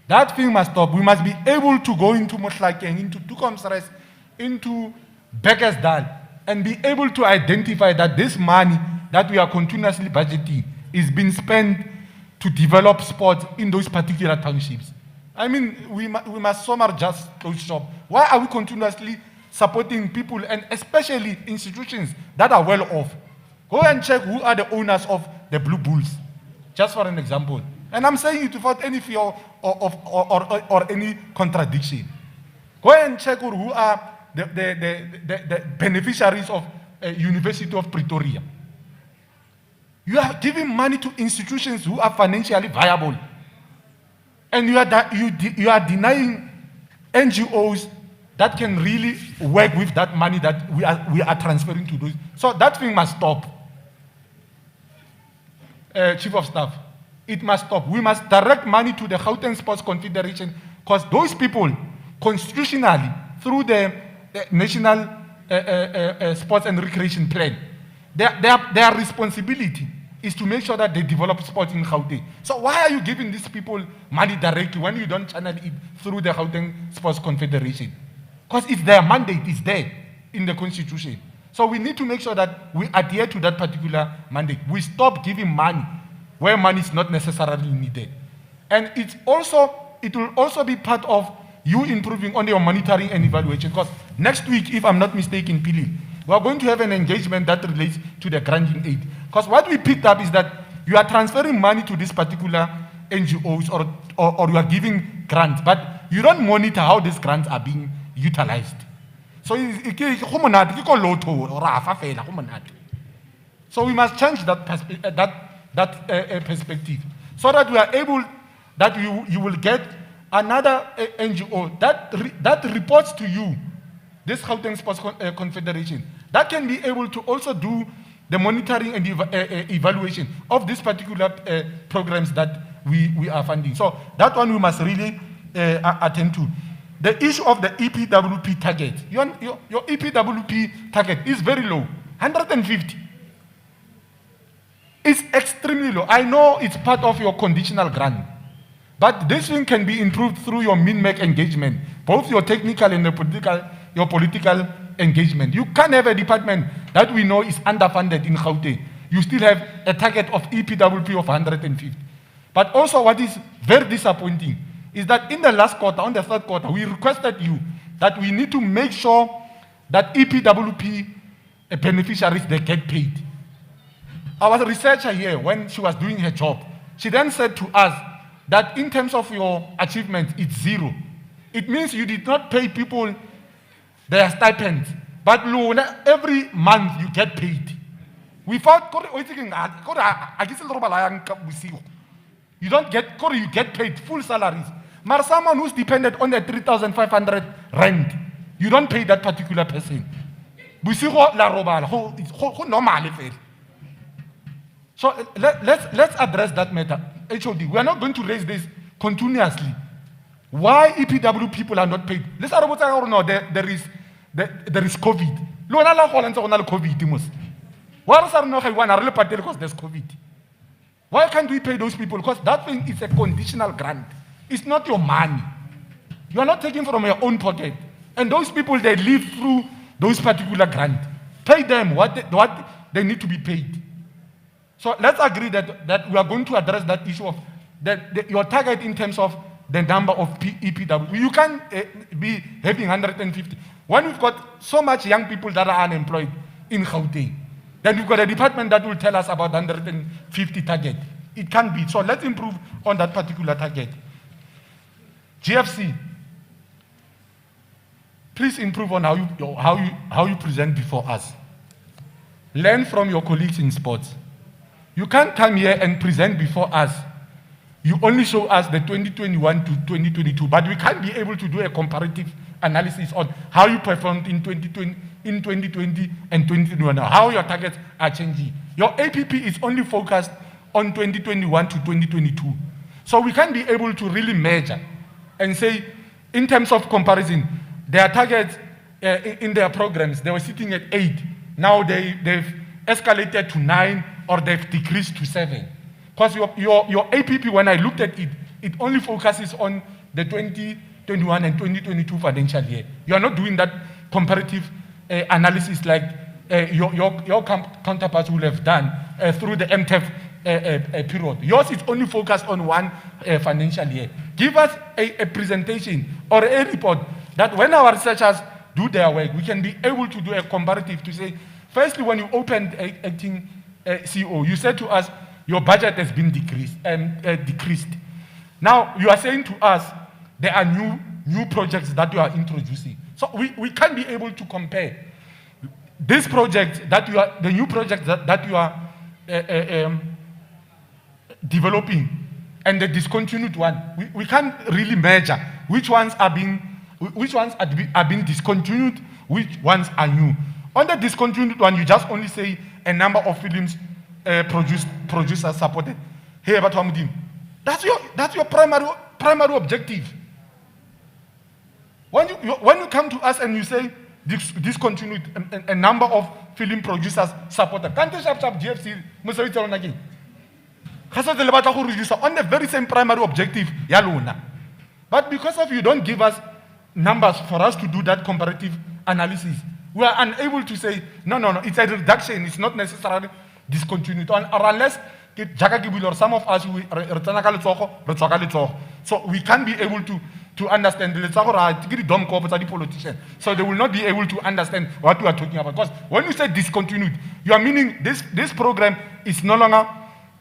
That thing must stop. We must be able to go into Mohlakeng, into Tukomsres, into Bekkersdal, and be able to identify that this money that we are continuously budgeting is being spent to develop sports in those particular townships. We must somewhere just close shop. Why are we continuously supporting people, and especially institutions that are well off? Go and check who are the owners of the Blue Bulls, just for an example. And I'm saying it without any fear or any contradiction. Go and check who are the beneficiaries of University of Pretoria. You are giving money to institutions who are financially viable, and you are denying NGOs that can really work with that money that we are transferring to those. So that thing must stop. Chief of Staff, it must stop. We must direct money to the Houghton Sports Confederation, because those people, constitutionally, through the National Sports and Recreation Plan, their responsibility is to make sure that they develop sports in Gauteng. So why are you giving these people money directly when you don't channel it through the Houghton Sports Confederation? Because it's their mandate, it's there in the Constitution. So we need to make sure that we adhere to that particular mandate. We stop giving money where money is not necessarily needed. And it will also be part of you improving on your monitoring and evaluation. Because next week, if I'm not mistaken, Pili, we are going to have an engagement that relates to the granting aid. Because what we picked up is that you are transferring money to this particular NGOs or you are giving grants, but you don't monitor how these grants are being utilized. So we must change that perspective so that we are able, that you will get another NGO that reports to you, this Houghton Sports Confederation, that can be able to also do the monitoring and evaluation of these particular programs that we are funding. So that one we must really attend to. The issue of the EPWP target. Your EPWP target is very low, 150. It's extremely low. I know it's part of your conditional grant, but this thing can be improved through your min-mac engagement, both your technical and your political engagement. You can't have a department that we know is underfunded in Gauteng. You still have a target of EPWP of 150. But also what is very disappointing is that in the last quarter, on the third quarter, we requested you that we need to make sure that EPWP beneficiaries, they get paid. Our researcher here, when she was doing her job, she then said to us that in terms of your achievement, it's zero. It means you did not pay people their stipends, but every month you get paid. We found, you don't get, you get paid full salaries. But someone who's dependent on the 3,500 rent, you don't pay that particular person. So let's address that matter. HOD, we are not going to raise this continuously. Why EPW people are not paid? Let's say there is COVID. Because there's COVID. Why can't we pay those people? Because that thing is a conditional grant. It's not your money. You are not taking from your own pocket. And those people, they live through those particular grants. Pay them what they need to be paid. So let's agree that we are going to address that issue of your target in terms of the number of EPW. You can't be having 150. When we've got so much young people that are unemployed in Gauteng, then we've got a department that will tell us about 150 target. It can't be. So let's improve on that particular target. GFC, please improve on how you present before us. Learn from your colleagues in sports. You can't come here and present before us. You only show us the 2021 to 2022, but we can't be able to do a comparative analysis on how you performed in 2020 and 2021, how your targets are changing. Your APP is only focused on 2021 to 2022. So we can't be able to really measure and say, in terms of comparison, their targets in their programs, they were sitting at 8. Now they've escalated to 9 or they've decreased to 7. Because your APP, when I looked at it, it only focuses on the 2021 and 2022 financial year. You are not doing that comparative analysis like your counterparts will have done through the MTEF period. Yours is only focused on one financial year. Give us a presentation or a report that when our researchers do their work, we can be able to do a comparative to say, firstly, when you opened acting CEO, you said to us, your budget has been decreased. Now, you are saying to us, there are new projects that you are introducing. So we can't be able to compare this project the new projects that you are developing and the discontinued one. We can't really measure which ones are being discontinued, which ones are new. On the discontinued one, you just only say a number of films producers supported. Hey, but that's your primary objective. When you come to us and you say discontinued a number of film producers supported, can't you sharp GFC again? On the very same primary objective, but because of you don't give us numbers for us to do that comparative analysis, we are unable to say, no, it's a reduction, it's not necessarily discontinued, or unless or some of us, so we can't be able to understand the politician. So they will not be able to understand what we are talking about. Because when you say discontinued, you are meaning this program is no longer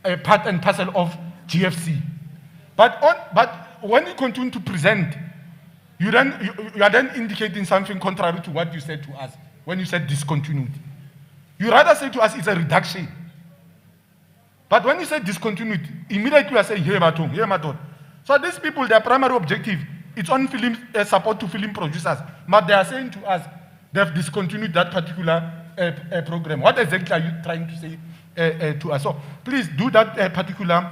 a part and parcel of GFC. But when you continue to present, you are then indicating something contrary to what you said to us when you said discontinued. You rather say to us it's a reduction. But when you say discontinued, immediately you are saying, here, Maton. So these people, their primary objective, it's on film support to film producers. But they are saying to us, they've discontinued that particular program. What exactly are you trying to say to us? So please do that particular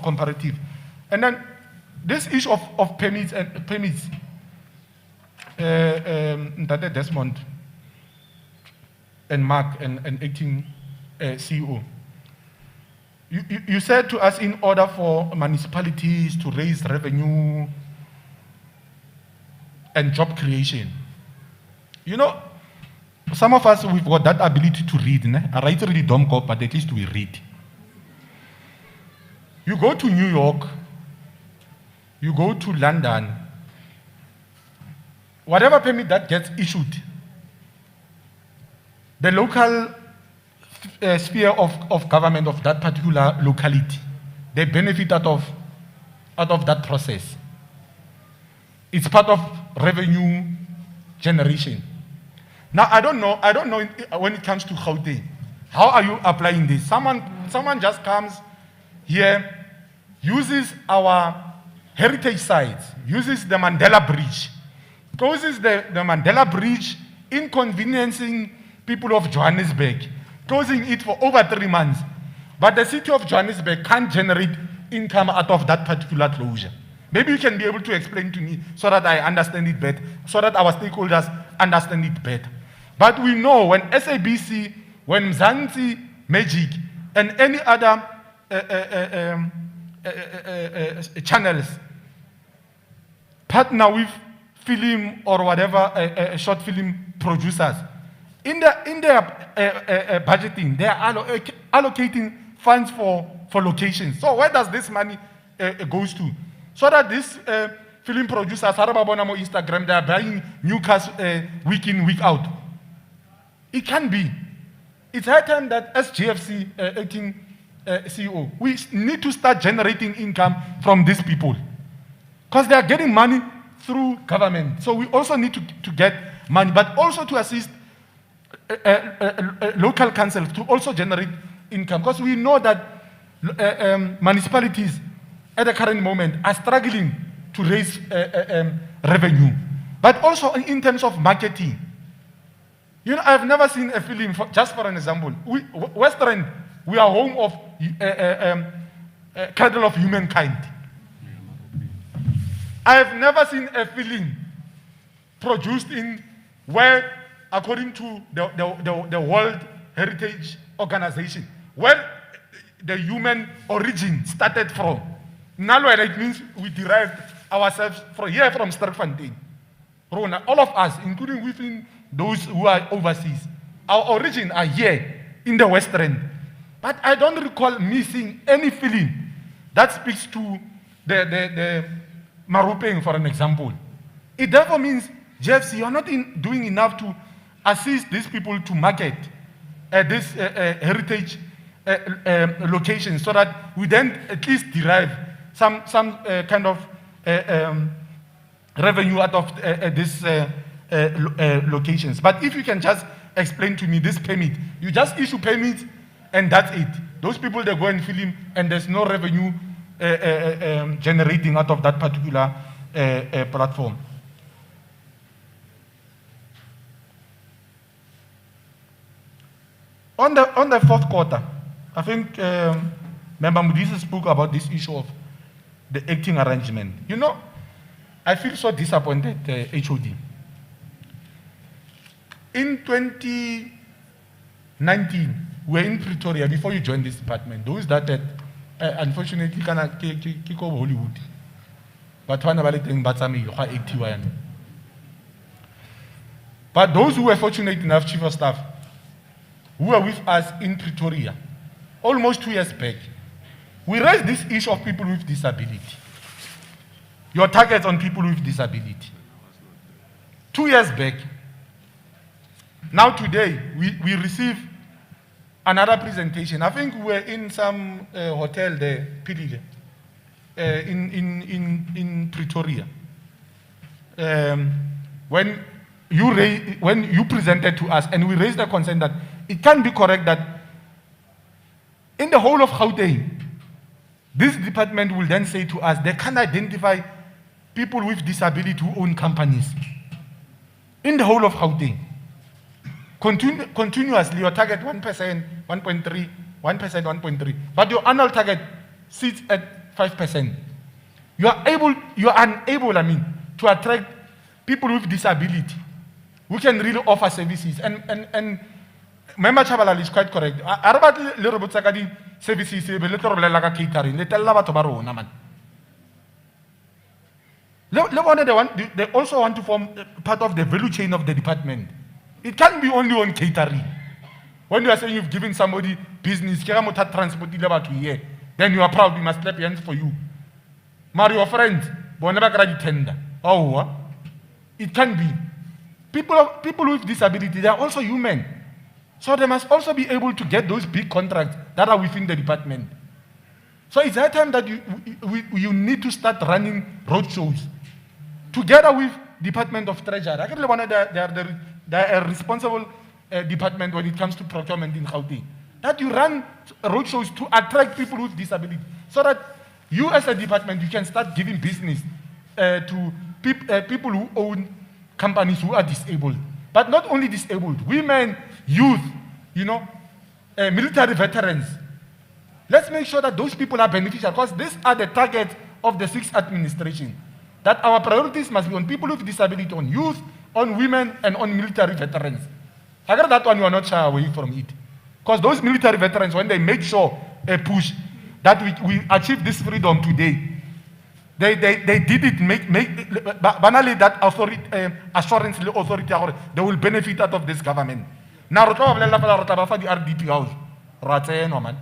comparative. And then this issue of permits, that Desmond and Mark and acting CEO. You said to us, in order for municipalities to raise revenue and job creation. You know, some of us, we've got that ability to read. I write really dumb cop, but at least we read. You go to New York, you go to London, whatever permit that gets issued, the local sphere of government of that particular locality, they benefit out of that process. It's part of revenue generation. Now I don't know when it comes to Gauteng, how are you applying this? Someone just comes here, uses our heritage sites, uses the Mandela Bridge, causes the Mandela Bridge, inconveniencing people of Johannesburg, closing it for over 3 months. But the city of Johannesburg can't generate income out of that particular closure. Maybe you can be able to explain to me so that I understand it better, so that our stakeholders understand it better. But we know when SABC, when Mzansi Magic, and any other channels partner with film or whatever short film producers, in their budgeting, they are allocating funds for locations. So where does this money goes to? So that these film producers, Instagram, they are buying new cars week in, week out. It can be. It's high time that as GFC acting CEO, we need to start generating income from these people. Because they are getting money through government. So we also need to get money, but also to assist local councils to also generate income. Because we know that municipalities at the current moment are struggling to raise revenue. But also in terms of marketing. You know, I've never seen a film, just for an example. Western, we are home of Cradle of Humankind. I have never seen a film produced in where, according to the World Heritage Organization, where the human origin started from. Nalwela, it means we derived ourselves from here, from Sterkfontein. Rona, all of us, including within those who are overseas, our origin are here in the Western. But I don't recall missing any film that speaks to the Marupeng, for an example. It therefore means, GFC, you're not doing enough to assist these people to market this heritage location, so that we then at least derive some kind of revenue out of these locations. But if you can just explain to me this permit, you just issue permits and that's it. Those people, they go and film and there's no revenue generating out of that particular platform. On the fourth quarter, I think Member Mudisa spoke about this issue of the acting arrangement. You know, I feel so disappointed, HOD. In 2019, we were in Pretoria before you joined this department. Those that unfortunately cannot kick over Hollywood. But one about it in Batsami, but But those who were fortunate enough, Chief of Staff, who were with us in Pretoria, almost 2 years back, we raised this issue of people with disability. Your targets on people with disability. 2 years back. Now today, we receive another presentation. I think we were in some hotel there, Pilile, in Pretoria. When you presented to us, and we raised the concern that it can be correct that in the whole of Gauteng, this department will then say to us, they can identify people with disability who own companies. In the whole of Houghton. Continuously, your target 1%, 1.3, 1%, 1.3. But your annual target sits at 5%. You are unable, to attract people with disability who can really offer services. And Member Chabalal is quite correct. Arabat little bit sakadi services, little like catering, little lava barona man. They also want to form part of the value chain of the department. It can't be only on catering. When you are saying you've given somebody business, then you are proud, we must clap hands for you. Your friends, tender. Oh, it can be. People with disability, they are also human. So they must also be able to get those big contracts that are within the department. So it's that time that you need to start running roadshows together with Department of Treasury. They are a responsible department when it comes to procurement in Gauteng. That you run roadshows to attract people with disability, so that you as a department, you can start giving business to people who own companies who are disabled. But not only disabled, women, youth, military veterans. Let's make sure that those people are beneficial, because these are the targets of the 6th administration. That our priorities must be on people with disability, on youth, on women, and on military veterans. I got that one, you are not shy away from it. Because those military veterans, when they make sure a push that we achieve this freedom today, they did it, banally that authority, assurance authority, they will benefit out of this government. Now, the RDP house, man.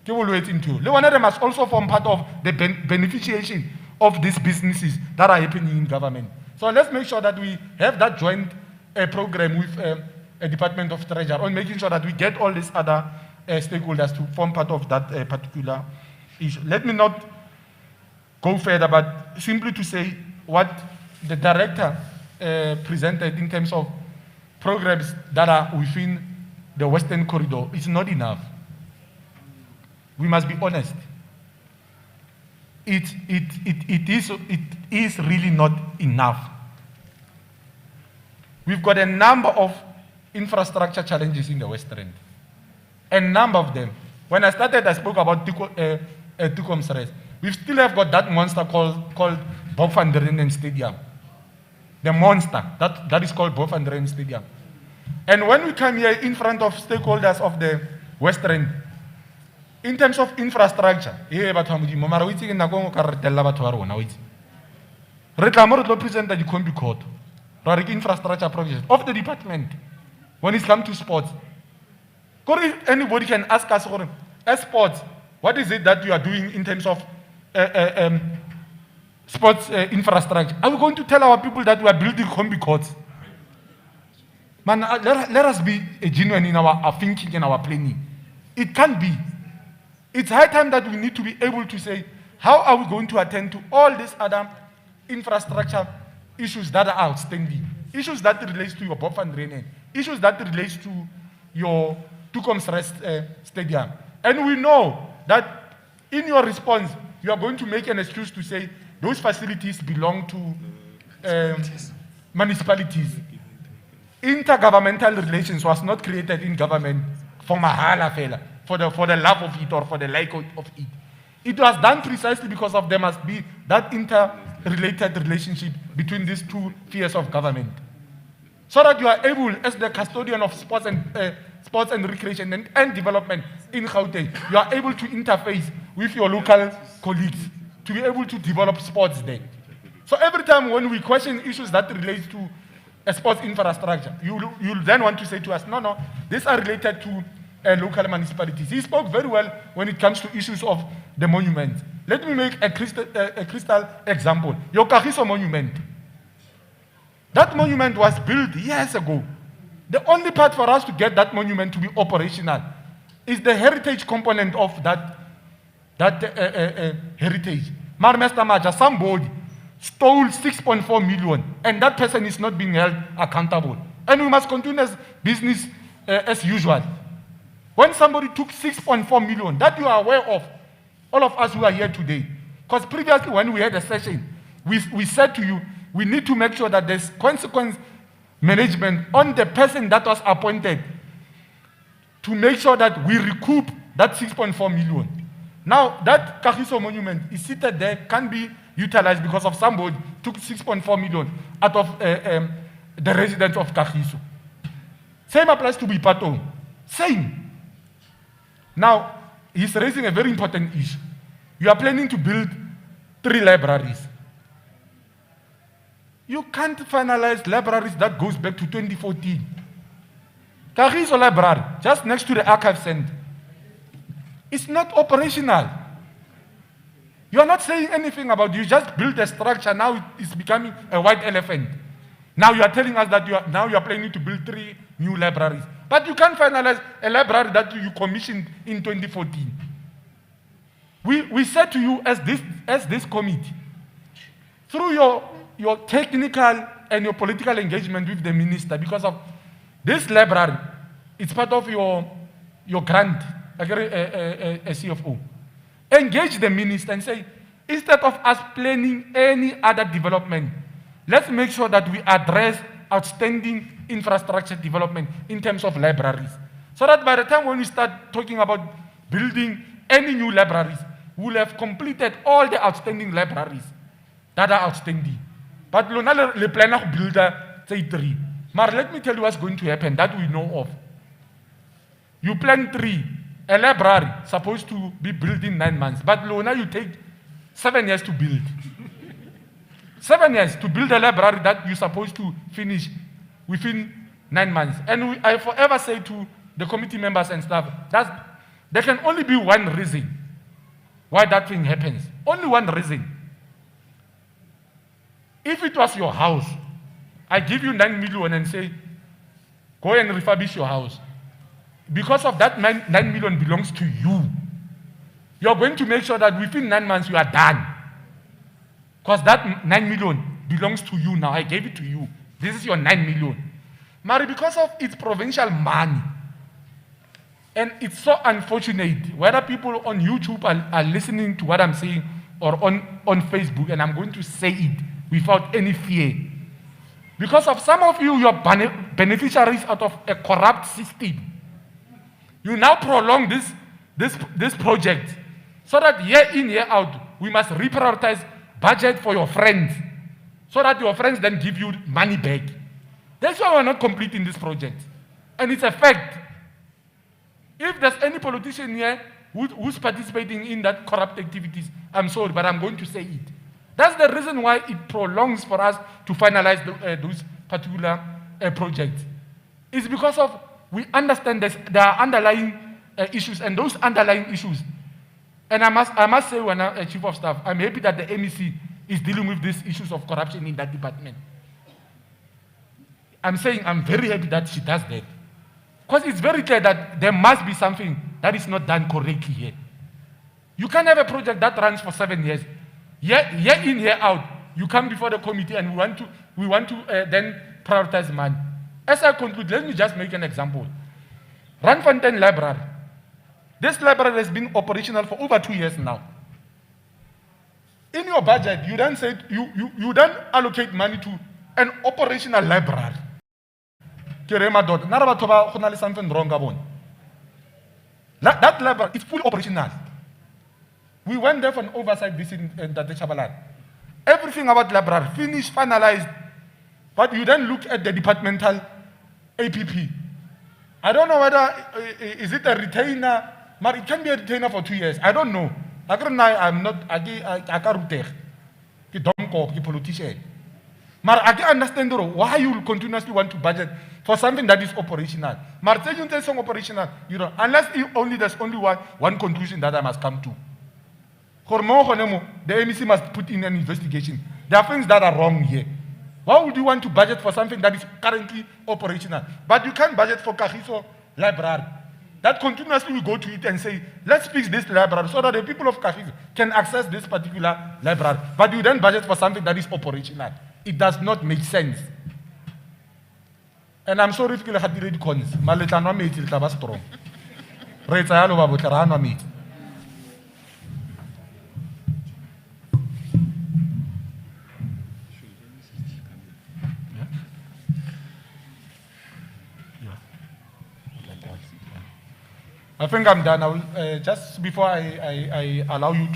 They must also form part of the beneficiation of these businesses that are happening in government. So let's make sure that we have that joint program with a Department of Treasury on making sure that we get all these other stakeholders to form part of that particular issue. Let me not go further, but simply to say what the director presented in terms of programs that are within the Western Corridor is not enough. We must be honest. It is really not enough. We've got a number of infrastructure challenges in the West End. A number of them. When I started, I spoke about Tukom's race. We still have got that monster called Bob van der Renden Stadium. The monster, that is called Bob van der Renden Stadium. And when we come here in front of stakeholders of the West End, in terms of infrastructure, infrastructure projects of the department when it comes to sports. Anybody can ask us, as sports, what is it that you are doing in terms of sports infrastructure? Are we going to tell our people that we are building combi courts? Man, let us be genuine in our thinking and our planning. It can't be. It's high time that we need to be able to say, how are we going to attend to all these other infrastructure issues that are outstanding? Issues that relates to your Bob van Renen, issues that relates to your Tukom's Rest Stadium. And we know that in your response, you are going to make an excuse to say those facilities belong to municipalities. Intergovernmental relations was not created in government for mahala fela, for the love of it or for the like of it. It was done precisely because there must be that interrelated relationship between these two spheres of government. So that you are able, as the custodian of sports and recreation and development in Gauteng, you are able to interface with your local colleagues to be able to develop sports there. So every time when we question issues that relate to a sports infrastructure. You'll then want to say to us, no, these are related to local municipalities. He spoke very well when it comes to issues of the monument. Let me make a crystal example. Your Kagiso monument. That monument was built years ago. The only part for us to get that monument to be operational is the heritage component of that heritage. Marmesta Maja, somebody stole 6.4 million, and that person is not being held accountable. And we must continue as business as usual. When somebody took 6.4 million, that you are aware of, all of us who are here today, because previously when we had a session, we said to you, we need to make sure that there's consequence management on the person that was appointed to make sure that we recoup that 6.4 million. Now, that Kagiso monument is seated there, can be utilized because of somebody took 6.4 million out of the residents of Kagiso. Same applies to Bipato. Same. Now, he's raising a very important issue. You are planning to build 3 libraries. You can't finalize libraries that goes back to 2014. Kagiso Library, just next to the archive center, it's not operational. You are not saying anything about it. You just build a structure, now it's becoming a white elephant. Now you are telling us that you are planning to build 3 new libraries. But you can't finalize a library that you commissioned in 2014. We said to you as this committee, through your technical and your political engagement with the minister, because of this library, it's part of your grant, a CFO. Engage the minister and say, instead of us planning any other development, let's make sure that we address outstanding infrastructure development in terms of libraries. So that by the time when we start talking about building any new libraries, we'll have completed all the outstanding libraries that are outstanding. But le plan to build say 3. But let me tell you what's going to happen that we know of. You plan 3, a library supposed to be built in 9 months, but Lona, you take 7 years to build. 7 years to build a library that you're supposed to finish within 9 months. And I forever say to the committee members and staff that there can only be one reason why that thing happens. Only one reason. If it was your house, I give you 9 million and say, go and refurbish your house. Because of that 9 million belongs to you. You're going to make sure that within 9 months you are done. Because that 9 million belongs to you now. I gave it to you. This is your 9 million. Mary, because of its provincial money, and it's so unfortunate, whether people on YouTube are listening to what I'm saying or on Facebook, and I'm going to say it without any fear. Because of some of you, you're beneficiaries out of a corrupt system. You now prolong this project so that year in, year out, we must reprioritize budget for your friends so that your friends then give you money back. That's why we're not completing this project. And it's a fact. If there's any politician here who's participating in that corrupt activities, I'm sorry, but I'm going to say it. That's the reason why it prolongs for us to finalize those particular projects. It's because of we understand there are underlying issues, and those underlying issues. And I must say, when I'm a chief of staff, I'm happy that the MEC is dealing with these issues of corruption in that department. I'm saying I'm very happy that she does that. Because it's very clear that there must be something that is not done correctly here. You can't have a project that runs for 7 years. Year in, year out, you come before the committee and we want to then prioritize money. As I conclude, let me just make an example. Randfontein Library. This library has been operational for over 2 years now. In your budget, you then say you then allocate money to an operational library. Something wrong about that library is fully operational. We went there for an oversight visit in the Chabalan. Everything about the library finished, finalized. But you then look at the departmental APP. I don't know whether is it a retainer, but it can be a retainer for 2 years. I don't know. I'm not a politician. But I can understand why you will continuously want to budget for something that is operational. But saying something operational, you know, unless there's only one conclusion that I must come to. The MEC must put in an investigation. There are things that are wrong here. Why would you want to budget for something that is currently operational? But you can't budget for Kagiso Library. That continuously we go to it and say, let's fix this library so that the people of Kagiso can access this particular library. But you then budget for something that is operational. It does not make sense. And I'm sorry if you have the cons. Maletano mate il taba strong. Retayalo baboterano mate. I think I'm done. I will, just before I allow you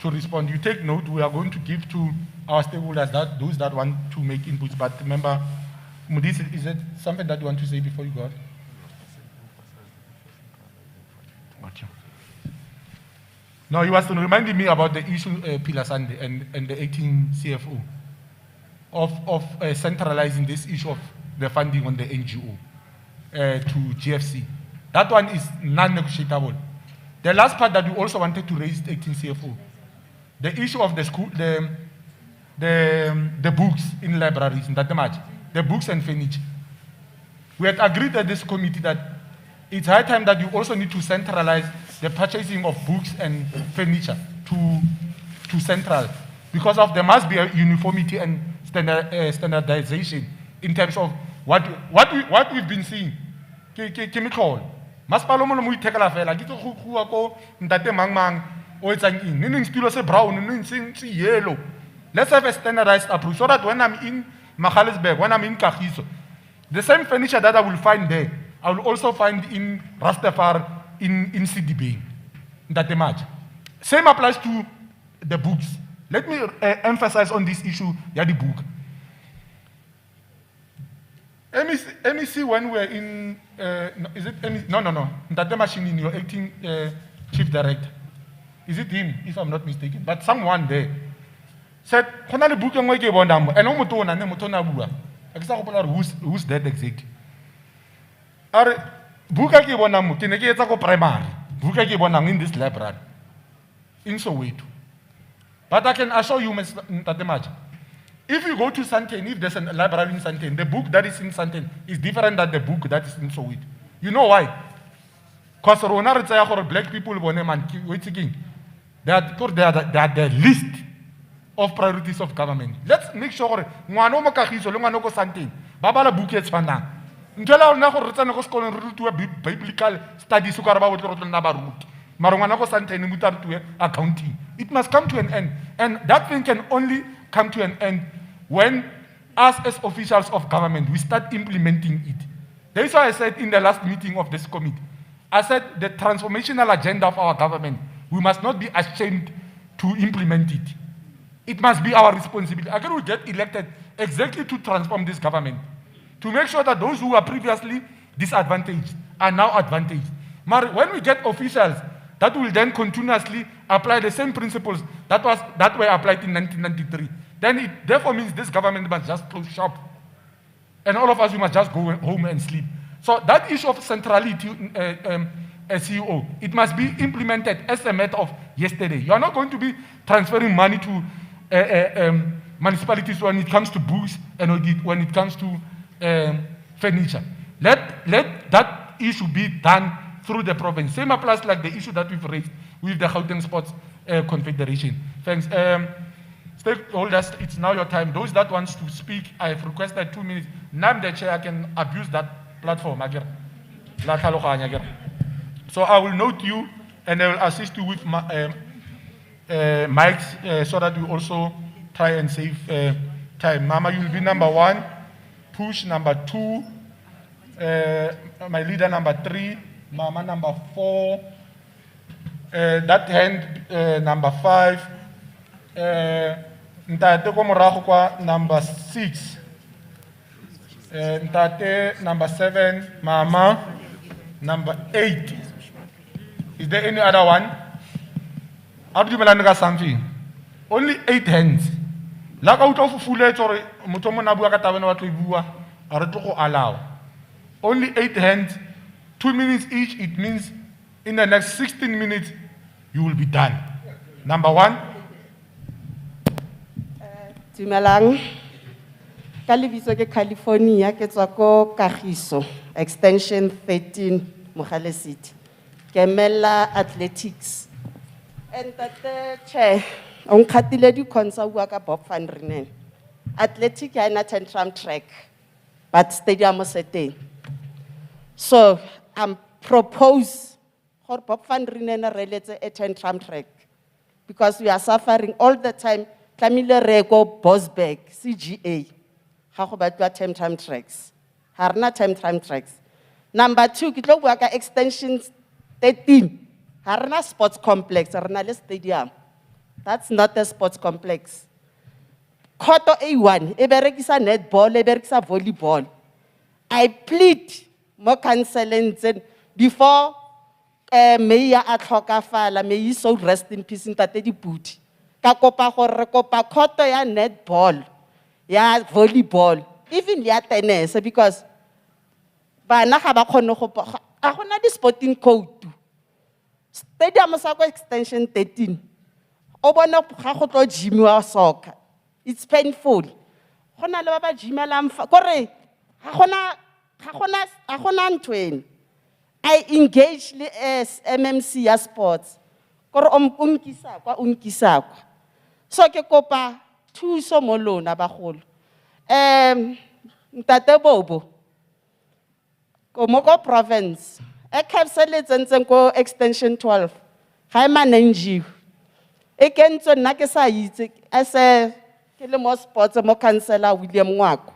to respond, you take note. We are going to give to our stakeholders, those that want to make inputs. But remember, Mudis, is it something that you want to say before you go out? Okay. No, you was reminding me about the issue, Pilar Sande and the 18 CFO, of centralizing this issue of the funding on the NGO to GFC. That one is non-negotiable. The last part that we also wanted to raise 18 CFO, the issue of the school, the books in libraries, in that much, the books and furniture. We had agreed at this committee that it's high time that you also need to centralize the purchasing of books and furniture to central, because there must be a uniformity and standardization in terms of what we've been seeing. Chemical. Mas palo mo mo itekala fela ke go khua ko ntate mang o etsang eng neng stulo se brown neng se yellow. Let's have a standardized approach so that when I'm in Magaliesburg, when I'm in Kagiso, the same furniture that I will find there, I will also find in Rastafari, in CDB. Ntate match. Same applies to the books. Let me emphasize on this issue, the book. MEC, when we're in, is it MEC? No. That machine in your acting chief director. Is it him, if I'm not mistaken? But someone there said, "Konali book yang wake bonam." And no mutona, ne mutona bua. Who's that exactly? Are buka ke bonam ke ne ke etsa ko primary. Buka ke bonam in this library in Soweto. But I can assure you, Mr. Maji, if you go to Santen, if there's a library in Santen, the book that is in Santen is different than the book that is in Soweto. You know why? Because black people, they are the list of priorities of government. Let's make sure ngwana mo Kagiso le ngwana ko Santen ba bala book e tshwanang. Ntela ona go rutsa go sekolong re rutwa biblical studies ka re ba botlo rutla na ba ruti. Mara ngwana ko Santen mo tarutwe accounting. It must come to an end, and that thing can only come to an end when us as officials of government, we start implementing it. That's why I said in the last meeting of this committee, I said the transformational agenda of our government, we must not be ashamed to implement it. It must be our responsibility. Again, we get elected exactly to transform this government, to make sure that those who were previously disadvantaged are now advantaged. But when we get officials that will then continuously apply the same principles that were applied in 1993, then it therefore means this government must just close shop. And all of us, we must just go home and sleep. So that issue of centrality, CEO, it must be implemented as a matter of yesterday. You are not going to be transferring money to municipalities when it comes to books and when it comes to furniture. Let that issue be done through the province. Same applies like the issue that we've raised with the Houghton Sports Confederation. Thanks. Stakeholders, it's now your time. Those that want to speak, I've requested 2 minutes. Now I'm the chair, I can abuse that platform. So I will note you and I will assist you with mics so that we also try and save time. Mama, you will be number 1, Push number 2, my leader number 3, Mama number 4, that hand number 5, Ntate ko morago kwa number 6, Ntate number 7, Mama number 8. Is there any other one? How do you mean something? Only 8 hands. La ka utla fufuletse hore motho mona bua ka tabana ba tlo bua a re tlo go allow. Only 8 hands, 2 minutes each. It means in the next 16 minutes you will be done. Number 1. Dumelang. Ka lebitso ke California ke tswa ko Kagiso extension 13 Mogale City. Ke emela athletics. And the chair on khatile di khonsa bua ka Bob van Renen. Athletic ya na tantrum track but stadium se teng. So I'm propose for Bob van Renen re letse a tantrum track because we are suffering all the time. Tlamile re go Bosberg CGA. Ga go batwa tantrum tracks. Ha rena tantrum tracks. Number 2 ke tlo bua ka extension 13. Ha rena sports complex, ha rena le stadium. That's not a sports complex. Koto A1, e berekisa netball, e berekisa volleyball. I plead mo canceling before Mayor a tlhokafala, may he so rest in peace ntate Diputi. Ka kopa gore re kopa koto ya netball, ya volleyball, even ya tennis because bana ga ba khone go a gona di sporting code. Stadium sa ko extension 13. O bona ga go tlo gymiwa soccer. It's painful. Gona le ba ba gymelang kore ga gona ntweng. I engage le MMC ya sports. Kore unkisa kwa. So ke kopa thuso mo lona bagolo. Ntate Bobo. Ko mo ko province. E capsulate ko extension 12. Ga e manage. E kentse nna ke sa itse ese ke le mo sports mo councilor William Ngwako.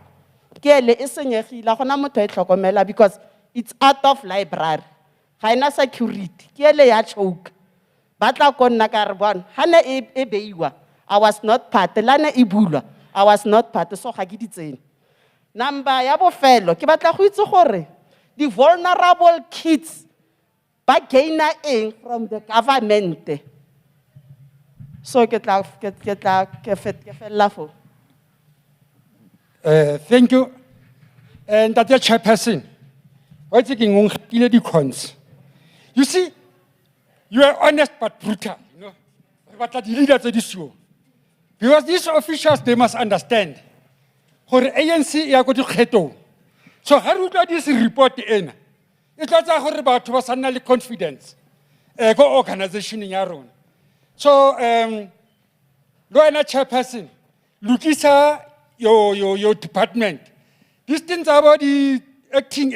Ke ele e senyegile gona motho e tlhokomela because it's out of library. Ga ena security. Ke ele ya choke. Batla ko nna ka re bona. Ha ne e beiwa. I was not part. Lana e bulwa. I was not part. So ga ke ditsene. Number ya bofelo ke batla go itse gore the vulnerable kids ba gaina eng from the government. So ke fella fo. Thank you. And that chairperson, what's the cons? You see, you are honest but brutal, you know. But the leaders of this show. Because these officials, they must understand. For ANC, you are going to kheto. So how do you do this report in? It's not about personal confidence. Go organization in your own. So, no other chairperson, Lukisa, your department. These things are about the acting.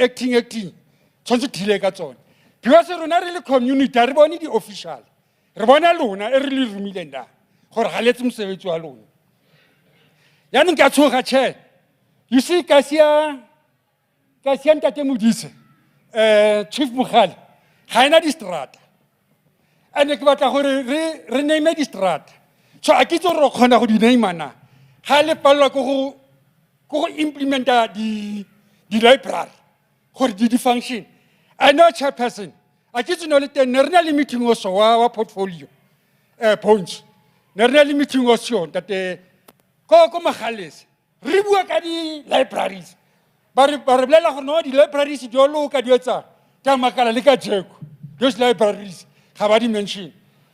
So to delegate. Because we're not really community, we're only the official. We're alone, we're really rumilenda. For Haletum Sevitu alone. Yanin Katsuha chair. You see, Kasia Tatemudis, Chief Mukhal, Haina Distrat. And the Kvata rename Distrat. So I get to Rokona who the name mana. Hale Palaco go implement the library or the function. I know chairperson. I get to know that the Nerali meeting also our portfolio points. Nerali meeting also that the Mahales rework at the libraries. But the libraries is your local Tamakala Lika Jek. Those libraries have already mentioned.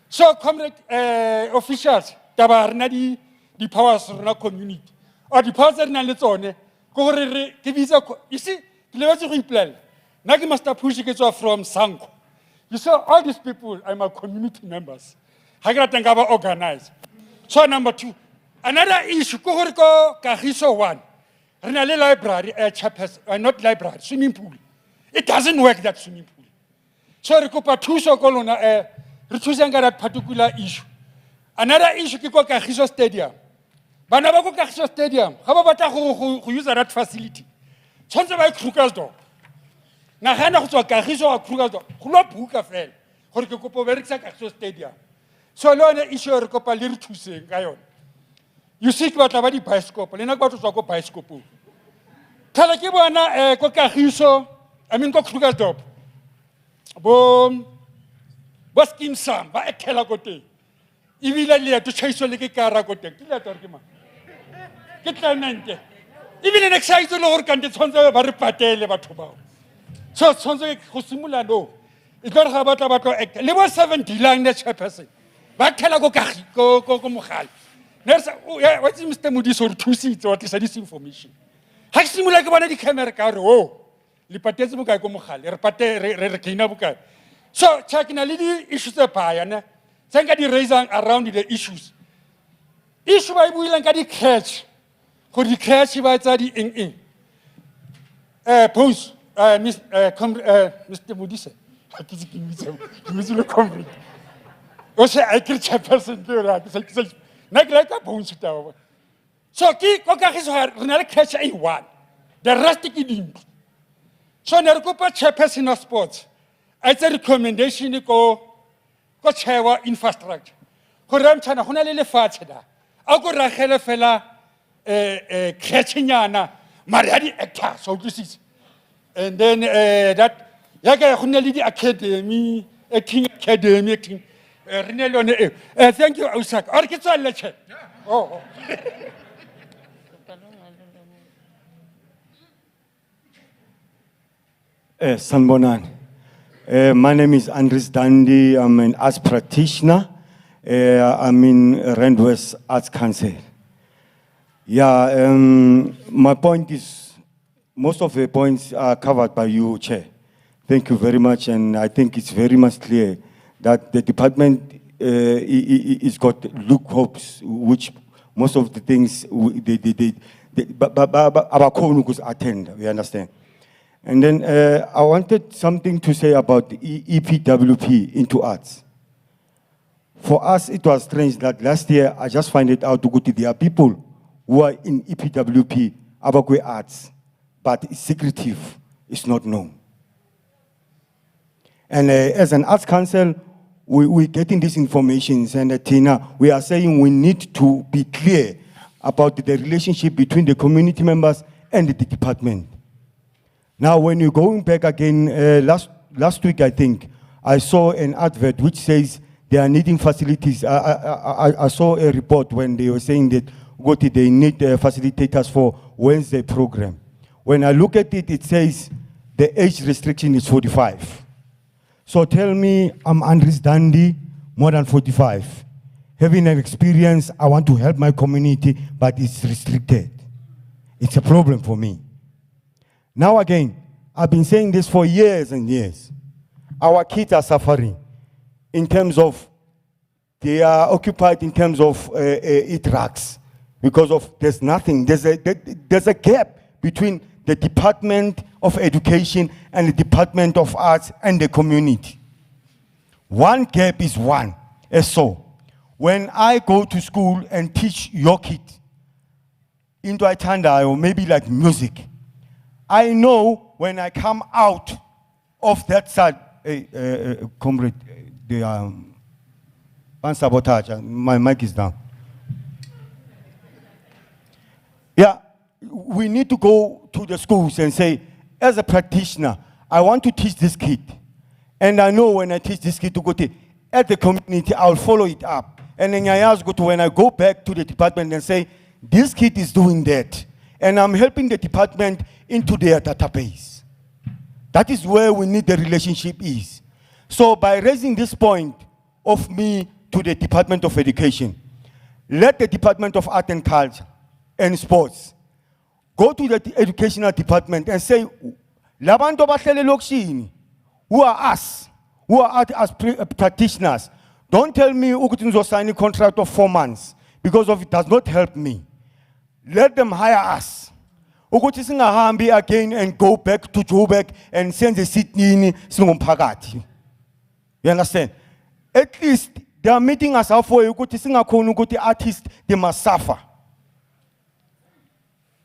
So, comrade officials, Tabarnadi, the powers of the community, or the powers of the you see, the reply. Nagi must push it from Sanko. You saw all these people, I'm a community members. Hagratangaba organized. So, number 2, another issue, Kohoriko Kahiso 1. Renale library, chapters, not library, swimming pool. It doesn't work, that swimming pool. So, Rikopa 2 so colonna, refusing that particular issue. Another issue, Kiko Kahiso Stadium. Banabako Kahiso Stadium, how about who use that facility? Something like Kruger's dog. Nahana to Kahiso or Kruger's dog, Kulop Huka fell, Horikopo Verixa Kahiso Stadium. So, Lona issue Rikopa Lirtus, Gayon. You see what about the bioscope, and I got to talk about bioscope. Talakibana, Kokahiso, I mean, Kruger's dog. Boom. Baskin Sam, by a Kelagote. If you like to chase a little caragote, ke Clement. Even in exercise lo gore kante tshwantse ba re patele batho bao. So tshwantse go simula no. E tlo re ga batla act. Le bo 70 lang ne chairperson. Ba khela go mogale. Nersa what's Mr. Modiso re thusitse wa tlisa this information. Ha ke simula ke bona di camera ka re oh. Le patetse mo kae go mogale. Re kina bokae. So check na le di issues tse phaya ne. Tsenga di raising around the issues. Issue ba ibuilang ka di catch. Go di catch ba tsa di eng. Pose Mr. Modise. Ha ke itse le comrade. O se Accredited chairperson ke ra ke se na ke ka pose tawa. So ke go ka giso re na le catch A1. The rest ke ding. So ne re kopa chairperson of sports. A tsa recommendation ko chair wa infrastructure. Go ramtshana go na le lefatshe da. A go ragele fela catchingana mari di actors so this is. And then that ya ga go ne le di academy acting thank you Ausak. Or ke tswalla che. Oh. Sanbonan. My name is Andres Dandi. I'm an arts practitioner. I'm in Randwest Arts Council. Yeah, my point is, most of the points are covered by you, Chair. Thank you very much, and I think it's very much clear that the department is got loopholes, which most of the things our co-nucus attend. We understand. And then I wanted something to say about EPWP into arts. For us, it was strange that last year I just find it out to go to there are people who are in EPWP, Abakwe Arts, but it's secretive, it's not known. And as an arts council, we're getting these informations, and Tina, we are saying we need to be clear about the relationship between the community members and the department. Now, when you're going back again, last week, I think, I saw an advert which says they are needing facilities. I saw a report when they were saying that they need facilitators for Wednesday program. When I look at it, it says the age restriction is 45. So tell me, I'm Andres Dandi, more than 45. Having an experience, I want to help my community, but it's restricted. It's a problem for me. Now again, I've been saying this for years and years. Our kids are suffering in terms of, they are occupied in terms of drugs because of, there's nothing, there's a gap between the Department of Education and the Department of Arts and the community. One gap is one, so when I go to school and teach your kid into a tanda or maybe like music, I know when I come out of that side, comrade, the sabotage, my mic is down. Yeah, we need to go to the schools and say, as a practitioner, I want to teach this kid. And I know when I teach this kid to go to at the community, I'll follow it up. And then I ask when I go back to the department and say, this kid is doing that. And I'm helping the department into their database. That is where we need the relationship is. So by raising this point of me to the Department of Education, let the Department of Art and Culture and Sports go to the educational department and say, Labanto bahlele lokishini, who are us, who are as practitioners, don't tell me ukuthi nizosayina a contract of 4 months, because of it does not help me. Let them hire us. Ukuthi singahambi again and go back to Joburg and send the sitnini singumphakathi. You understand? At least they are meeting us halfway ukuthi singakhona ukuthi artists they must suffer.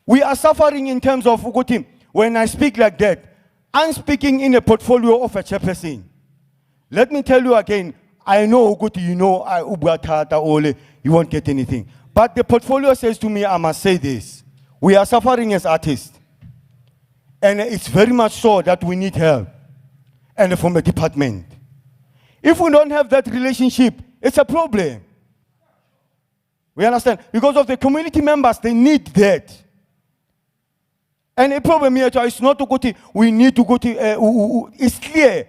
We are suffering in terms of ukuthi when I speak like that, I'm speaking in a portfolio of a chairperson. Let me tell you again, I know ukuthi you know I ubwatata ole you won't get anything. But the portfolio says to me, I must say this. We are suffering as artists. And it's very much so that we need help. And from the department. If we don't have that relationship, it's a problem. We understand? Because of the community members, they need that. And the problem here is not to go to, we need to go to, it's clear,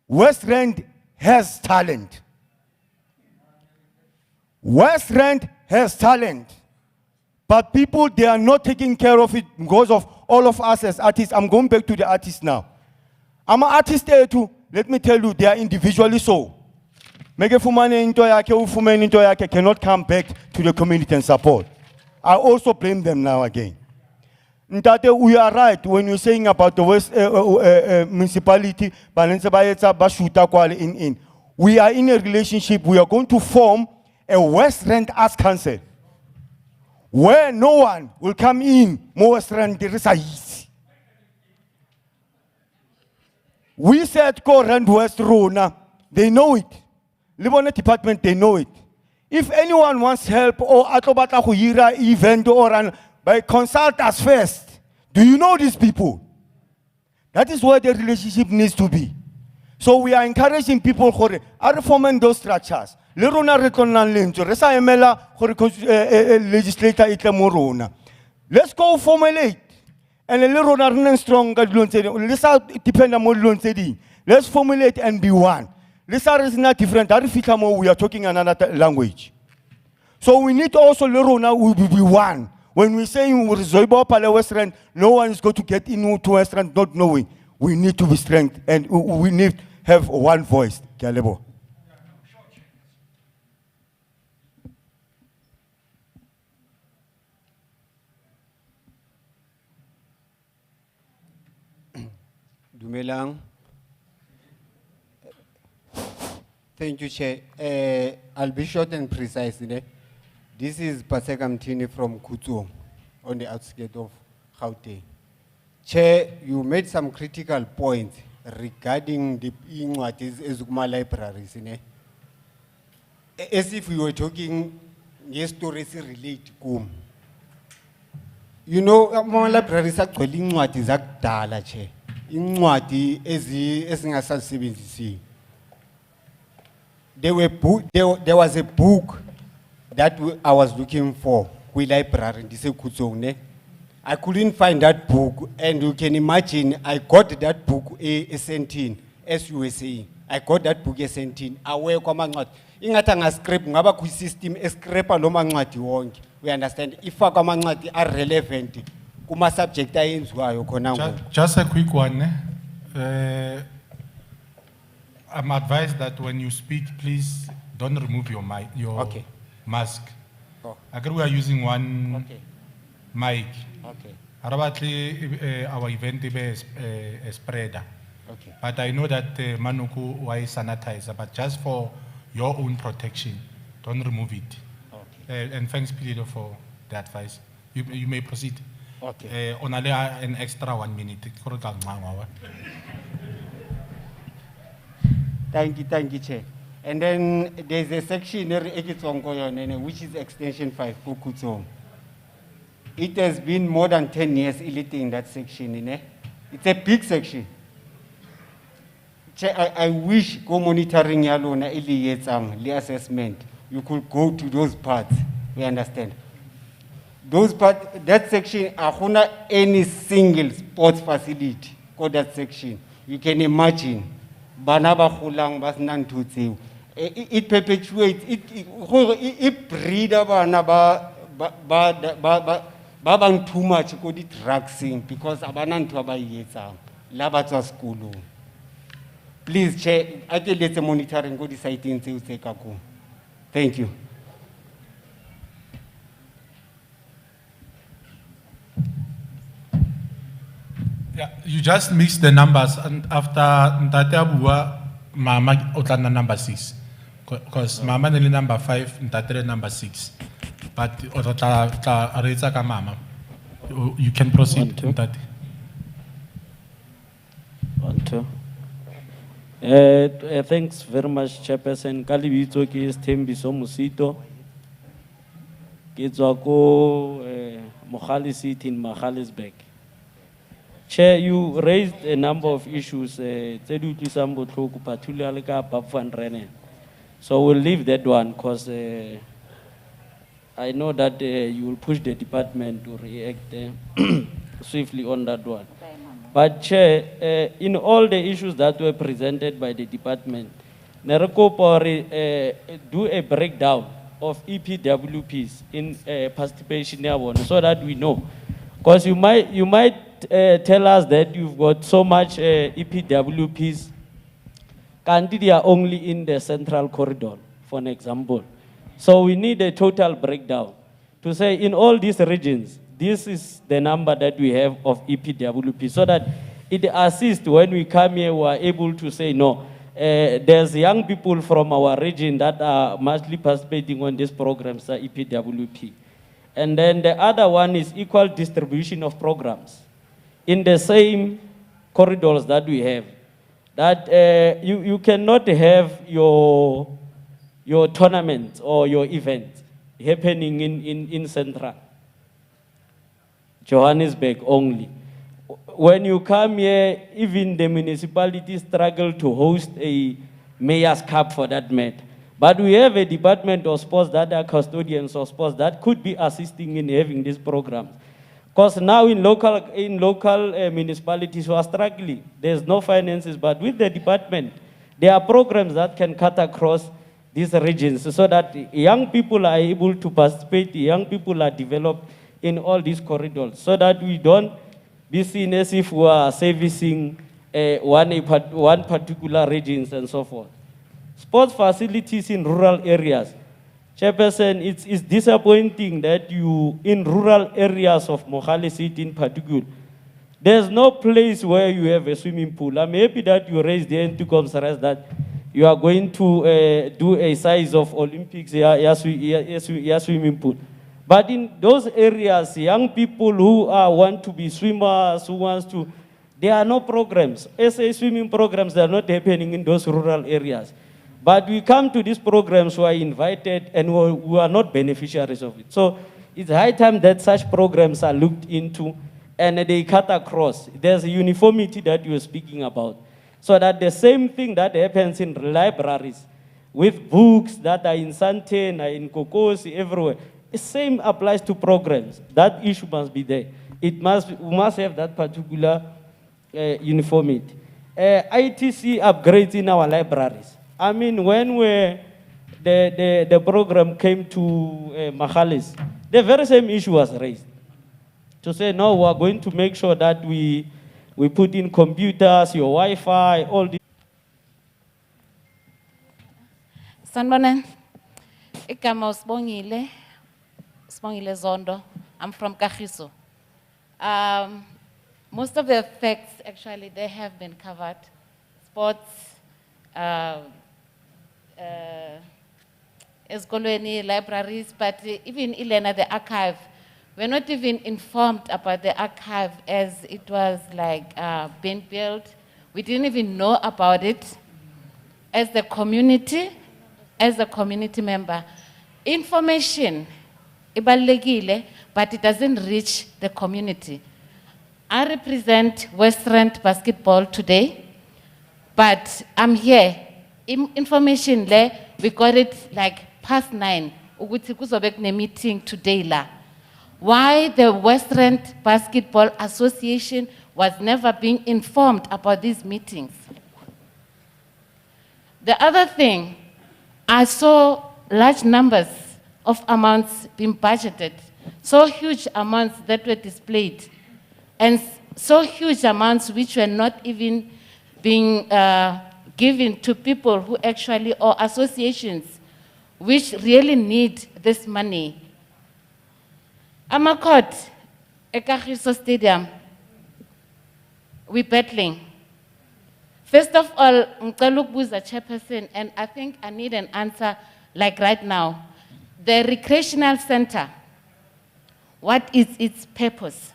West Rand has talent. West Rand has talent. But people, they are not taking care of it because of all of us as artists. I'm going back to the artists now. I'm an artist there too. Let me tell you, they are individually so. Cannot come back to the community and support. I also blame them now again. Ntate, we are right when you're saying about the West municipality, we are in a relationship, we are going to form a West Rand Arts Council where no one will come in, more West Rand, there is a easy. We said go Rand West Rona, they know it. Libona department, they know it. If anyone wants help or atobata huira event or an by consult us first. Do you know these people? That is where the relationship needs to be. So we are encouraging people to reform those structures. Lerona retornan lento. Resa emela legislator ita morona. Let's go formulate. And lerona renen strong. Let's depend on more. Let's formulate and be one. This is not different. We are talking another language. So we need also Lerona will be one. When we say Zoibo Pale West Rand, no one is going to get into West Rand not knowing. We need to be strength and we need to have one voice. Kalebo. Dumelang. Thank you, Chair. I'll be short and precise. This is Paseka Mtini from Kutu, on the outskirts of Gauteng. Chair, you made some critical points regarding the Ezukuma libraries. As if we were talking, yes, stories relate to. You know, our libraries actually is Zakdala, Chair. Inwati is there was a book that I was looking for with library in Kutsone. I couldn't find that book, and you can imagine I got that book a sentin, as you were saying. I got that book a sentin. Aware command ingatanga script ngaba ku system a scraper lo mangcwadi wonke. We understand if amangcwadi are relevant kuma subject ayenziwayo khona ngoku. Just a quick one. I'm advised that when you speak, please don't remove your mic, your mask. Oh. Again, we are using one mic. Okay. Our event is a spreader. Okay. But I know that Manuku why sanitizer, but just for your own protection, don't remove it. Okay. And thanks, Pedro, for the advice. You may proceed. Okay. On an extra 1 minute. Thank you, Chair. And then there's a section which is extension 5, Kukutong. It has been more than 10 years in that section. It's a big section. Chair, I wish go monitoring yalona the assessment. You could go to those parts. We understand. Those parts, that section, not any single sports facility for that section. You can imagine. It perpetuates, it breeds too much drugs because school. Please, Chair, I tell you, monitoring go deciding to take a go. Thank you. Yeah, you just mixed the numbers, and after Ntate Abua, Mama Otlana number 6. Because Mama is number 5, Ntate number 6. But Otla Mama. You can proceed, Ntate. 1, 2. Thanks very much, Chairperson. Kalibito ki is Tembiso Musito. Kidzwako Mohali seat in Mahalisbeck. Chair, you raised a number of issues, particularly So we'll leave that one because I know that you will push the department to react swiftly on that one. But Chair, in all the issues that were presented by the department, Nerekopo do a breakdown of EPWPs in participation so that we know. Because you might tell us that you've got so much EPWPs, they are only in the central corridor, for an example. So we need a total breakdown to say in all these regions, this is the number that we have of EPWP, so that it assists when we come here, we are able to say, no, there's young people from our region that are mostly participating on these programs, EPWP. And then the other one is equal distribution of programs in the same corridors that we have. That you cannot have your tournament or your event happening in Central Johannesburg only. When you come here, even the municipalities struggle to host a mayor's cup for that matter. But we have a department of sports that are custodians of sports that could be assisting in having these programs. Because now in local municipalities who are struggling, there's no finances, but with the department, there are programs that can cut across these regions so that young people are able to participate, young people are developed in all these corridors, so that we don't be seen as if we are servicing one particular regions and so forth. Sports facilities in rural areas. Chairperson, it's disappointing that you, in rural areas of Mohale City in particular, there's no place where you have a swimming pool. I'm happy that you raised the end to consider that you are going to do a size of Olympics, swimming pool. But in those areas, young people who want to be swimmers, who wants to, there are no programs. SA swimming programs are not happening in those rural areas. But we come to these programs who are invited and who are not beneficiaries of it. So it's high time that such programs are looked into and they cut across. There's a uniformity that you're speaking about. So that the same thing that happens in libraries with books that are in Santana, in Kokosi, everywhere, the same applies to programs. That issue must be there. We must have that particular uniformity. ITC upgrades in our libraries. I mean, when the program came to Mahalis, the very same issue was raised. To say, no, we are going to make sure that we put in computers, your Wi-Fi, all this. Sanbonen, igama usibongile Zondo. I'm from Kagiso. Most of the facts, actually, they have been covered. Sports, Eskolweni, libraries, but even Elena, the archive, we're not even informed about the archive as it was like being built. We didn't even know about it as the community member. Information, ibalulekile, but it doesn't reach the community. I represent Western basketball today, but I'm here. Information there, we got it like past 9. Ukuthi kuzobe kune meeting today la. Why the Western Basketball Association was never being informed about these meetings. The other thing, I saw large numbers of amounts being budgeted, so huge amounts that were displayed, and so huge amounts which were not even being given to people who actually, or associations, which really need this money. Amakot, Ekagiso Stadium, we're battling. First of all, Mkaluk was a chairperson, and I think I need an answer like right now. The recreational center, what is its purpose?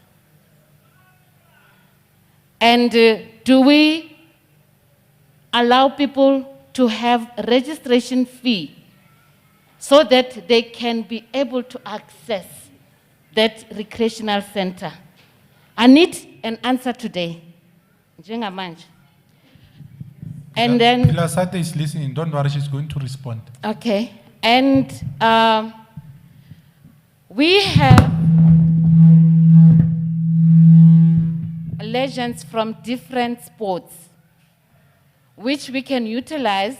And do we allow people to have a registration fee so that they can be able to access that recreational center? I need an answer today. And then Pilasate is listening. Don't worry, she's going to respond. Okay. And We have legends from different sports, which we can utilize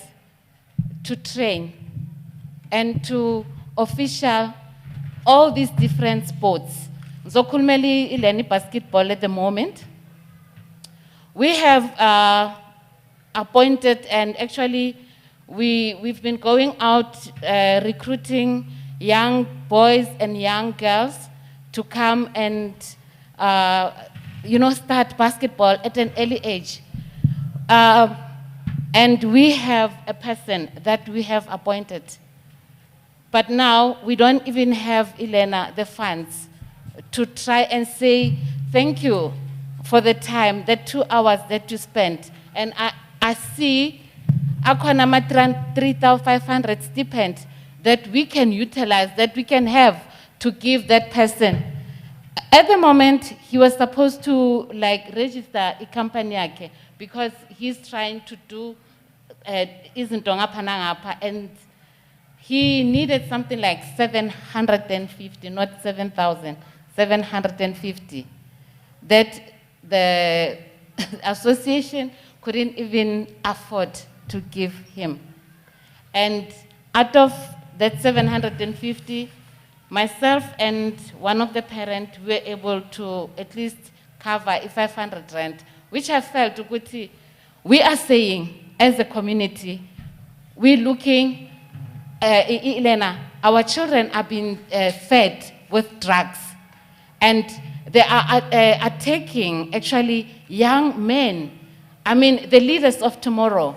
to train and to official all these different sports. Zokulmeli ileni basketball at the moment. We have appointed, and actually we've been going out recruiting young boys and young girls to come and start basketball at an early age. And we have a person that we have appointed. But now we don't even have, Elena, the funds to try and say thank you for the time, the 2 hours that you spent. And I see Akwana 3,500 stipend that we can utilize, that we can have to give that person. At the moment, he was supposed to register a company yake because he's trying to do izintonga panangapa, and he needed something like 750, not 7,000, 750. That the association couldn't even afford to give him. And out of that 750, myself and one of the parents were able to at least cover 500 rand, which I felt we are saying as a community, we're looking, Elena, our children are being fed with drugs, and they are attacking actually young men. I mean, the leaders of tomorrow.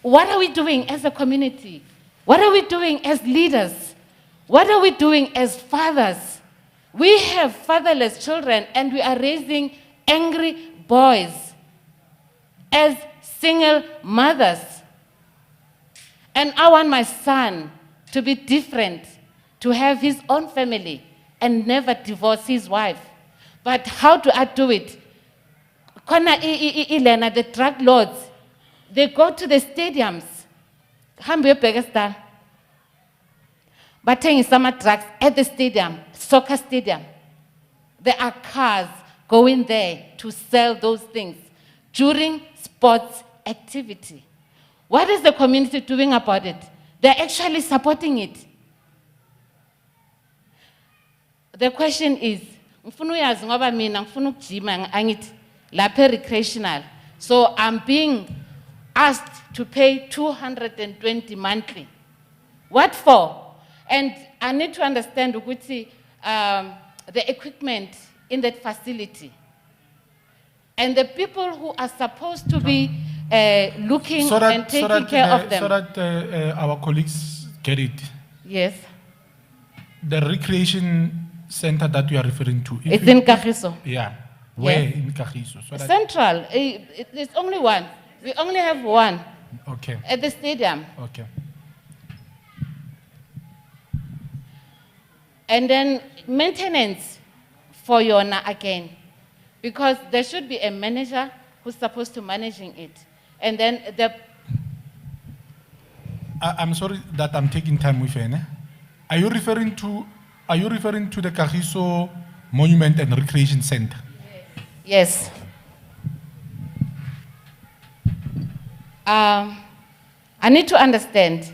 What are we doing as a community? What are we doing as leaders? What are we doing as fathers? We have fatherless children, and we are raising angry boys as single mothers. And I want my son to be different, to have his own family and never divorce his wife. But how do I do it? Elena, the drug lords, they go to the stadiums. But taking some drugs at the stadium, soccer stadium. There are cars going there to sell those things during sports activity. What is the community doing about it? They're actually supporting it. The question is, recreational. So I'm being asked to pay 220 monthly. What for? And I need to understand the equipment in that facility. And the people who are supposed to be looking and taking care of them. So that our colleagues get it. Yes. The recreation center that you are referring to. It's in Kagiso. Yeah. Where Yes. in Kagiso? So that- Central. It's only one. We only have one. Okay. At the stadium. Okay. And then maintenance for Yona again. Because there should be a manager who's supposed to managing it. And then I'm sorry that I'm taking time with you. Are you referring to the Kagiso Monument and Recreation Center? Yes. I need to understand.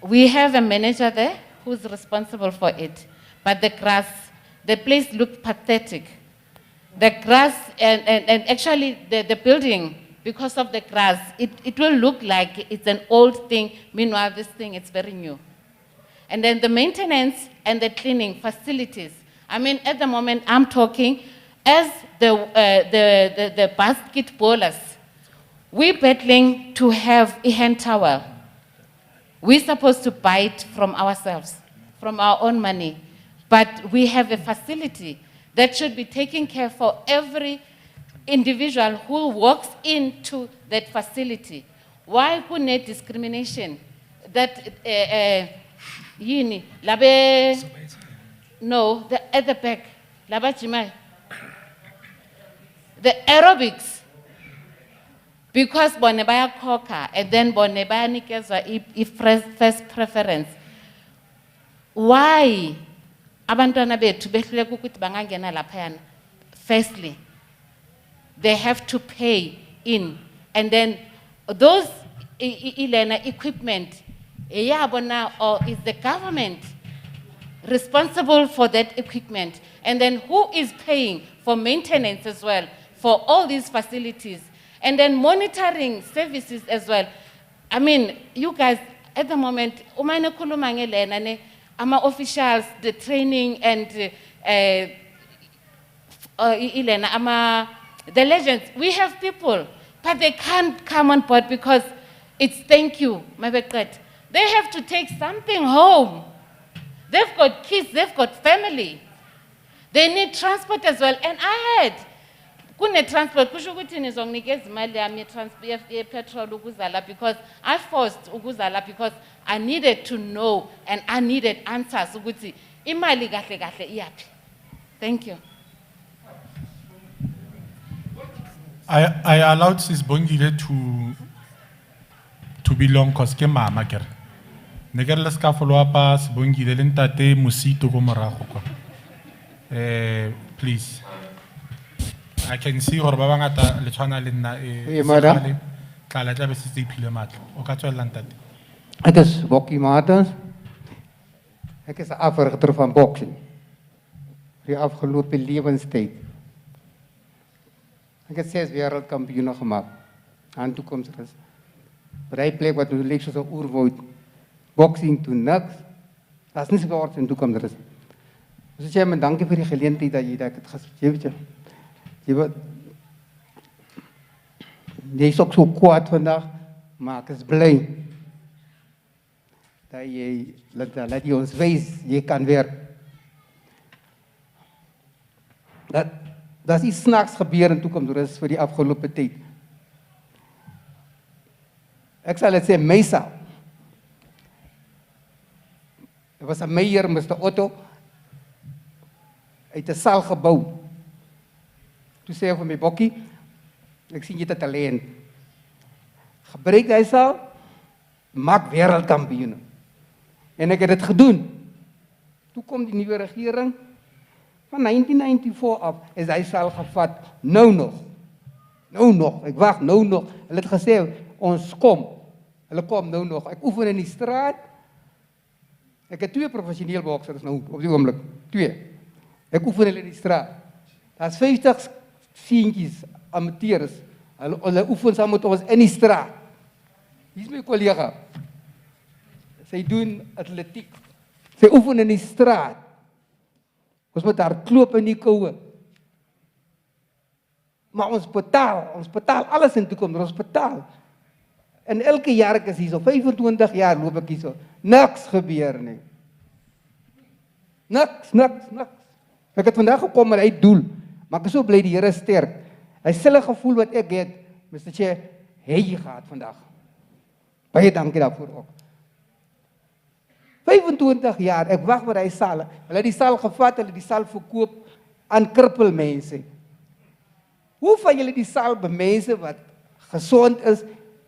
We have a manager there who's responsible for it. But the grass, the place looked pathetic. The grass and actually the building, because of the grass, it will look like it's an old thing. Meanwhile, this thing is very new. And then the maintenance and the cleaning facilities. I mean, at the moment I'm talking, as the basketballers, we're battling to have a hand towel. We're supposed to buy it from ourselves, from our own money. But we have a facility that should be taking care for every individual who walks into that facility. Why who need discrimination? That yini labe no at the back laba jimai the aerobics, because bone baya koka and then bone baya nikezwa if first preference. Why abantwana bethu behluleka ukuthi bangangena laphayana, firstly, they have to pay in. And then those equipment, or is the government responsible for that equipment? And then who is paying for maintenance as well for all these facilities? And then monitoring services as well. I mean, you guys, at the moment, ama officials, the training and the legends, we have people, but they can't come on board because it's thank you, my Banquet. They have to take something home. They've got kids, they've got family. They need transport as well. And I had kune transport kusho ukuthi nizonginikeza imali yami petrol ukuzala, because I forced ukuzala because I needed to know and I needed answers ukuthi imali kahle kahle iyaphi. Thank you. I allowed Sis Bongile to be long cause ke mama kere. Ne ke re le ska follow up Sis Bongile le ntate Musito go morago kwa. Please. I can see gore ba bangata le tshwana le nna madam. Tla tla be se iphile matlo. O ka tswela ntate. Ek is Bokkie Martens. Ek is 'n afrigter van boksing. Die afgelope lewenstyd. Ek het 6 wêreldkampioene gemaak. Aan toekomstig. Baie plek wat ons lyk soos 'n oerwoud. Boksing toe niks. Das nie sport in toekomstig is. Dus jy, dankie vir die geleentheid dat jy dit gesê. Jy is ook so kwaad vandag, maar ek is bly dat jy laat jy ons wys jy kan werk. Dat is iets snaaks gebeur in toekomst vir die afgelope tyd. Ek sal dit sê myself. Er was 'n meier, Mr. Otto, uit 'n saal gebou. Toe sê hy vir my, Bokkie, ek sien jy het 'n talent. Gebruik hy saal, maak wêreldkampioene. En ek het dit gedoen. Toe kom die nuwe regering, van 1994 af, is hy saal gevat, nou nog, ek wag, nou nog. Hulle het gesê, ons kom, hulle kom nou nog. Ek oefen in die straat, ek het 2 professioneel boksers nou, op die oomblik, 2. Ek oefen hulle in die straat. Daar's 50 seentjies, amateurs, hulle oefen saam met ons in die straat. Hier is my collega. Sy doen atletiek. Sy oefen in die straat. Ons moet daar kloop in die koue. Maar ons betaal alles in toekoms, ons betaal. En elke jaar ek is hier so, 25 jaar loop ek hier so, niks gebeur nie. Niks. Ek het vandag gekom met uit doel, maar ek is so bly die Here is sterk. Hy selfe gevoel wat ek het, Mr. Chair, jy gehad vandag. Baie dankie daarvoor ook. 25 jaar, ek wag vir hy saal. Hulle het die saal gevat, hulle het die saal verkoop aan krippelmense. Hoe van julle die saal by mense wat gesond is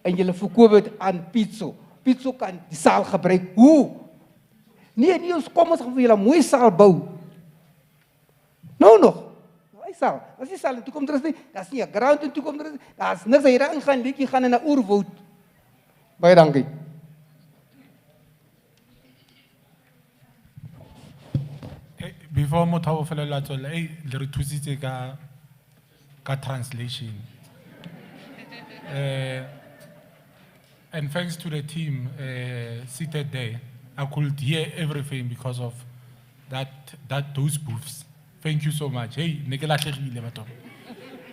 en julle verkoop het aan Pizzo? Pizzo kan die saal gebruik. Hoe? Nee, ons kom ons gaan vir julle 'n mooi saal bou. Nou nog. Hy saal. As die saal in toekoms is nie, daar's nie 'n ground in toekoms is nie. Daar's niks jy daar ingaan, liedjie gaan in 'n oerwoud. Baie dankie. Before Mothawo felela tswela, le re thusitse ka translation. And thanks to the team seated there, I could hear everything because of those booths. Thank you so much. Hey,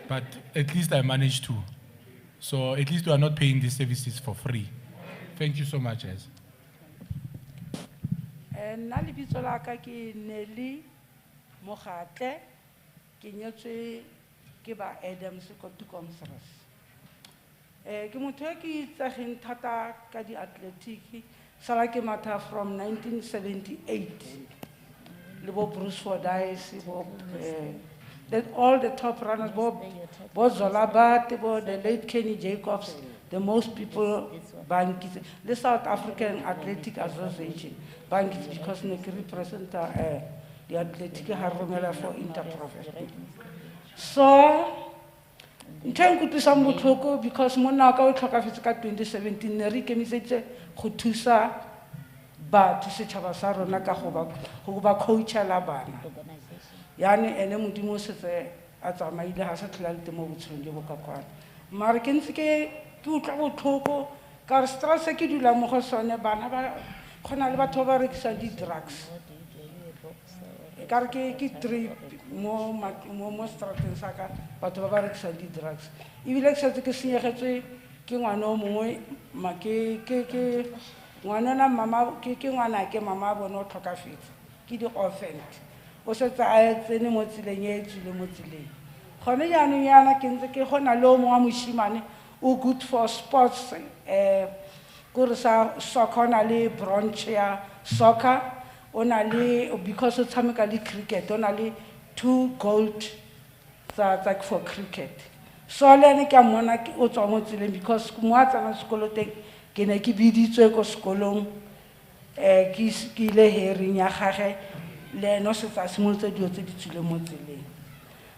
but at least I managed to. So at least we are not paying these services for free. Thank you so much, guys. Nna lebitso la ka ke Nelly Mogatle, ke nyetswe ke ba Adams ko Tukomsras. Ke motho e ke itsegeng thata ka di athletic, sala ke matha from 1978. Le bo Bruce Fordyce, all the top runners, bo Zolabat, the late Kenny Jacobs, the most people, Banquet, the South African Athletic Association, Banquet, because they represent the athletic haromela for interprofessional. So, in trying to do some more because mona ka o tlhokafetse ka 2017 ne re ikemisetse go thusa batho setšhaba sa rona ka go ba coacha la bana yani ene modimo setse a tsamaile ga sa tlhola le temo botshelong jo bo ka kwana mara ke ntse ke utlwa botlhoko ka re stress ke dula mo go sone bana ba khona le batho ba rekisa di drugs ka re ke trip mo strateng sa ka batho ba rekisa di drugs ebile ke setse ke senyegetswe ke ngwana o mongwe ma ke ngwana na mama ke ngwana ke mama bona o tlhokafetse ke di orphaned o setse a tsene mo tseleng e tswile mo tseleng gone jaanong yana ke ntse ke gona le o mongwe wa moshimane o good for sports kore sa soccer na le branch ya soccer ona le because o tshameka le cricket ona le 2 gold tsa for cricket so le ne ke mona o tswa mo tseleng because mo a tsana sekolo teng ke ne ke biditswe ko sekolong ke ile hearing ya gage le no se tsa simolotse dio tse di tswile mo tseleng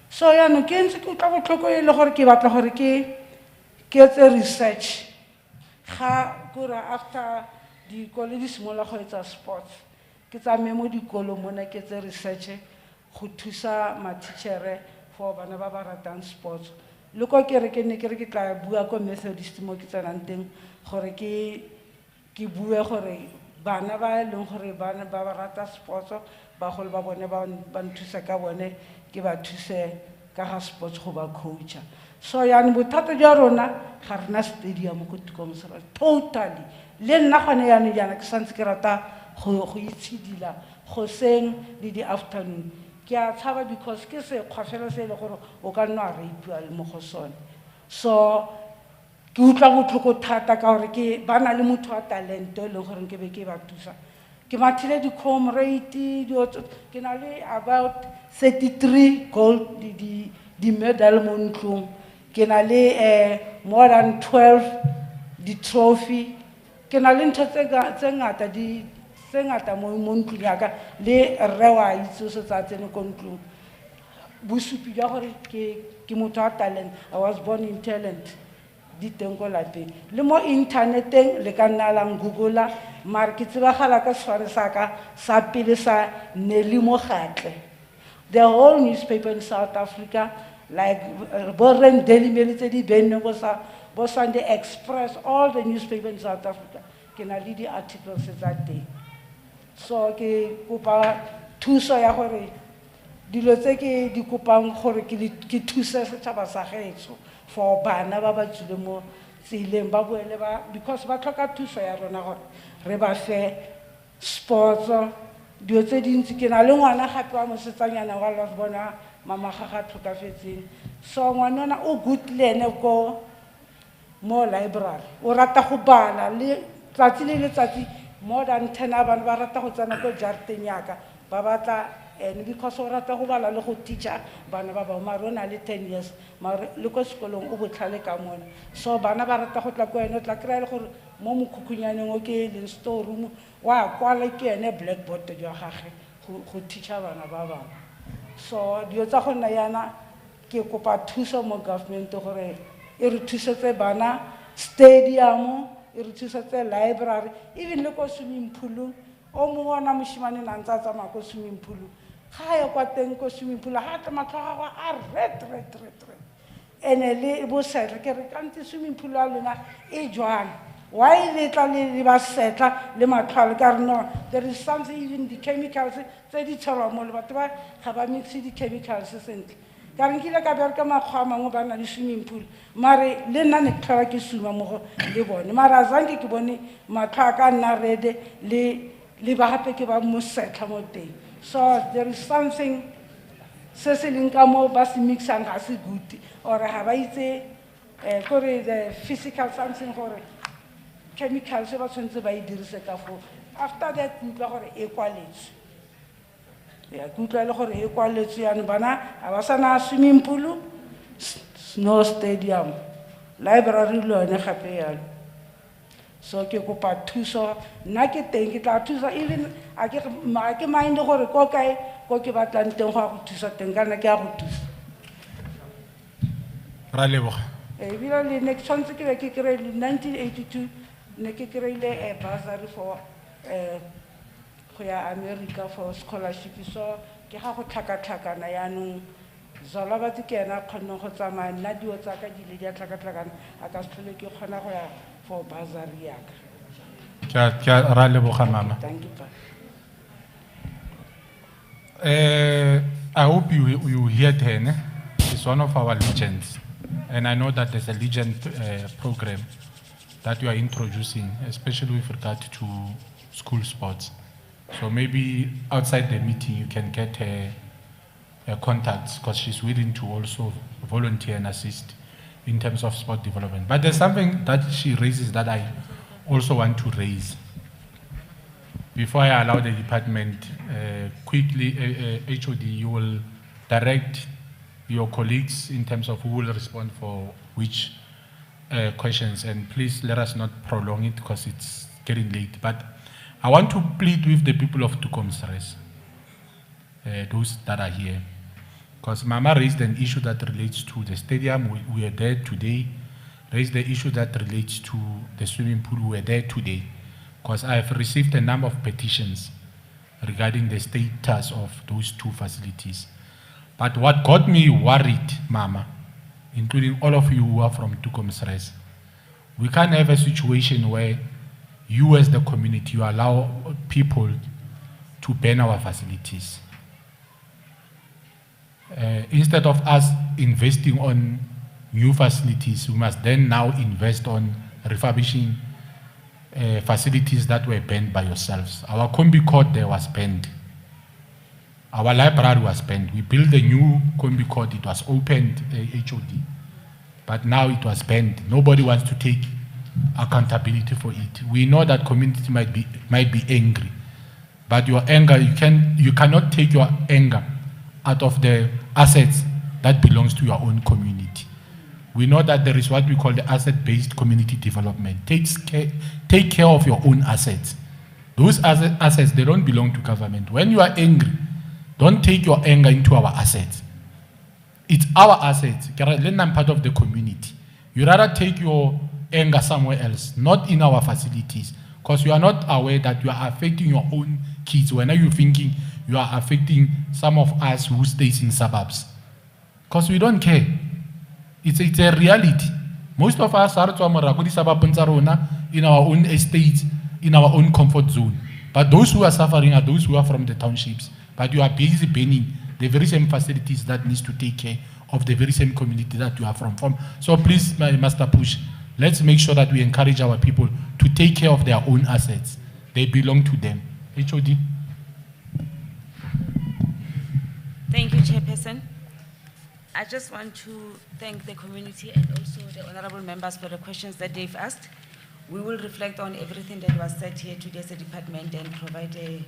so ya no ke ntse ke utlwa botlhoko e le gore ke batla gore ke etse research ga kura after di kole di simola go etsa sports ke tsa memo dikolo mona ke etse research go thusa ma-teachere for bana ba ba ratang sports le ko ke re ke tla bua ko Methodist mo ke tsanang teng gore ke bue gore bana ba leng gore bana ba ba rata sports ba gole ba bone ba nthusa ka bone ke ba thuse ka ga sports go ba coacha so yani bothata jwa rona ga rena stadium go tukomosela totally le nna gone yana jana ke santse ke rata go itshidila go seng le di afternoon ke a tshaba because ke se khwafela se le gore o ka nna re ipua le mo go sone so ke utlwa botlhoko thata ka gore ke bana le motho wa talent le gore ke be ke ba thusa ke mathile di comrade ke na le about 33 gold di medal mo ntlong ke na le more than 12 di trophy ke na le ntho tse ngata mo ntlong ya ka le rewa itse se tsa tsene ko ntlong bosupi jwa gore ke motho wa talent I was born in talent di teng ko lapeng le mo interneteng le ka nna lang googla mara ke tsebagala ka sefane sa ka sa pele sa Nelly Mogatle the whole newspaper in South Africa like Borren Daily Mail tse di benne bo Sunday Express all the newspaper in South Africa ke na le di articles tsa teng so ke kopa thuso ya gore dilo tse ke di kopang gore ke thuse setšhaba sa gaetsho for bana ba ba tswile mo tseleng ba boele ba because ba tlhoka thuso ya rona gore re ba fe sports dio tse dintsi ke na le ngwana gape wa mosetsanyana wa la bona mama ga tlhokafetseng so ngwana o good lene ko mo library o rata go bala le tsatsi le letsatsi more than 10 abantu ba rata go tsena ko jarteng yaka ba batla and because o rata go bala le go teacher bana ba ba mara ona le 10 years mara le ko sekolong o botlhale ka mona so bana ba rata go tla ko ene o tla kry-a le gore mo mokhukhunyaneng o ke leng store room wa kwala ke ene blackboard jwa gage go teacher bana ba bangwe so dio tsa go nna yana ke kopa thuso mo government gore e re thusetse bana stadium e re thusetse library even le ko swimming pool o mongwe ona moshimane na ntse a tsamaya ko swimming pool ga ya kwa teng ko swimming pool ga tla matlho a red ene le bo setla ke re kante swimming pool a lona e jwana why le tla le ba setla le matlho ka re no there is something even the chemicals tse di tshelwa mo le batho ba ga ba mix di chemicals sentle ka re nkile ka bereka makgwa mangwe ba na le swimming pool mare le nna ne tlhola ke swima mo le bone mara azange ke bone matlho a ka nna red le ba gape ke ba mo setla mo teng so there is something se se leng ka mo ba se mixang ga se good or ha ba itse kore the physical something gore chemicals ba tshwantse ba e dirise ka fo after that utlwa gore e kwaletse ya kutlwa le gore e kwaletse yana bana a ba sana swimming pool no stadium library lo ne gape yalo So ke kopa thuso, nna ke teng ke tla thusa even a ke mind gore ko kae ko ke batlang teng go a go thusa teng kana ke a go thusa. Ra leboga. Ebile le ne ke tshwanetse ke be ke kry-ile 1982 ne ke kry-ile a bursary for go ya America for scholarship, so ke ga go tlhakatlhakana yaanong zola batse ke ena a kgonneng go tsamaya nna dio tsa ka di ile di a tlhakatlhakana a ka se tlhole ke kgona go ya for bursary yaka. Ke a ra leboga mama. Thank you, pa. I hope you hear Tene. It's one of our legends. And I know that there's a legend program that you are introducing, especially with regard to school sports. So maybe outside the meeting you can get her contacts, because she's willing to also volunteer and assist in terms of sport development. But there's something that she raises that I also want to raise. Before I allow the department, quickly, HOD, you will direct your colleagues in terms of who will respond for which questions, and please let us not prolong it because it's getting late. But I want to plead with the people of Tukomsres, those that are here, because Mama raised an issue that relates to the stadium. We are there today. Raised the issue that relates to the swimming pool. We are there today, because I have received a number of petitions regarding the status of those two facilities. But what got me worried, Mama, including all of you who are from Tukomsres, we can't have a situation where you as the community, you allow people to ban our facilities. Instead of us investing on new facilities, we must then now invest on refurbishing facilities that were banned by yourselves. Our combi court there was banned. Our library was banned. We built a new combi court. It was opened, HOD, but now it was banned. Nobody wants to take accountability for it. We know that community might be angry, but your anger, you cannot take your anger out of the assets that belongs to your own community. We know that there is what we call the asset-based community development. Take care of your own assets. Those assets, they don't belong to government. When you are angry, don't take your anger into our assets. It's our assets. I'm part of the community. You rather take your anger somewhere else, not in our facilities, because you are not aware that you are affecting your own kids. When are you thinking you are affecting some of us who stays in suburbs? Because we don't care. It's a reality. Most of us are in our own estates, in our own comfort zone. But those who are suffering are those who are from the townships. But you are busy banning the very same facilities that needs to take care of the very same community that you are from. So please, my Master Push, let's make sure that we encourage our people to take care of their own assets. They belong to them. HOD. Thank you, Chairperson. I just want to thank the community and also the honorable members for the questions that they've asked. We will reflect on everything that was said here today as a department and provide a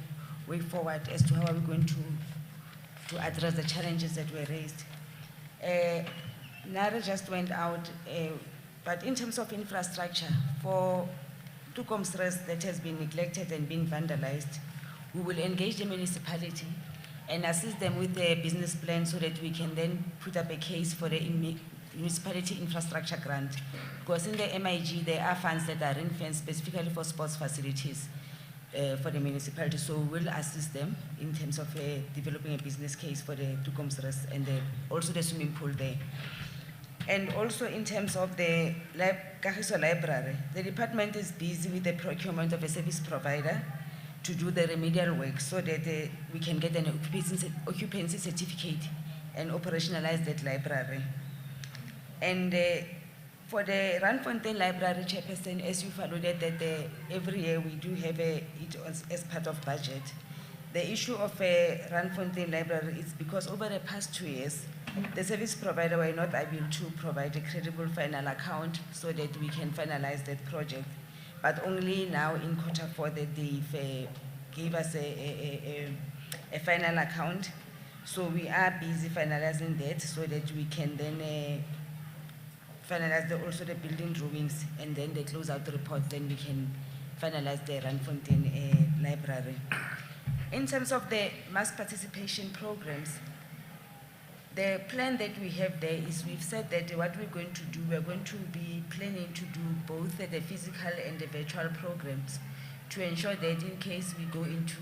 way forward as to how are we going to address the challenges that were raised. Nara just went out, but in terms of infrastructure, for Tukomsres that has been neglected and been vandalized, we will engage the municipality and assist them with their business plan so that we can then put up a case for the municipality infrastructure grant. Because in the MIG, there are funds that are ring-fenced specifically for sports facilities for the municipality. So we'll assist them in terms of developing a business case for the Tukomsres and also the swimming pool there. And also in terms of the Kagiso library, the department is busy with the procurement of a service provider to do the remedial work so that we can get an occupancy certificate and operationalize that library. And for the Randfontein Library, Chairperson, as you've alluded that every year we do have it as part of budget. The issue of a Randfontein Library is because over the past 2 years, the service provider were not able to provide a credible final account so that we can finalize that project. But only now in Q4 that they've gave us a final account. So we are busy finalizing that so that we can then finalize also the building drawings and then the closeout report, then we can finalize the Randfontein library. In terms of the mass participation programs, the plan that we have there is we've said that what we're going to do, we're going to be planning to do both the physical and the virtual programs to ensure that in case we go into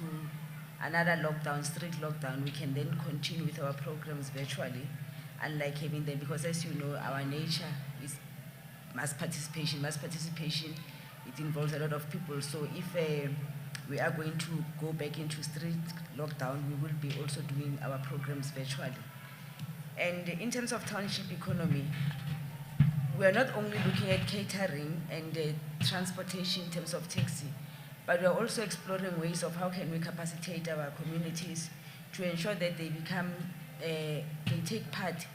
another lockdown, strict lockdown, we can then continue with our programs virtually, unlike having them, because as you know, our nature is mass participation. Mass participation, it involves a lot of people. So if we are going to go back into strict lockdown, we will be also doing our programs virtually. And in terms of township economy, we are not only looking at catering and transportation in terms of taxi, but we are also exploring ways of how can we capacitate our communities to ensure that they become, they take part.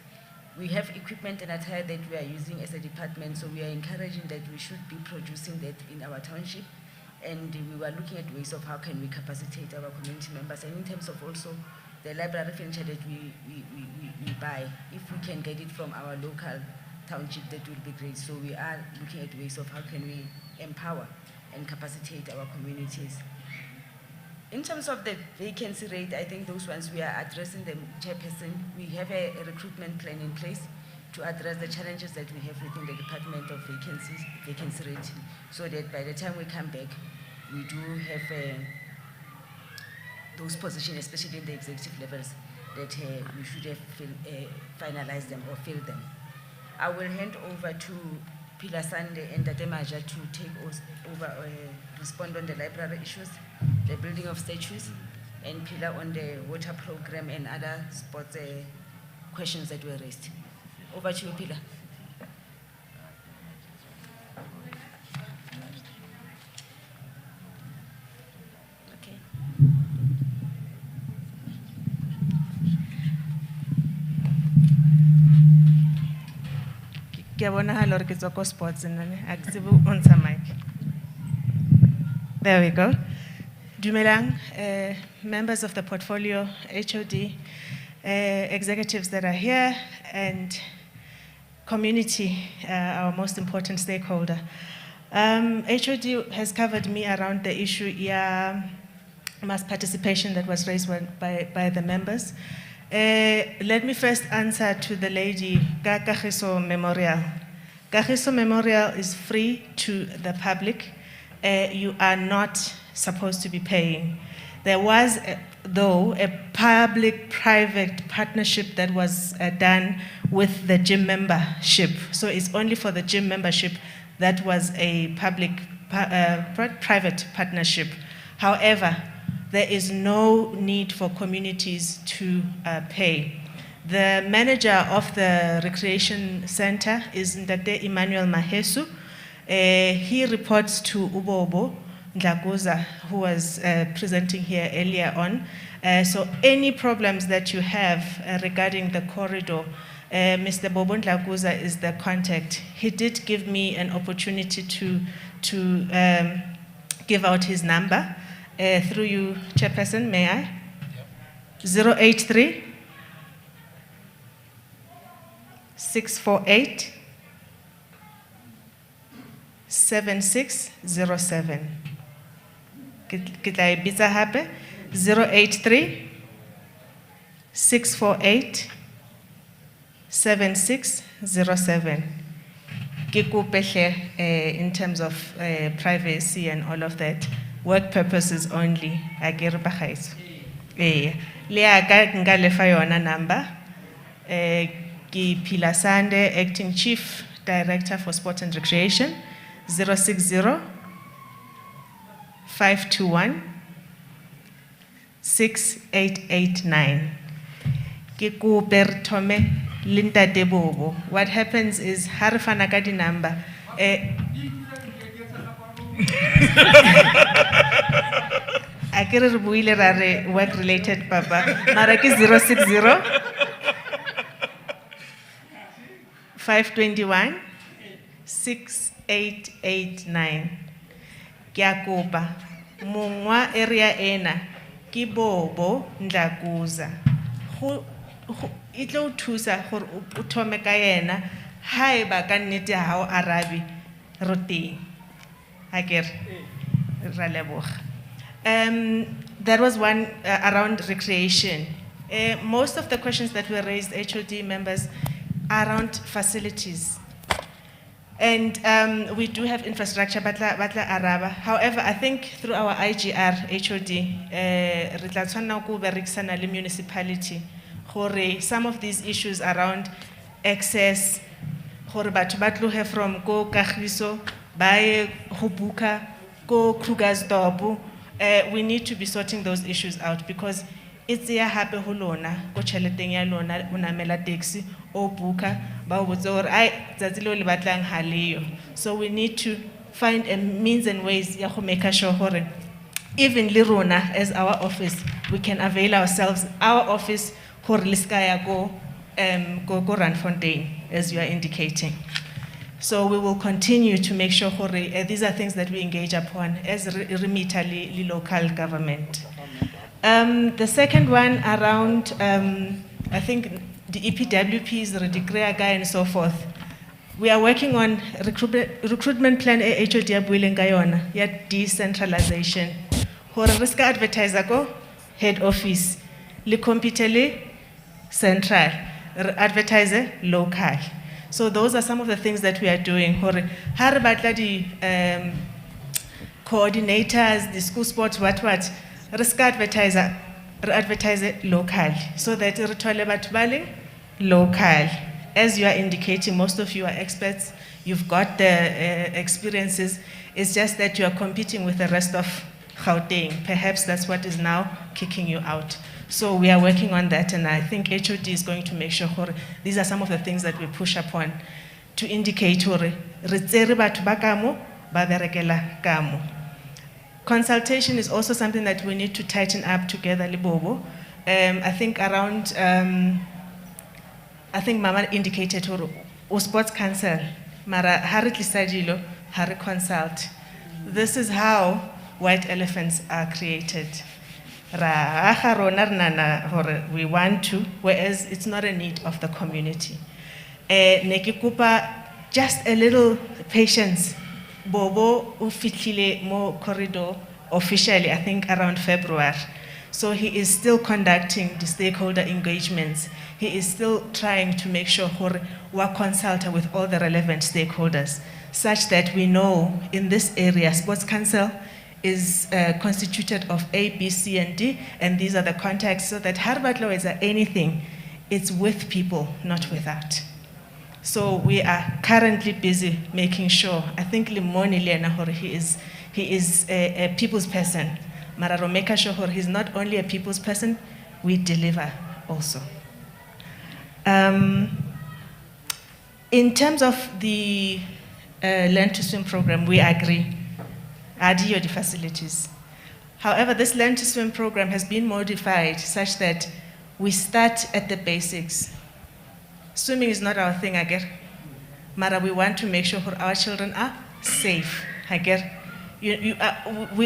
We have equipment and attire that we are using as a department, so we are encouraging that we should be producing that in our township. And we were looking at ways of how can we capacitate our community members. And in terms of also the library furniture that we buy, if we can get it from our local township, that would be great. So we are looking at ways of how can we empower and capacitate our communities. In terms of the vacancy rate, I think those ones we are addressing them, Chairperson. We have a recruitment plan in place to address the challenges that we have within the Department of vacancy rate, so that by the time we come back, we do have those positions, especially in the executive levels, that we should have finalized them or filled them. I will hand over to Pilar Sande and Tatemaja to take over, respond on the library issues, the building of statues, and Pilar on the water program and other sports questions that were raised. Over to you, Pilar. Okay. Ke bonahala hore ke tswa ko sports nne a ke tsebe on sa mic. There we go. Dumelang, members of the portfolio, HOD, executives that are here, and community, our most important stakeholder. HOD has covered me around the issue, mass participation that was raised by the members. Let me first answer to the lady, Kagiso Memorial. Kagiso Memorial is free to the public. You are not supposed to be paying. There was, though, a public-private partnership that was done with the gym membership. So it's only for the gym membership that was a public-private partnership. However, there is no need for communities to pay. The manager of the recreation center is Ndate Emmanuel Mahesu. He reports to Ubobo Ndlaguza, who was presenting here earlier on. So any problems that you have regarding the corridor, Mr. Bobo Ndlaguza is the contact. He did give me an opportunity to give out his number. Through you, Chairperson, may I? Yep. 083 648 7607. Kita ibisa hape 083 648 7607. Kikupehle in terms of privacy and all of that. Work purposes only. Agir bahais. Lea ngalefa yona number. Ki Pilar Sande, Acting Chief Director for Sport and Recreation, 060 521 6889. Ki kupertome Linda Debobo. What happens is harifana kadi number. Akere re buile ra re work related papa mara ke 060 521 6889. Ke a kopa mongwa area ena ke Bobo Ndlaguza go itlo thusa gore o thome ka yena Hai ba ka nnete ha o arabe ro teng. Ha ke re, ra leboga. There was one around recreation. Most of the questions that were raised, HOD members, are around facilities. And we do have infrastructure, batla araba. However, I think through our IGR, HOD, re tla tshwanna go berekisana le municipality, gore some of these issues around access, gore batho ba tlohe from go Kagiso, ba ye go Buka, go Krugersdorp, we need to be sorting those issues out because it's ya hape ho lona, go tšheleteng ya lona, o namela taxi, o buka, ba o botse gore ai tsatsi leo le batlang ha leyo. So we need to find a means and ways ya go make sure gore even le rona as our office, we can avail ourselves our office gore le ska ya go Randfontein, as you are indicating. So we will continue to make sure gore these are things that we engage upon as remita le local government. The second one around, I think the EPWPs, the Redicrea guy and so forth. We are working on recruitment plan HOD abuileng ka yona, ya decentralization. Hore re ska advertiser ko head office, le compete le central, advertise local. So those are some of the things that we are doing. Hore ha re batla di coordinators, the school sports, what, risk advertiser, advertise local, so that re thole batho ba leng local. As you are indicating, most of you are experts, you've got the experiences, it's just that you are competing with the rest of Gauteng. Perhaps that's what is now kicking you out. So we are working on that, and I think HOD is going to make sure these are some of the things that we push upon to indicate re tsere batho ba kamo, ba berekela kamo. Consultation is also something that we need to tighten up together, Libobo. I think around, I think Mama indicated or sports council, Mara Harry Lisajilo, Harry consult. This is how white elephants are created. We want to, whereas it's not a need of the community. Nekikupa, just a little patience. Bobo ufitlile mo corridor officially, I think around February. So he is still conducting the stakeholder engagements. He is still trying to make sure we consult with all the relevant stakeholders, such that we know in this area, Sports Council is constituted of A, B, C, and D, and these are the contacts, so that Harvard Law is anything, it's with people, not without. So we are currently busy making sure, I think Limoni Lena, he is a people's person. Mararo make sure he's not only a people's person, we deliver also. In terms of the Learn to Swim program, we agree. Adio the facilities. However, this Learn to Swim program has been modified such that we start at the basics. Swimming is not our thing, I get. Mara, we want to make sure our children are safe, I get. We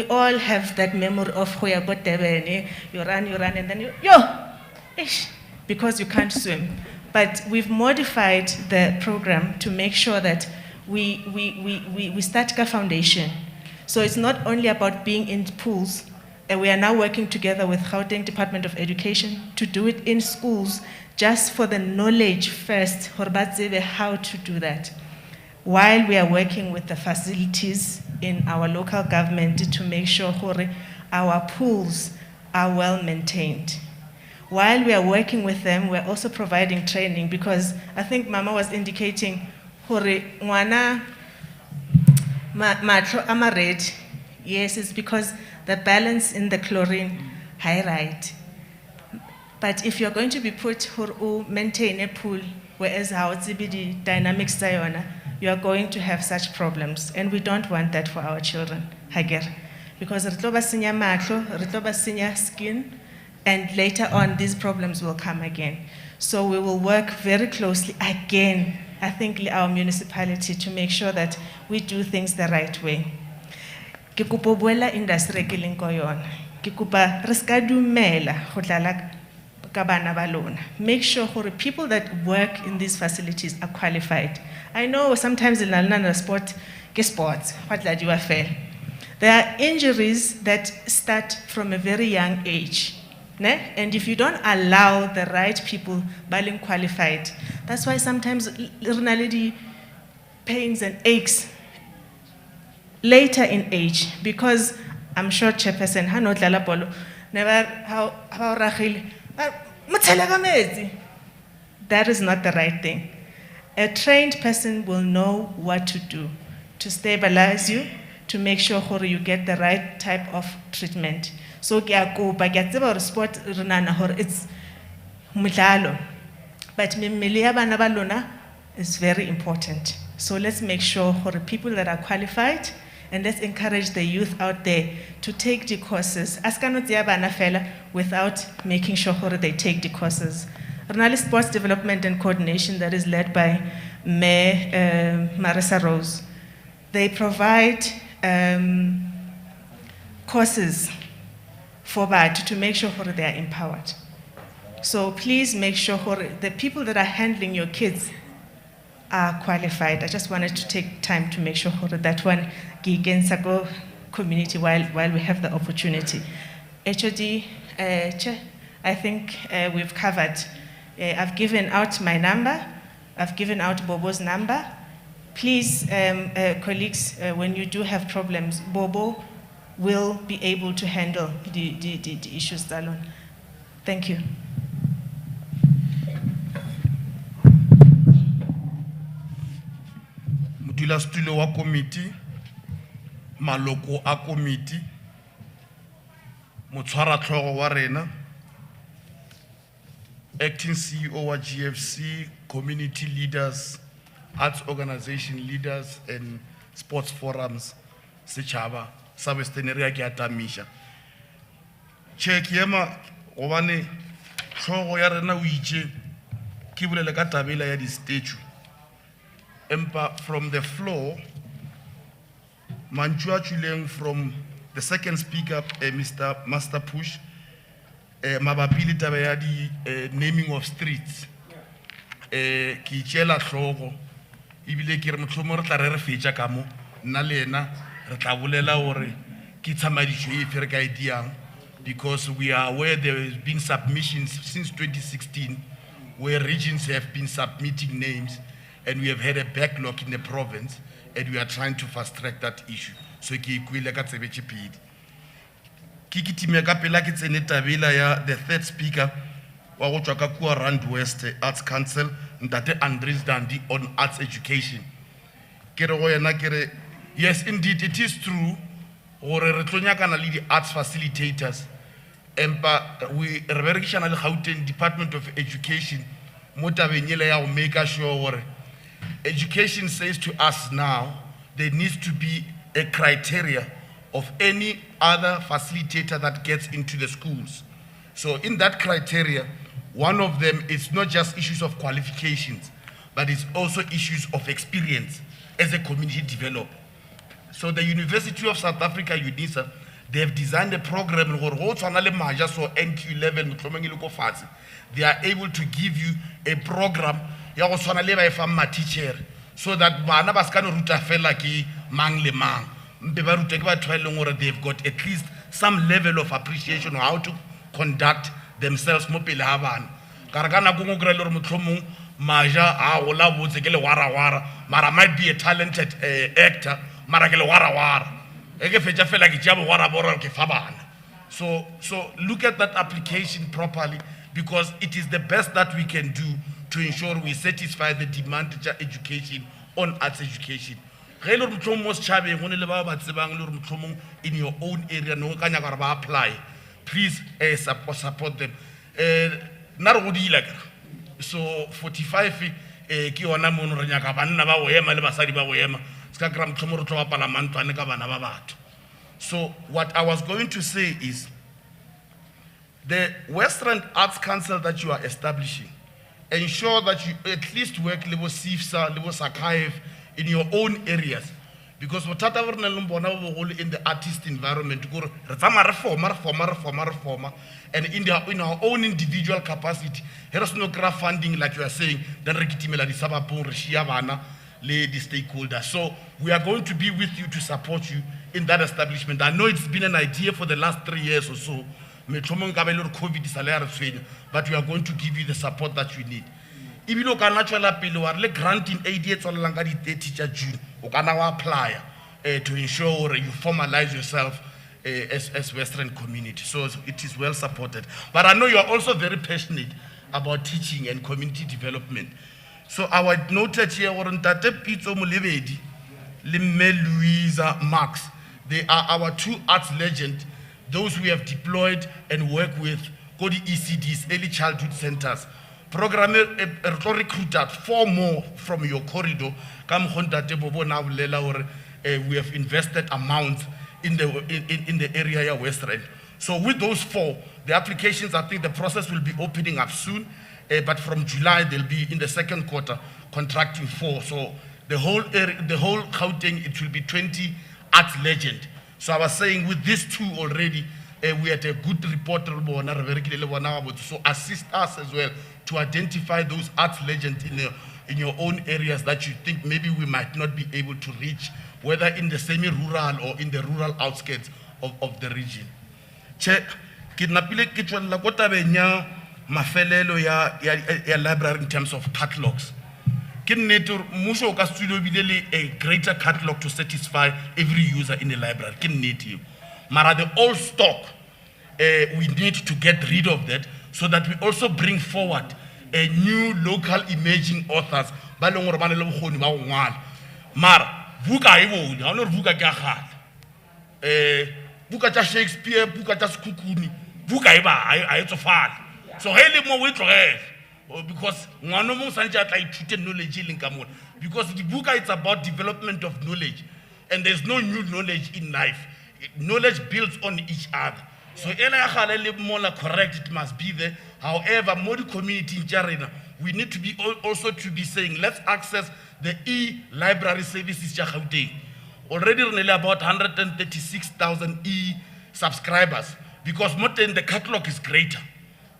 all have that memory of where you got there, you run, and then because you can't swim. But we've modified the program to make sure that we start a foundation. So it's not only about being in pools, and we are now working together with Gauteng Department of Education to do it in schools, just for the knowledge first, how to do that. While we are working with the facilities in our local government to make sure our pools are well maintained. While we are working with them, we're also providing training, because I think Mama was indicating, ngwana matlo ama red. Yes, it's because the balance in the chlorine high right. But if you're going to be put or maintain a pool, whereas how it's the dynamics you are going to have such problems, and we don't want that for our children. Because skin, and later on these problems will come again. So we will work very closely again, I think, our municipality, to make sure that we do things the right way. Ke kopa industry ke leng ko yona. Ke kopa re ska dumela go tlala ka bana ba lona. Make sure gore people that work in these facilities are qualified. I know sometimes in the sport, ke sports, what la diwa fela. There are injuries that start from a very young age. Ne? And if you don't allow the right people being qualified, that's why sometimes really pains and aches later in age, because I'm sure Chairperson Hanot Lalapolo never how Rachel that is not the right thing. A trained person will know what to do to stabilize you, to make sure you get the right type of treatment. So sport it's mudlalo, but mmele bana ba lona is very important. So let's make sure for the people that are qualified, and let's encourage the youth out there to take the courses. Without making sure they take the courses. Renali Sports Development and Coordination that is led by Mayor Marissa Rose. They provide courses for that to make sure they are empowered. So please make sure the people that are handling your kids are qualified. I just wanted to take time to make sure that one Gigen community while we have the opportunity. HOD, I think we've covered. I've given out my number. I've given out Bobo's number. Please, colleagues, when you do have problems, Bobo will be able to handle the issues alone. Thank you. Mutulastulo wa committee, maloko a committee, motshwara tlhogo wa rena, acting CEO wa GFC, community leaders, arts organization leaders, and sports forums, Sechaba, sa Westonaria ke atamisha. Check yema, obane, tlhogo ya rena uiche, ki bolela ka tabela ya di statue. From the floor, Manchua Chuleng from the second speaker, Mr. Master Push, Mabapili Tabayadi, naming of streets, Kichela Trogo, Ibile Kirmutumor Tarere Fecha Kamo, Nalena, Retabulela Ore, Kitsamadi Fergaidian, because we are aware there has been submissions since 2016 where regions have been submitting names. And we have had a backlog in the province, and we are trying to fast track that issue. So, the third speaker, Rand West Arts Council, Ndate Andres Dandi on arts education. Yes, indeed, it is true. Or the arts facilitators. We are Houghton Department of Education. Will make sure. Education says to us now, there needs to be a criteria of any other facilitator that gets into the schools. So in that criteria, one of them is not just issues of qualifications, but it's also issues of experience as a community developer. So the University of South Africa, UNISA, they have designed a program where NQ level, they are able to give you a program so that bana ba ska no ruta fela ke mang le mang mpe ba ruta ke ba tshwaeleng gore they've got at least some level of appreciation of how to conduct themselves mo pele ha bana ka re ka nako go kry le gore motlhomong maja a go la botse ke le wara mara might be a talented actor mara ke le wara e ke fetša fela ke tšea bogwara ke fa bana. So look at that application properly, because it is the best that we can do to ensure we satisfy the demand of education on arts education. In your own area, no apply. Please support them. So 45 ki ona mono re nyaka banna ba boema le basadi ba boema ska gram tlhomoro tlo ba parlamento ane ka bana ba batho. So what I was going to say is the Western Arts Council that you are establishing, ensure that you at least work level SIFSA, level archive in your own areas, Because what in the artist environment, reformer, and in our own individual capacity, there is no grant funding like you are saying, then the stakeholders. So we are going to be with you to support you in that establishment. I know it's been an idea for the last 3 years or so, but we are going to give you the support that you need. If you look at natural appeal, or grant in 88 or teacher June, you can now apply to ensure you formalize yourself as Western community. So it is well supported. But I know you are also very passionate about teaching and community development. So I noted here, Ntate Pitso Mulevedi, Limme Louisa Marx. They are our 2 arts legends, those we have deployed and work with, go the ECDs, early childhood centers. Programmer recruited 4 more from your corridor. We have invested amounts in the area of Western. So with those 4, the applications, I think the process will be opening up soon. But from July, they'll be in the 2nd quarter contracting 4. So the whole Gauteng, it will be 20 arts legend. So I was saying with these 2 already, we had a good report. So assist us as well to identify those arts legends in your own areas that you think maybe we might not be able to reach, whether in the semi-rural or in the rural outskirts of the region. Che, kidnapile kitwala kota benya mafelelo ya library in terms of catalogs. Kinnetur musho ka studio bidele a greater catalog to satisfy every user in the library. Kinneti. Mara the old stock, we need to get rid of that so that we also bring forward a new local emerging authors. Balongor banelo khoni ba ngwala. Mara buka ibo, ha no buka ka khala. Buka tsa Shakespeare, buka tsa Sekhukhune, buka iba a etsofala. So hele mo we tlogela because ngwana mo santse a tla ithute knowledge e leng ka mona, because the book it's about development of knowledge and there's no new knowledge in life. Knowledge builds on each other. So correct, it must be there. However, more the community in Jarena, we need to be also to be saying, let's access the e-library services. Already about 136,000 e-subscribers, because more than the catalog is greater.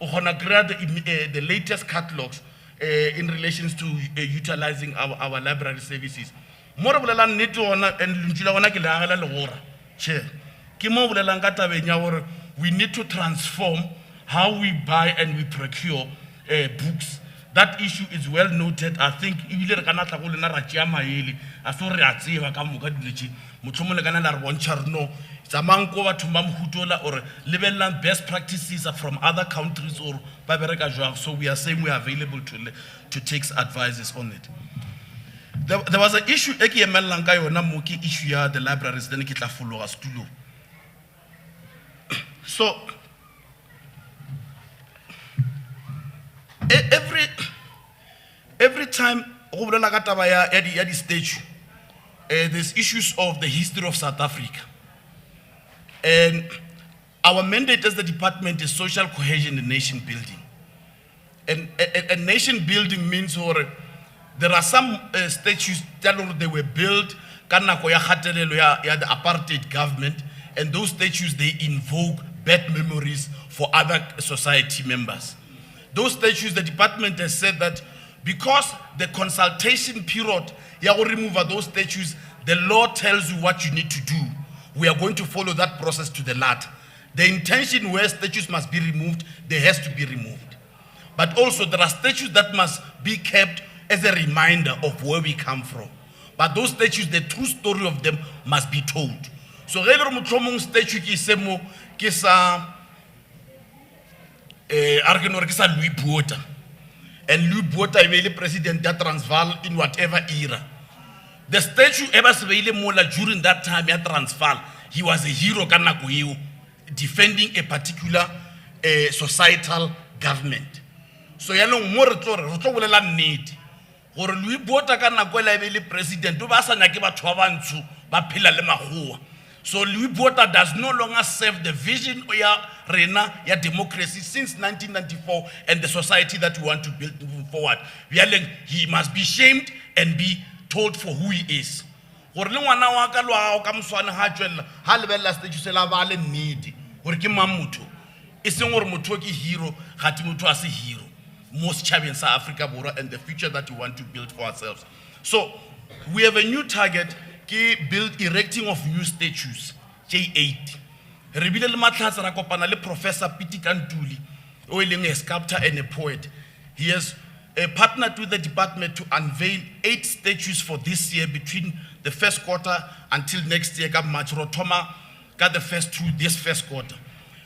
The latest catalogs in relation to utilizing our library services. More of the land need to we need to transform how we buy and we procure books. That issue is well noted. I think best practices are from other countries or so we are saying we are available to take advices on it. There was an issue issue the libraries then so every time there's issues of the history of South Africa. And our mandate as the department is social cohesion and nation building. And nation building means there are some statues that they were built the apartheid government, and those statues they invoke bad memories for other society members. Those statues, the department has said that because the consultation period, you remove those statues, the law tells you what you need to do. We are going to follow that process to the latter. The intention where statues must be removed, they has to be removed. But also there are statues that must be kept as a reminder of where we come from. But those statues, the true story of them must be told. So statue Louis Botha. And Louis Botha is the president that Transvaal in whatever era. The statue during that time at Transvaal, he was a hero defending a particular societal government. So need. Louis Botha president so Louis Botha does no longer serve the vision of democracy since 1994 and the society that we want to build moving forward. He must be shamed and be told for who he is. gore le ngwana wa ka lo ka moswane ha tswella ha lebella stage se la ba le nnete gore ke mang motho e seng gore motho ke hero ga ti motho a se hero most setšhabeng sa Africa Borwa and the future that we want to build for ourselves. So we have a new target ke erecting of new statues J8 re bile le matlhatsa ra kopana le Professor Piti Kantuli o ileng a sculptor and a poet. He has partnered with the department to unveil 8 statues for this year between the first quarter until next year, March Rotoma got the first 2 this first quarter.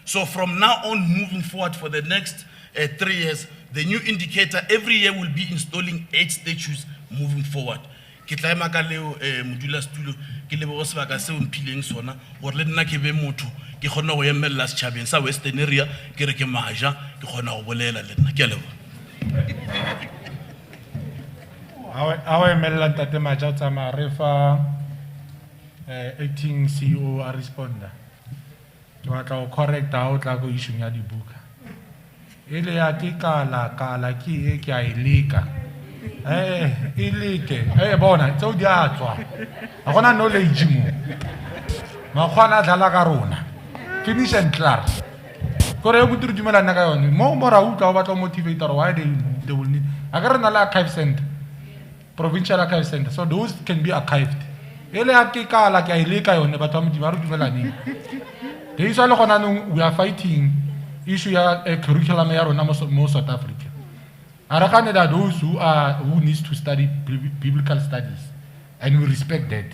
So from now on, moving forward for the next 3 years, the new indicator every year will be installing 8 statues moving forward. Ke tla ema ka leo modula stulo ke lebo se ba ka se mphileng sona gore le nna ke be motho ke gona go emella setšhabeng sa Westonaria ke re ke maja ke gona go bolela le nna ke a lebo. Our emella ntate maja tsa marefa acting CEO a responder. Ke batla go correct ha o tla go issue ya dibuka. Ile ya ke kala ke ke a ilika. Ilike. Bona, tseo di a tswa. Ga gona knowledge mo. Ma khwana dlala ka rona. Finish and clear. Kore go tiri dumelana ka yone. Mo ra utla o batla motivator why they will need. Aga re na la archive center. Provincial archive center. So those can be archived. Ile ya ke kala ke a ilika yone batho ba mo dumelane. There is all we are fighting issue ya curriculum ya rona mo South Africa. Arakane that those who needs to study biblical studies, and we respect that.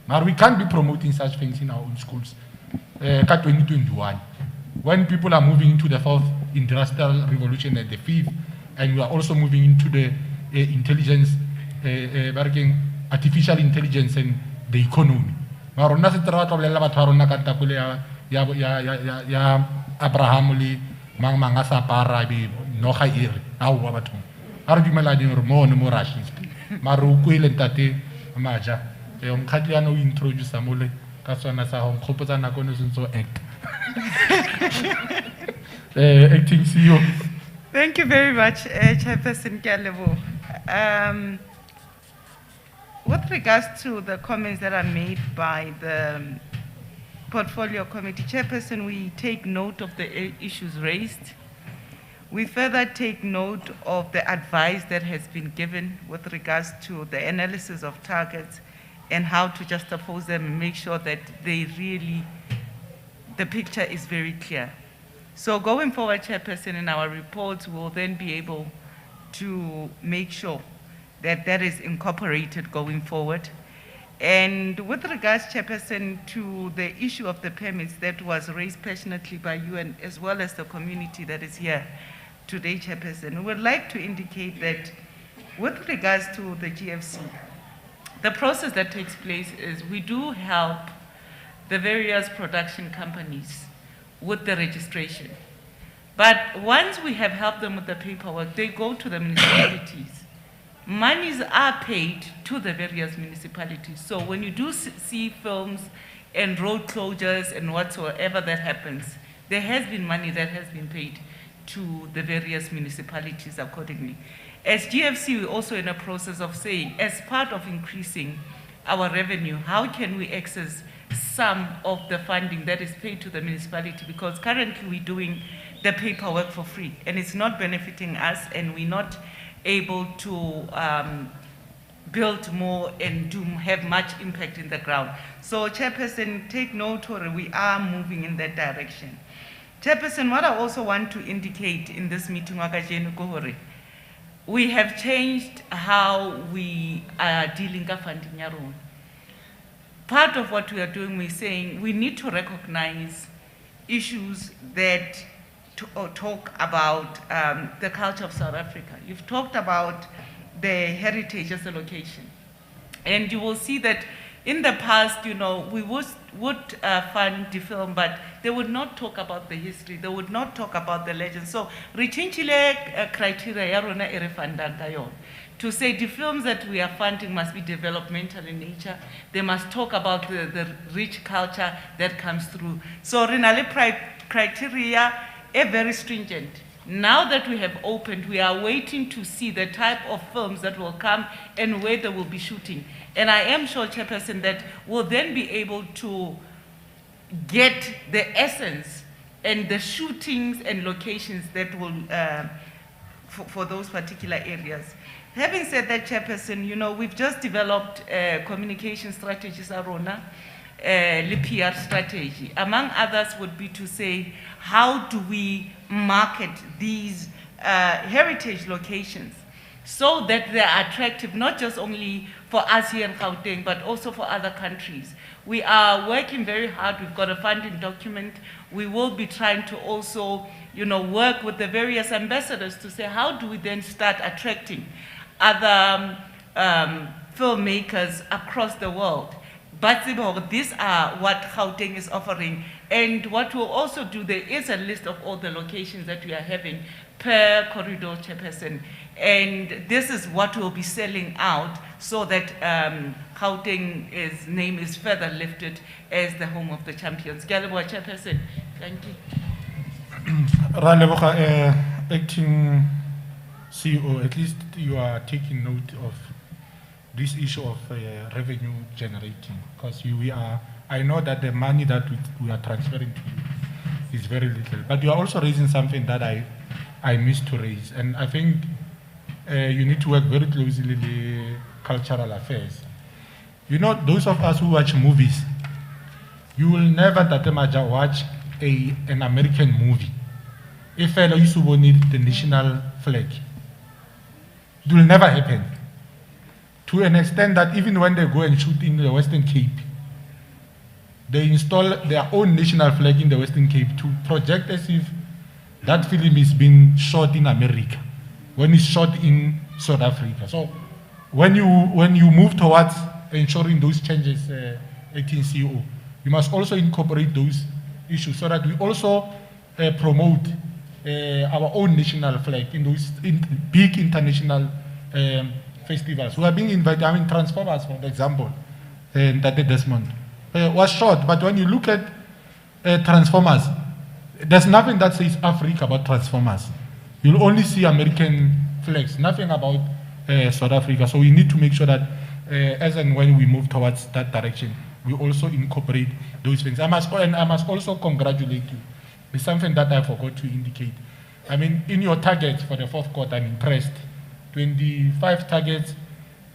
But we can't be promoting such things in our own schools. 2021, when people are moving into the 4th industrial revolution and the 5th, and we are also moving into the intelligence, artificial intelligence and the economy. Marona se trata de la batharona kantakule ya Abraham li manga sa para bi no khair au wa batho a re dumela ding re mo ne mo rashist maru ku ile ntate maja e o mkhati ana o introduce amole ka sona sa ho khopotsa nako ne sentso act acting CEO. Thank you very much, Chairperson Kalebo. With regards to the comments that are made by the Portfolio Committee Chairperson, we take note of the issues raised. We further take note of the advice that has been given with regards to the analysis of targets and how to juxtapose them and make sure that they really, the picture is very clear. So going forward, Chairperson, in our reports, we'll then be able to make sure that that is incorporated going forward. And with regards, Chairperson, to the issue of the permits that was raised passionately by you and as well as the community that is here today, Chairperson, we would like to indicate that with regards to the GFC, the process that takes place is we do help the various production companies with the registration. But once we have helped them with the paperwork, they go to the municipalities. Monies are paid to the various municipalities. So when you do see films and road closures and whatsoever that happens, there has been money that has been paid to the various municipalities accordingly. As GFC, we're also in a process of saying, as part of increasing our revenue, how can we access some of the funding that is paid to the municipality? Because currently we're doing the paperwork for free, and it's not benefiting us, and we're not able to build more and have much impact in the ground. So Chairperson, take note, or we are moving in that direction. Chairperson, what I also want to indicate in this meeting, we have changed how we are dealing with funding. Part of what we are doing, we're saying we need to recognize issues that talk about the culture of South Africa. You've talked about the heritage as a location. And you will see that in the past, you know, we would fund the film, but they would not talk about the history. They would not talk about the legends. So, rechinchile criteria to say the films that we are funding must be developmental in nature. They must talk about the rich culture that comes through. So, renale criteria are very stringent. Now that we have opened, we are waiting to see the type of films that will come and where they will be shooting. And I am sure, Chairperson, that we'll then be able to get the essence and the shootings and locations that will, for those particular areas. Having said that, Chairperson, you know, we've just developed communication strategies, Arona, PR strategy. Among others would be to say, how do we market these heritage locations so that they are attractive, not just only for us here in Gauteng, but also for other countries. We are working very hard. We've got a funding document. We will be trying to also, you know, work with the various ambassadors to say, how do we then start attracting other filmmakers across the world? But these are what Gauteng is offering. And what we'll also do, there is a list of all the locations that we are having per corridor, Chairperson. And this is what we'll be selling out so that Gauteng's name is further lifted as the home of the champions. Galeboa, Chairperson, thank you. Raleboga, acting CEO, at least you are taking note of this issue of revenue generating, because I know that the money that we are transferring to you is very little, but you are also raising something that I missed to raise, and I think you need to work very closely with cultural affairs. You know, those of us who watch movies, you will never Tatemaja watch an American movie if I used to need the national flag. It will never happen. To an extent that even when they go and shoot in the Western Cape, they install their own national flag in the Western Cape to project as if that film is being shot in America, when it's shot in South Africa. So when you move towards ensuring those changes, 18 CEO, you must also incorporate those issues so that we also promote our own national flag in those big international festivals. We are being invited, I mean, Transformers, for example, that Desmond was shot, but when you look at Transformers, there's nothing that says Africa about Transformers. You'll only see American flags, nothing about South Africa. So we need to make sure that as and when we move towards that direction, we also incorporate those things. I must also congratulate you. It's something that I forgot to indicate. I mean, in your targets for the fourth quarter, I'm impressed. 25 targets,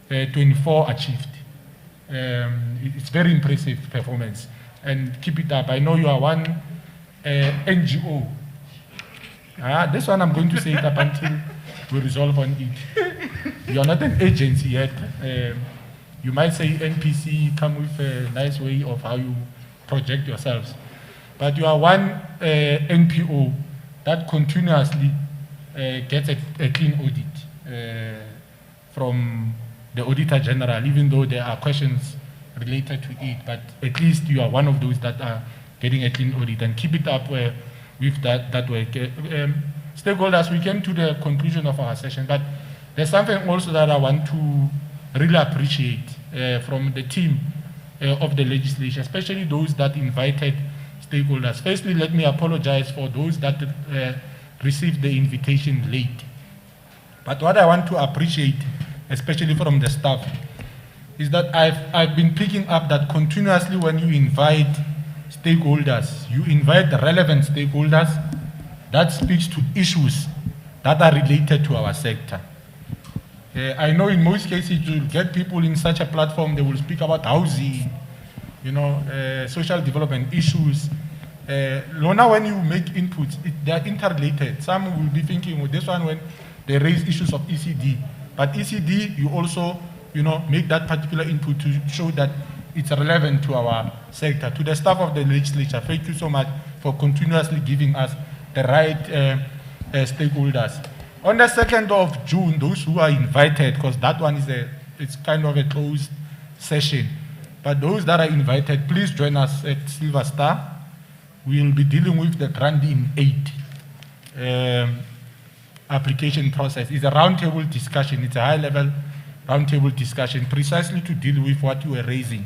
24 achieved. It's very impressive performance, and keep it up. I know you are one NGO. This one I'm going to say it up until we resolve on it. You are not an agency yet. You might say NPC, come with a nice way of how you project yourselves. But you are one NPO that continuously gets a clean audit from the Auditor General, even though there are questions related to it, but at least you are one of those that are getting a clean audit, and keep it up with that work. Stakeholders, we came to the conclusion of our session, but there's something also that I want to really appreciate from the team of the legislature, especially those that invited stakeholders. Firstly, let me apologize for those that received the invitation late. But what I want to appreciate, especially from the staff, is that I've been picking up that continuously when you invite stakeholders, you invite the relevant stakeholders that speaks to issues that are related to our sector. I know in most cases you'll get people in such a platform, they will speak about housing, you know, social development issues. Lona, when you make inputs, they're interrelated. Some will be thinking, well, this one when they raise issues of ECD. But ECD, you also, you know, make that particular input to show that it's relevant to our sector. To the staff of the legislature, thank you so much for continuously giving us the right stakeholders. On the 2nd of June, those who are invited, because that one is it's kind of a closed session, but those that are invited, please join us at Silver Star. We'll be dealing with the grant in aid application process. It's a roundtable discussion. It's a high-level roundtable discussion precisely to deal with what you were raising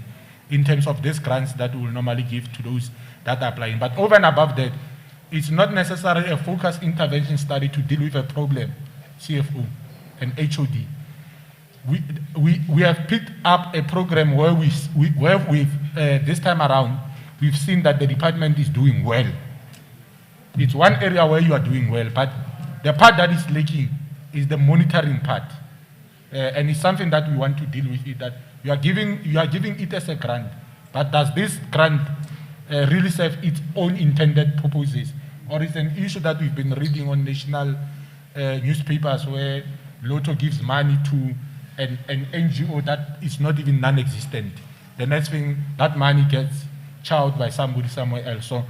in terms of these grants that we will normally give to those that are applying. But over and above that, it's not necessarily a focused intervention study to deal with a problem, CFO and HOD. We have picked up a program where this time around, we've seen that the department is doing well. It's one area where you are doing well, but the part that is lacking is the monitoring part. And it's something that we want to deal with, it, that you are giving it as a grant, but does this grant really serve its own intended purposes? Or is an issue that we've been reading on national newspapers where Lotto gives money to an NGO that is not even non-existent. The next thing, that money gets chowed by somebody somewhere else. So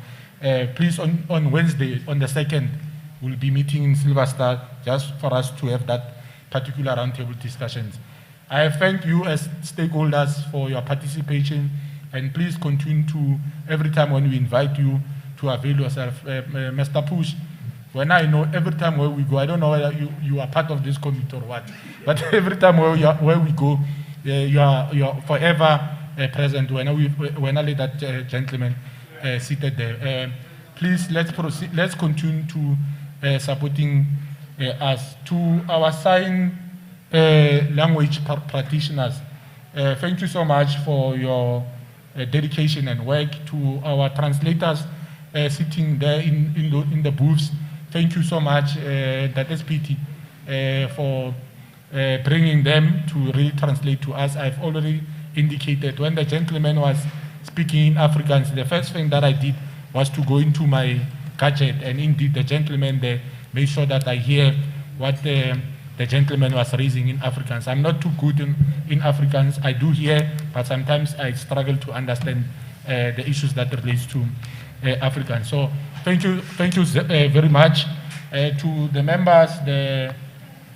please, on Wednesday, on the 2nd, we'll be meeting in Silver Star just for us to have that particular roundtable discussions. I thank you as stakeholders for your participation, and please continue to, every time when we invite you, to avail yourself. Mr. Push, when I know every time where we go, I don't know whether you are part of this committee or what, but every time where we go, you are forever present. When I let that gentleman seated there. Please, let's proceed. Let's continue to supporting us. To our sign language practitioners, thank you so much for your dedication and work. To our translators sitting there in the booths, thank you so much, that SPT, for bringing them to really translate to us. I've already indicated when the gentleman was speaking in Afrikaans, the first thing that I did was to go into my gadget, and indeed the gentleman there made sure that I hear what the gentleman was raising in Afrikaans. I'm not too good in Afrikaans. I do hear, but sometimes I struggle to understand the issues that relates to Afrikaans. So thank you very much to the members, the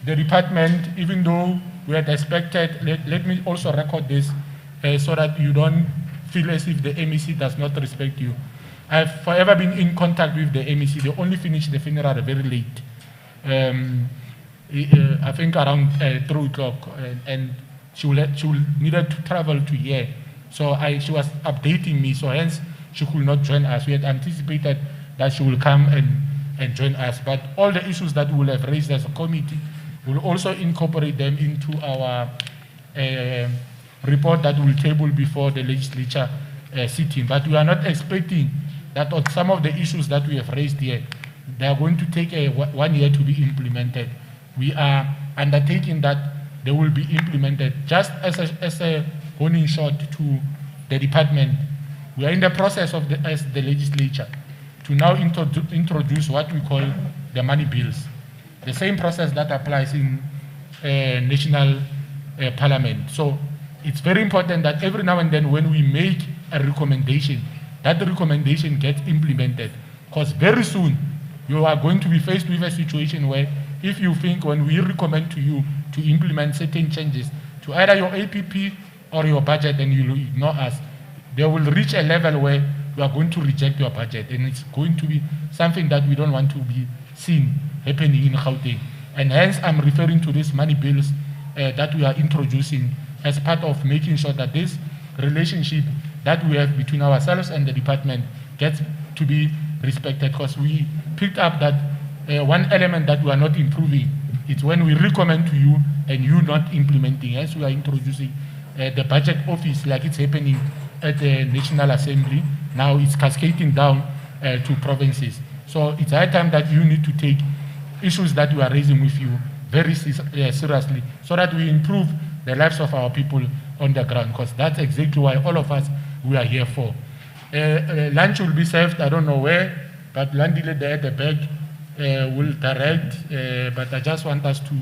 department. Even though we had expected, let me also record this so that you don't feel as if the MEC does not respect you. I've forever been in contact with the MEC. They only finished the funeral very late. I think around 3 o'clock, and she needed to travel to here. So she was updating me, so hence she could not join us. We had anticipated that she will come and join us, but all the issues that we will have raised as a committee, we'll also incorporate them into our report that we'll table before the legislature sitting. But we are not expecting that on some of the issues that we have raised here, they are going to take 1 year to be implemented. We are undertaking that they will be implemented. Just as a warning shot to the department, we are in the process of as the legislature to now introduce what we call the money bills. The same process that applies in national parliament. So it's very important that every now and then when we make a recommendation, that the recommendation gets implemented. Because very soon you are going to be faced with a situation where if you think when we recommend to you to implement certain changes to either your APP or your budget and you ignore us, they will reach a level where we are going to reject your budget, and it's going to be something that we don't want to be seen happening in Gauteng. And hence I'm referring to these money bills that we are introducing as part of making sure that this relationship that we have between ourselves and the department gets to be respected, because we picked up that one element that we are not improving, it's when we recommend to you and you not implementing. Hence we are introducing the budget office like it's happening at the National Assembly. Now it's cascading down to provinces. So it's high time that you need to take issues that we are raising with you very seriously so that we improve the lives of our people on the ground, because that's exactly why all of us, we are here for. Lunch will be served, I don't know where, but Landile there at the back will direct, but I just want us to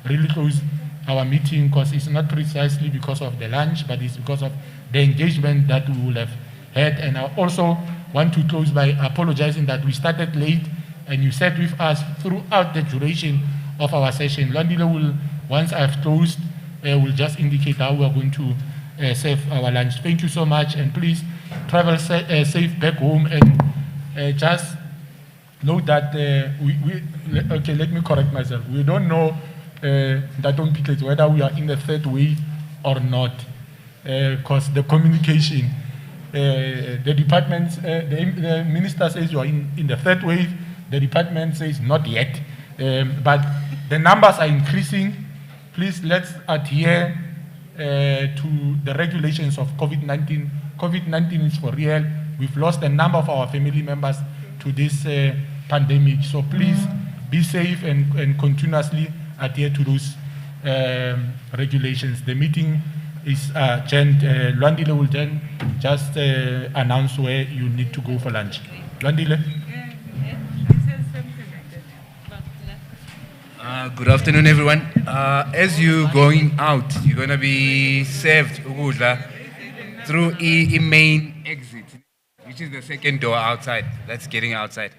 really close our meeting, because it's not precisely because of the lunch, but it's because of the engagement that we will have had. And I also want to close by apologizing that we started late and you sat with us throughout the duration of our session. Landile will, once I've closed, will just indicate how we are going to serve our lunch. Thank you so much, and please travel safe back home, and just note that okay, let me correct myself. We don't know that on Picklet whether we are in the third wave or not, because the communication the departments, the minister says you are in the third wave, the department says not yet, but the numbers are increasing. Please let's adhere to the regulations of COVID-19. COVID-19 is for real. We've lost a number of our family members to this pandemic. So please be safe and continuously adhere to those regulations. The meeting is adjourned. Lwandile will then just announce where you need to go for lunch. Lwandile. Good afternoon, everyone. As you going out, you're going to be served ukudla through a main exit, which is the second door outside. That's getting outside.